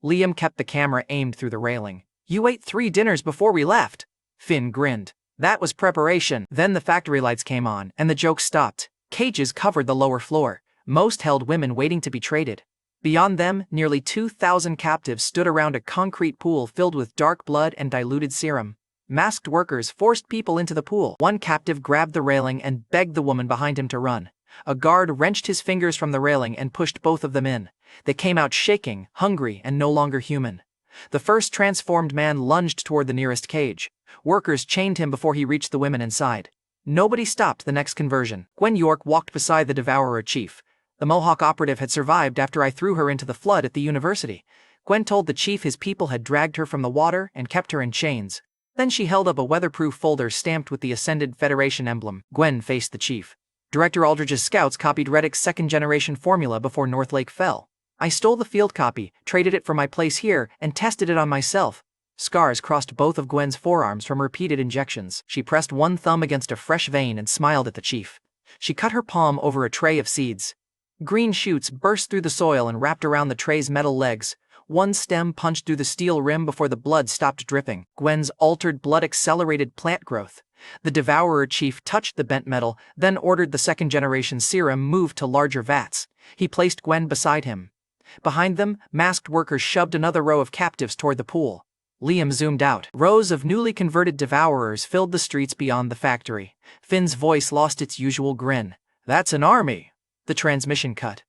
Liam kept the camera aimed through the railing. "You ate 3 dinners before we left." Finn grinned. "That was preparation." Then the factory lights came on, and the joke stopped. Cages covered the lower floor. Most held women waiting to be traded. Beyond them, nearly 2,000 captives stood around a concrete pool filled with dark blood and diluted serum. Masked workers forced people into the pool. One captive grabbed the railing and begged the woman behind him to run. A guard wrenched his fingers from the railing and pushed both of them in. They came out shaking, hungry, and no longer human. The first transformed man lunged toward the nearest cage. Workers chained him before he reached the women inside. Nobody stopped the next conversion. Gwen York walked beside the Devourer chief. The Mohawk operative had survived after I threw her into the flood at the university. Gwen told the chief his people had dragged her from the water and kept her in chains. Then she held up a weatherproof folder stamped with the Ascended Federation emblem. Gwen faced the chief. "Director Aldridge's scouts copied Reddick's second-generation formula before Northlake fell. I stole the field copy, traded it for my place here, and tested it on myself." Scars crossed both of Gwen's forearms from repeated injections. She pressed one thumb against a fresh vein and smiled at the chief. She cut her palm over a tray of seeds. Green shoots burst through the soil and wrapped around the tray's metal legs. One stem punched through the steel rim before the blood stopped dripping. Gwen's altered blood accelerated plant growth. The Devourer chief touched the bent metal, then ordered the second-generation serum moved to larger vats. He placed Gwen beside him. Behind them, masked workers shoved another row of captives toward the pool. Liam zoomed out. Rows of newly converted Devourers filled the streets beyond the factory. Finn's voice lost its usual grin. "That's an army." The transmission cut.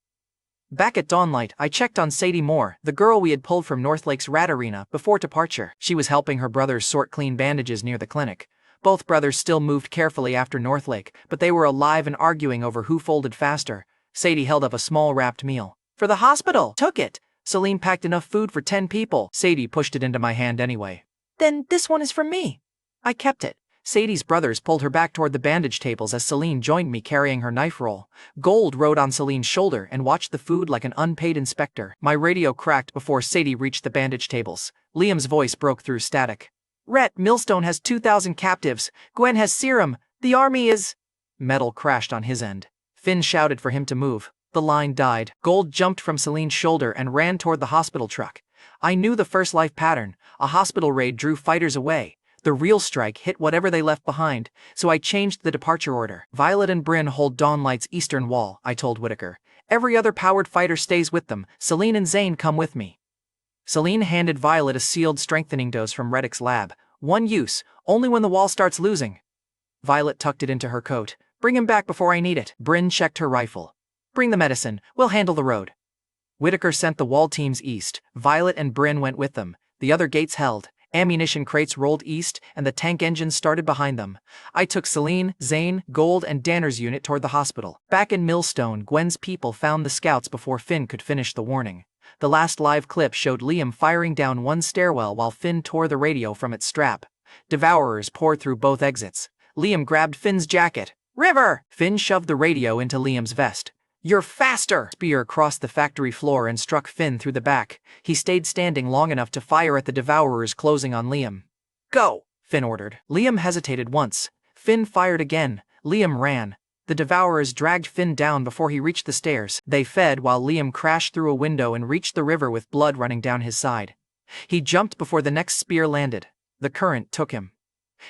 Back at Dawnlight, I checked on Sadie Moore, the girl we had pulled from Northlake's rat arena, before departure. She was helping her brothers sort clean bandages near the clinic. Both brothers still moved carefully after Northlake, but they were alive and arguing over who folded faster. Sadie held up a small wrapped meal. "For the hospital." "Took it." "Celine packed enough food for 10 people. Sadie pushed it into my hand anyway. "Then this one is for me." I kept it. Sadie's brothers pulled her back toward the bandage tables as Celine joined me carrying her knife roll. Gold rode on Celine's shoulder and watched the food like an unpaid inspector. My radio cracked before Sadie reached the bandage tables. Liam's voice broke through static. "Rhett, Millstone has 2,000 captives. Gwen has serum. The army is—" Metal crashed on his end. Finn shouted for him to move. The line died. Gold jumped from Celine's shoulder and ran toward the hospital truck. I knew the First Life pattern. A hospital raid drew fighters away. The real strike hit whatever they left behind, so I changed the departure order. "Violet and Bryn hold Dawnlight's eastern wall," I told Whitaker. "Every other powered fighter stays with them. Celine and Zane come with me." Celine handed Violet a sealed strengthening dose from Reddick's lab. "One use, only when the wall starts losing." Violet tucked it into her coat. "Bring him back before I need it." Bryn checked her rifle. "Bring the medicine, we'll handle the road." Whitaker sent the wall teams east. Violet and Bryn went with them. The other gates held. Ammunition crates rolled east, and the tank engines started behind them. I took Celine, Zane, Gold, and Danner's unit toward the hospital. Back in Millstone, Gwen's people found the scouts before Finn could finish the warning. The last live clip showed Liam firing down one stairwell while Finn tore the radio from its strap. Devourers poured through both exits. Liam grabbed Finn's jacket. River! Finn shoved the radio into Liam's vest. You're faster! Spear crossed the factory floor and struck Finn through the back. He stayed standing long enough to fire at the devourers closing on Liam. Go! Finn ordered. Liam hesitated once. Finn fired again. Liam ran. The devourers dragged Finn down before he reached the stairs. They fed while Liam crashed through a window and reached the river with blood running down his side. He jumped before the next spear landed. The current took him.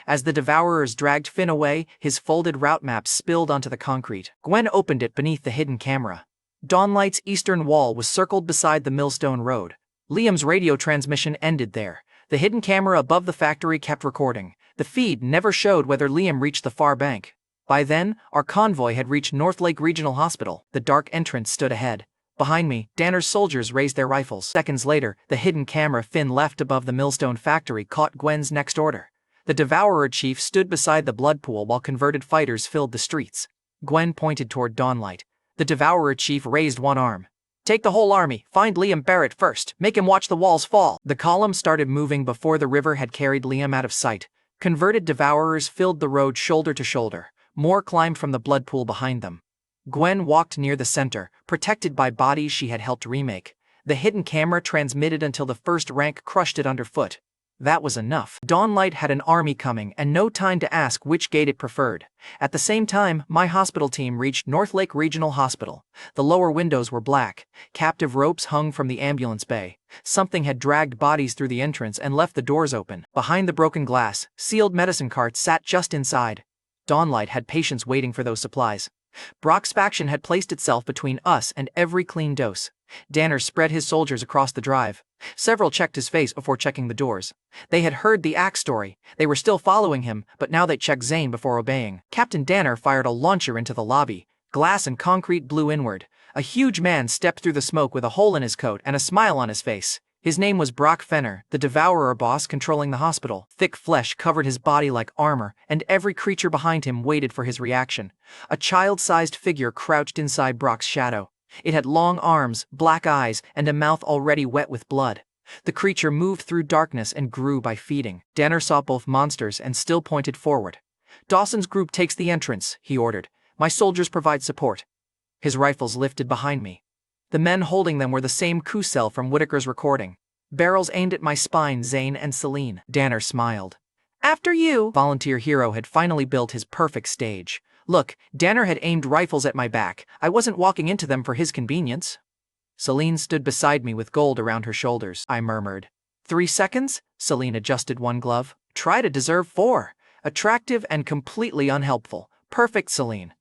As the devourers dragged Finn away, his folded route map spilled onto the concrete. Gwen opened it beneath the hidden camera. Dawnlight's eastern wall was circled beside the millstone road. Liam's radio transmission ended there. The hidden camera above the factory kept recording. The feed never showed whether Liam reached the far bank. By then, our convoy had reached North Lake Regional Hospital. The dark entrance stood ahead. Behind me, Danner's soldiers raised their rifles. Seconds later, the hidden camera Finn left above the millstone factory caught Gwen's next order. The Devourer chief stood beside the blood pool while converted fighters filled the streets. Gwen pointed toward Dawnlight. The Devourer chief raised one arm. Take the whole army, find Liam Barrett first, make him watch the walls fall. The column started moving before the river had carried Liam out of sight. Converted Devourers filled the road shoulder to shoulder. More climbed from the blood pool behind them. Gwen walked near the center, protected by bodies she had helped remake. The hidden camera transmitted until the first rank crushed it underfoot. That was enough. Dawnlight had an army coming and no time to ask which gate it preferred. At the same time, my hospital team reached North Lake Regional Hospital. The lower windows were black. Captive ropes hung from the ambulance bay. Something had dragged bodies through the entrance and left the doors open. Behind the broken glass, sealed medicine carts sat just inside. Dawnlight had patients waiting for those supplies. Brock's faction had placed itself between us and every clean dose. Danner spread his soldiers across the drive. Several checked his face before checking the doors. They had heard the axe story. They were still following him, but now they checked Zane before obeying. Captain Danner fired a launcher into the lobby. Glass and concrete blew inward. A huge man stepped through the smoke with a hole in his coat and a smile on his face. His name was Brock Fenner, the Devourer boss controlling the hospital. Thick flesh covered his body like armor, and every creature behind him waited for his reaction. A child-sized figure crouched inside Brock's shadow. It had long arms, black eyes, and a mouth already wet with blood. The creature moved through darkness and grew by feeding. Danner saw both monsters and still pointed forward. Dawson's group takes the entrance, he ordered. My soldiers provide support. His rifles lifted behind me. The men holding them were the same Kusel from Whitaker's recording. Barrels aimed at my spine, Zane and Celine. Danner smiled. After you! Volunteer hero had finally built his perfect stage. Look, Danner had aimed rifles at my back. I wasn't walking into them for his convenience. Celine stood beside me with gold around her shoulders. I murmured. 3 seconds? Celine adjusted one glove. Try to deserve 4. Attractive and completely unhelpful. Perfect, Celine.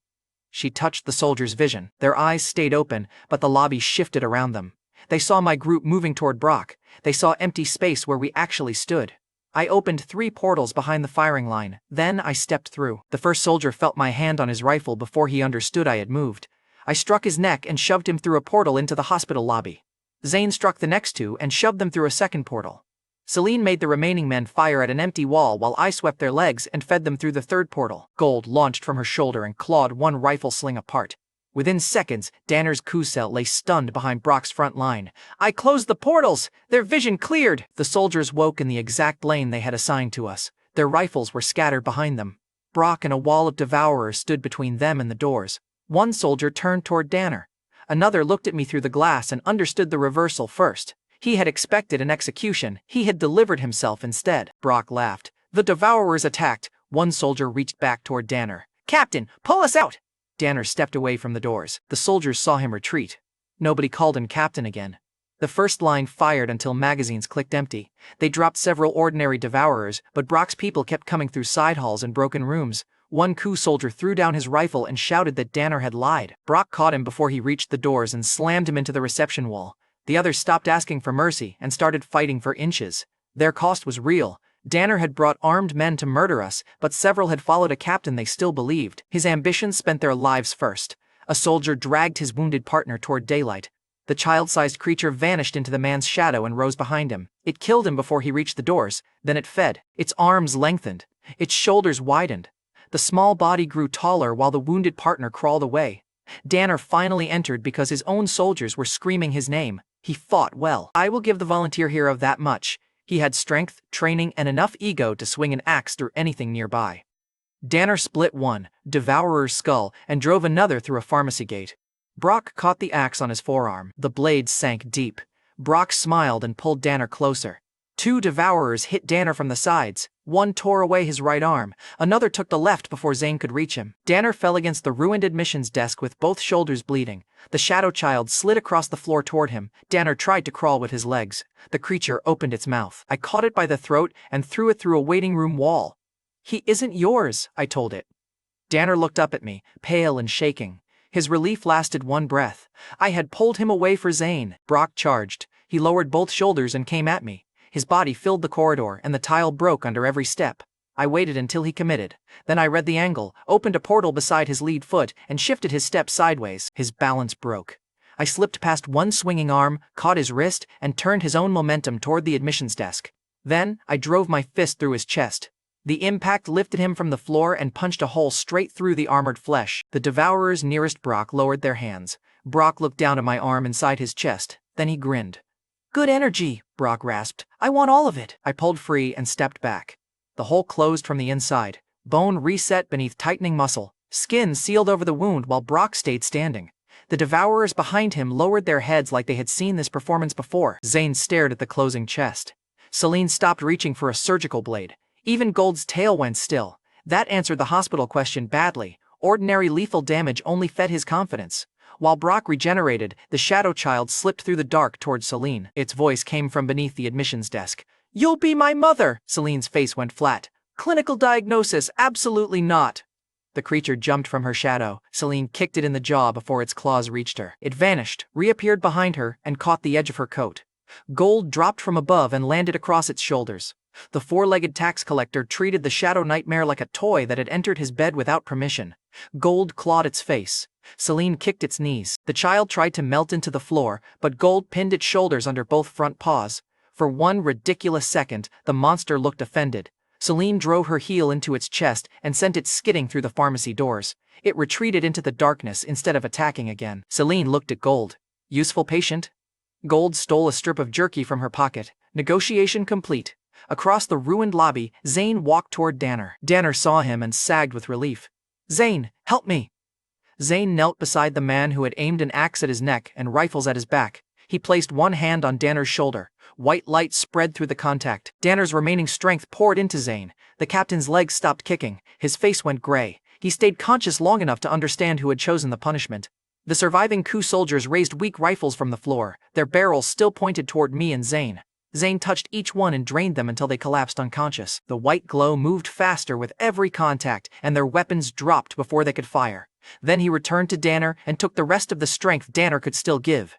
She touched the soldiers' vision. Their eyes stayed open, but the lobby shifted around them. They saw my group moving toward Brock. They saw empty space where we actually stood. I opened 3 portals behind the firing line. Then I stepped through. The first soldier felt my hand on his rifle before he understood I had moved. I struck his neck and shoved him through a portal into the hospital lobby. Zane struck the next 2 and shoved them through a second portal. Celine made the remaining men fire at an empty wall while I swept their legs and fed them through the third portal. Gold launched from her shoulder and clawed one rifle sling apart. Within seconds, Danner's Kusel lay stunned behind Brock's front line. I closed the portals! Their vision cleared! The soldiers woke in the exact lane they had assigned to us. Their rifles were scattered behind them. Brock and a wall of devourers stood between them and the doors. One soldier turned toward Danner. Another looked at me through the glass and understood the reversal first. He had expected an execution. He had delivered himself instead. Brock laughed. The devourers attacked. One soldier reached back toward Danner. Captain, pull us out! Danner stepped away from the doors. The soldiers saw him retreat. Nobody called him captain again. The first line fired until magazines clicked empty. They dropped several ordinary devourers, but Brock's people kept coming through side halls and broken rooms. One Ku soldier threw down his rifle and shouted that Danner had lied. Brock caught him before he reached the doors and slammed him into the reception wall. The others stopped asking for mercy and started fighting for inches. Their cost was real. Danner had brought armed men to murder us, but several had followed a captain they still believed. His ambitions spent their lives first. A soldier dragged his wounded partner toward daylight. The child-sized creature vanished into the man's shadow and rose behind him. It killed him before he reached the doors, then it fed. Its arms lengthened. Its shoulders widened. The small body grew taller while the wounded partner crawled away. Danner finally entered because his own soldiers were screaming his name. He fought well. I will give the volunteer hero that much. He had strength, training, and enough ego to swing an axe through anything nearby. Danner split one, Devourer's skull, and drove another through a pharmacy gate. Brock caught the axe on his forearm. The blade sank deep. Brock smiled and pulled Danner closer. Two Devourers hit Danner from the sides. One tore away his right arm, another took the left before Zane could reach him. Danner fell against the ruined admissions desk with both shoulders bleeding. The shadow child slid across the floor toward him. Danner tried to crawl with his legs. The creature opened its mouth. I caught it by the throat and threw it through a waiting room wall. "He isn't yours," I told it. Danner looked up at me, pale and shaking. His relief lasted one breath. I had pulled him away for Zane. Brock charged. He lowered both shoulders and came at me. His body filled the corridor and the tile broke under every step. I waited until he committed. Then I read the angle, opened a portal beside his lead foot, and shifted his step sideways. His balance broke. I slipped past one swinging arm, caught his wrist, and turned his own momentum toward the admissions desk. Then, I drove my fist through his chest. The impact lifted him from the floor and punched a hole straight through the armored flesh. The Devourers nearest Brock lowered their hands. Brock looked down at my arm inside his chest. Then he grinned. "Good energy," Brock rasped. "I want all of it." I pulled free and stepped back. The hole closed from the inside. Bone reset beneath tightening muscle. Skin sealed over the wound while Brock stayed standing. The Devourers behind him lowered their heads like they had seen this performance before. Zane stared at the closing chest. Celine stopped reaching for a surgical blade. Even Gold's tail went still. That answered the hospital question badly. Ordinary lethal damage only fed his confidence. While Brock regenerated, the shadow child slipped through the dark towards Celine. Its voice came from beneath the admissions desk. "You'll be my mother!" Celine's face went flat. "Clinical diagnosis, absolutely not." The creature jumped from her shadow. Celine kicked it in the jaw before its claws reached her. It vanished, reappeared behind her, and caught the edge of her coat. Gold dropped from above and landed across its shoulders. The four-legged tax collector treated the shadow nightmare like a toy that had entered his bed without permission. Gold clawed its face. Celine kicked its knees. The child tried to melt into the floor, but Gold pinned its shoulders under both front paws. For one ridiculous second, the monster looked offended. Celine drove her heel into its chest and sent it skidding through the pharmacy doors. It retreated into the darkness instead of attacking again. Celine looked at Gold. "Useful patient?" Gold stole a strip of jerky from her pocket. Negotiation complete. Across the ruined lobby, Zane walked toward Danner. Danner saw him and sagged with relief. "Zane, help me!" Zane knelt beside the man who had aimed an axe at his neck and rifles at his back. He placed one hand on Danner's shoulder. White light spread through the contact. Danner's remaining strength poured into Zane. The captain's legs stopped kicking. His face went gray. He stayed conscious long enough to understand who had chosen the punishment. The surviving coup soldiers raised weak rifles from the floor. Their barrels still pointed toward me and Zane. Zane touched each one and drained them until they collapsed unconscious. The white glow moved faster with every contact, and their weapons dropped before they could fire. Then he returned to Danner and took the rest of the strength Danner could still give.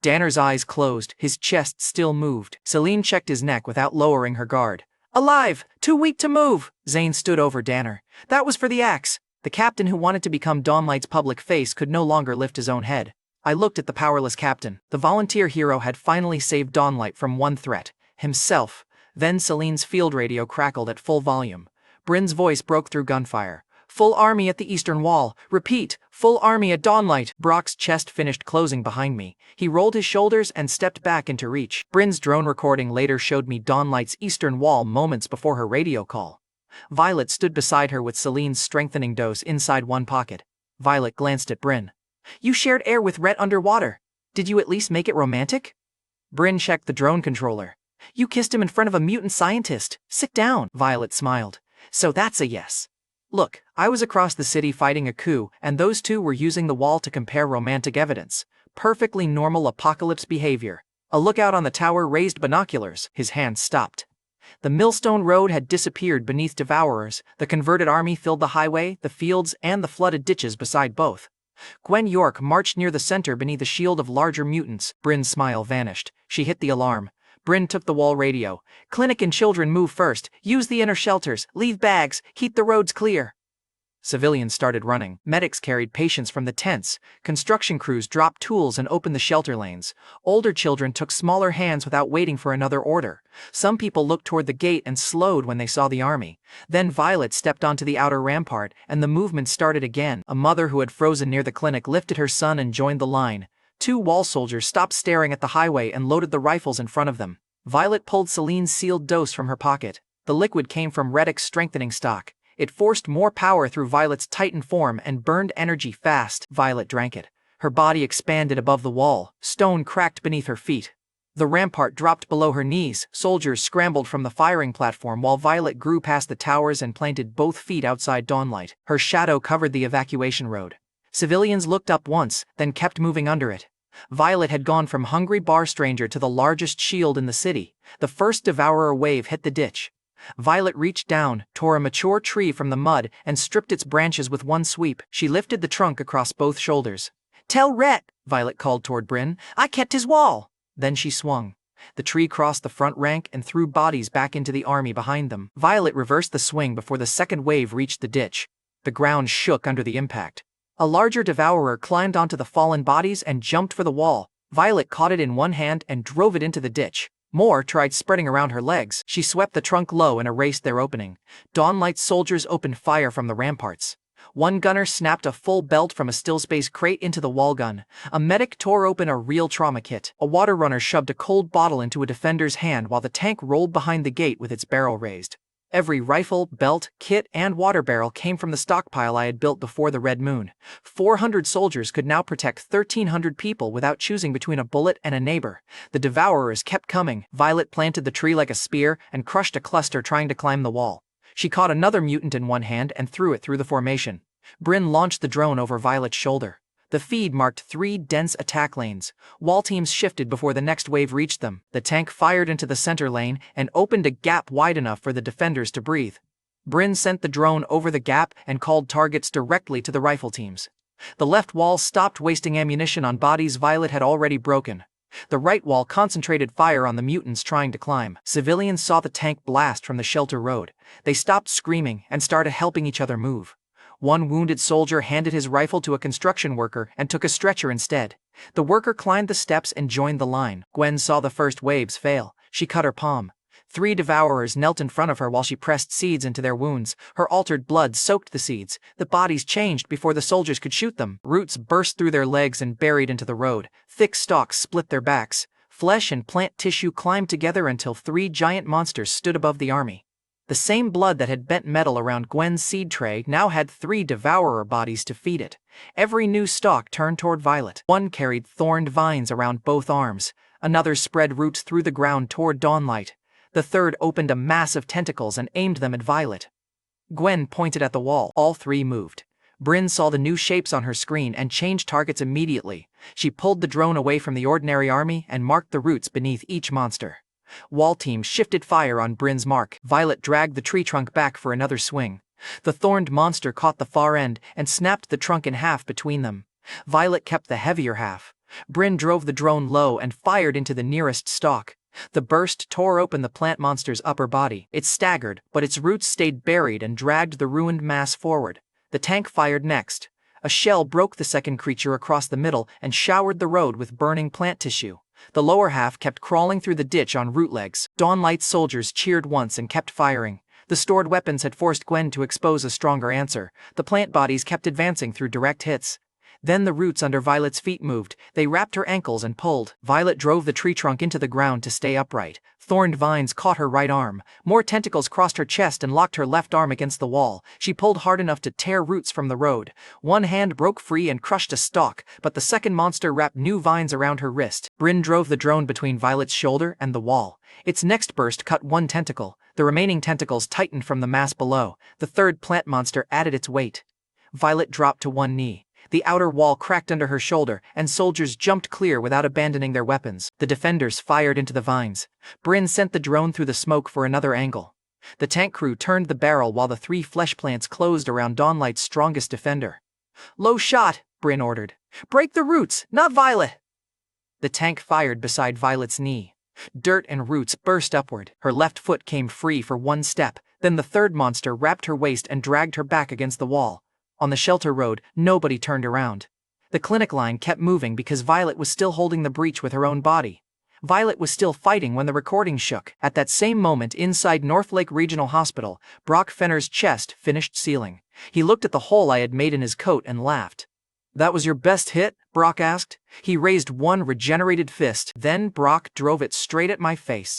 Danner's eyes closed, his chest still moved. Celine checked his neck without lowering her guard. "Alive! Too weak to move!" Zane stood over Danner. "That was for the axe." The captain who wanted to become Dawnlight's public face could no longer lift his own head. I looked at the powerless captain. The volunteer hero had finally saved Dawnlight from one threat, himself. Then Celine's field radio crackled at full volume. Bryn's voice broke through gunfire. "Full army at the eastern wall. Repeat, full army at Dawnlight." Brock's chest finished closing behind me. He rolled his shoulders and stepped back into reach. Bryn's drone recording later showed me Dawnlight's eastern wall moments before her radio call. Violet stood beside her with Celine's strengthening dose inside one pocket. Violet glanced at Bryn. "You shared air with Rhett underwater. Did you at least make it romantic?" Bryn checked the drone controller. "You kissed him in front of a mutant scientist. Sit down." Violet smiled. "So that's a yes." "Look, I was across the city fighting a coup, and those two were using the wall to compare romantic evidence. Perfectly normal apocalypse behavior." A lookout on the tower raised binoculars. His hand stopped. The millstone road had disappeared beneath Devourers. The converted army filled the highway, the fields, and the flooded ditches beside both. Gwen York marched near the center beneath a shield of larger mutants. Bryn's smile vanished. She hit the alarm. Bryn took the wall radio. "Clinic and children move first. Use the inner shelters. Leave bags. Keep the roads clear." Civilians started running. Medics carried patients from the tents. Construction crews dropped tools and opened the shelter lanes. Older children took smaller hands without waiting for another order. Some people looked toward the gate and slowed when they saw the army. Then Violet stepped onto the outer rampart, and the movement started again. A mother who had frozen near the clinic lifted her son and joined the line. Two wall soldiers stopped staring at the highway and loaded the rifles in front of them. Violet pulled Celine's sealed dose from her pocket. The liquid came from Reddick's strengthening stock. It forced more power through Violet's Titan form and burned energy fast. Violet drank it. Her body expanded above the wall, stone cracked beneath her feet. The rampart dropped below her knees, soldiers scrambled from the firing platform while Violet grew past the towers and planted both feet outside dawnlight. Her shadow covered the evacuation road. Civilians looked up once, then kept moving under it. Violet had gone from hungry bar stranger to the largest shield in the city. The first devourer wave hit the ditch. Violet reached down, tore a mature tree from the mud, and stripped its branches with one sweep. She lifted the trunk across both shoulders. "Tell Rhett," Violet called toward Bryn, "I kept his wall." Then she swung. The tree crossed the front rank and threw bodies back into the army behind them. Violet reversed the swing before the second wave reached the ditch. The ground shook under the impact. A larger devourer climbed onto the fallen bodies and jumped for the wall. Violet caught it in one hand and drove it into the ditch. More tried spreading around her legs. She swept the trunk low and erased their opening. Dawnlight's soldiers opened fire from the ramparts. One gunner snapped a full belt from a stillspace crate into the wall gun. A medic tore open a real trauma kit. A water runner shoved a cold bottle into a defender's hand while the tank rolled behind the gate with its barrel raised. Every rifle, belt, kit, and water barrel came from the stockpile I had built before the Red Moon. 400 soldiers could now protect 1,300 people without choosing between a bullet and a neighbor. The devourers kept coming. Violet planted the tree like a spear and crushed a cluster trying to climb the wall. She caught another mutant in one hand and threw it through the formation. Bryn launched the drone over Violet's shoulder. The feed marked 3 dense attack lanes. Wall teams shifted before the next wave reached them. The tank fired into the center lane and opened a gap wide enough for the defenders to breathe. Bryn sent the drone over the gap and called targets directly to the rifle teams. The left wall stopped wasting ammunition on bodies Violet had already broken. The right wall concentrated fire on the mutants trying to climb. Civilians saw the tank blast from the shelter road. They stopped screaming and started helping each other move. One wounded soldier handed his rifle to a construction worker and took a stretcher instead. The worker climbed the steps and joined the line. Gwen saw the first waves fail. She cut her palm. 3 devourers knelt in front of her while she pressed seeds into their wounds. Her altered blood soaked the seeds. The bodies changed before the soldiers could shoot them. Roots burst through their legs and buried into the road. Thick stalks split their backs. Flesh and plant tissue climbed together until 3 giant monsters stood above the army. The same blood that had bent metal around Gwen's seed tray now had 3 devourer bodies to feed it. Every new stalk turned toward Violet. One carried thorned vines around both arms. Another spread roots through the ground toward dawnlight. The third opened a mass of tentacles and aimed them at Violet. Gwen pointed at the wall. All 3 moved. Bryn saw the new shapes on her screen and changed targets immediately. She pulled the drone away from the ordinary army and marked the roots beneath each monster. Wall teams shifted fire on Bryn's mark. Violet dragged the tree trunk back for another swing. The thorned monster caught the far end and snapped the trunk in half between them. Violet kept the heavier half. Bryn drove the drone low and fired into the nearest stalk. The burst tore open the plant monster's upper body. It staggered, but its roots stayed buried and dragged the ruined mass forward. The tank fired next. A shell broke the second creature across the middle and showered the road with burning plant tissue. The lower half kept crawling through the ditch on root legs. Dawnlight's soldiers cheered once and kept firing. The stored weapons had forced Gwen to expose a stronger answer. The plant bodies kept advancing through direct hits. Then the roots under Violet's feet moved. They wrapped her ankles and pulled. Violet drove the tree trunk into the ground to stay upright. Thorned vines caught her right arm. More tentacles crossed her chest and locked her left arm against the wall. She pulled hard enough to tear roots from the road. One hand broke free and crushed a stalk, but the second monster wrapped new vines around her wrist. Bryn drove the drone between Violet's shoulder and the wall. Its next burst cut one tentacle. The remaining tentacles tightened from the mass below. The third plant monster added its weight. Violet dropped to one knee. The outer wall cracked under her shoulder, and soldiers jumped clear without abandoning their weapons. The defenders fired into the vines. Bryn sent the drone through the smoke for another angle. The tank crew turned the barrel while the 3 flesh plants closed around Dawnlight's strongest defender. "Low shot," Bryn ordered. "Break the roots, not Violet." The tank fired beside Violet's knee. Dirt and roots burst upward. Her left foot came free for one step. Then the third monster wrapped her waist and dragged her back against the wall. On the shelter road, nobody turned around. The clinic line kept moving because Violet was still holding the breach with her own body. Violet was still fighting when the recording shook. At that same moment inside Northlake Regional Hospital, Brock Fenner's chest finished sealing. He looked at the hole I had made in his coat and laughed. "That was your best hit?" Brock asked. He raised one regenerated fist. Then Brock drove it straight at my face.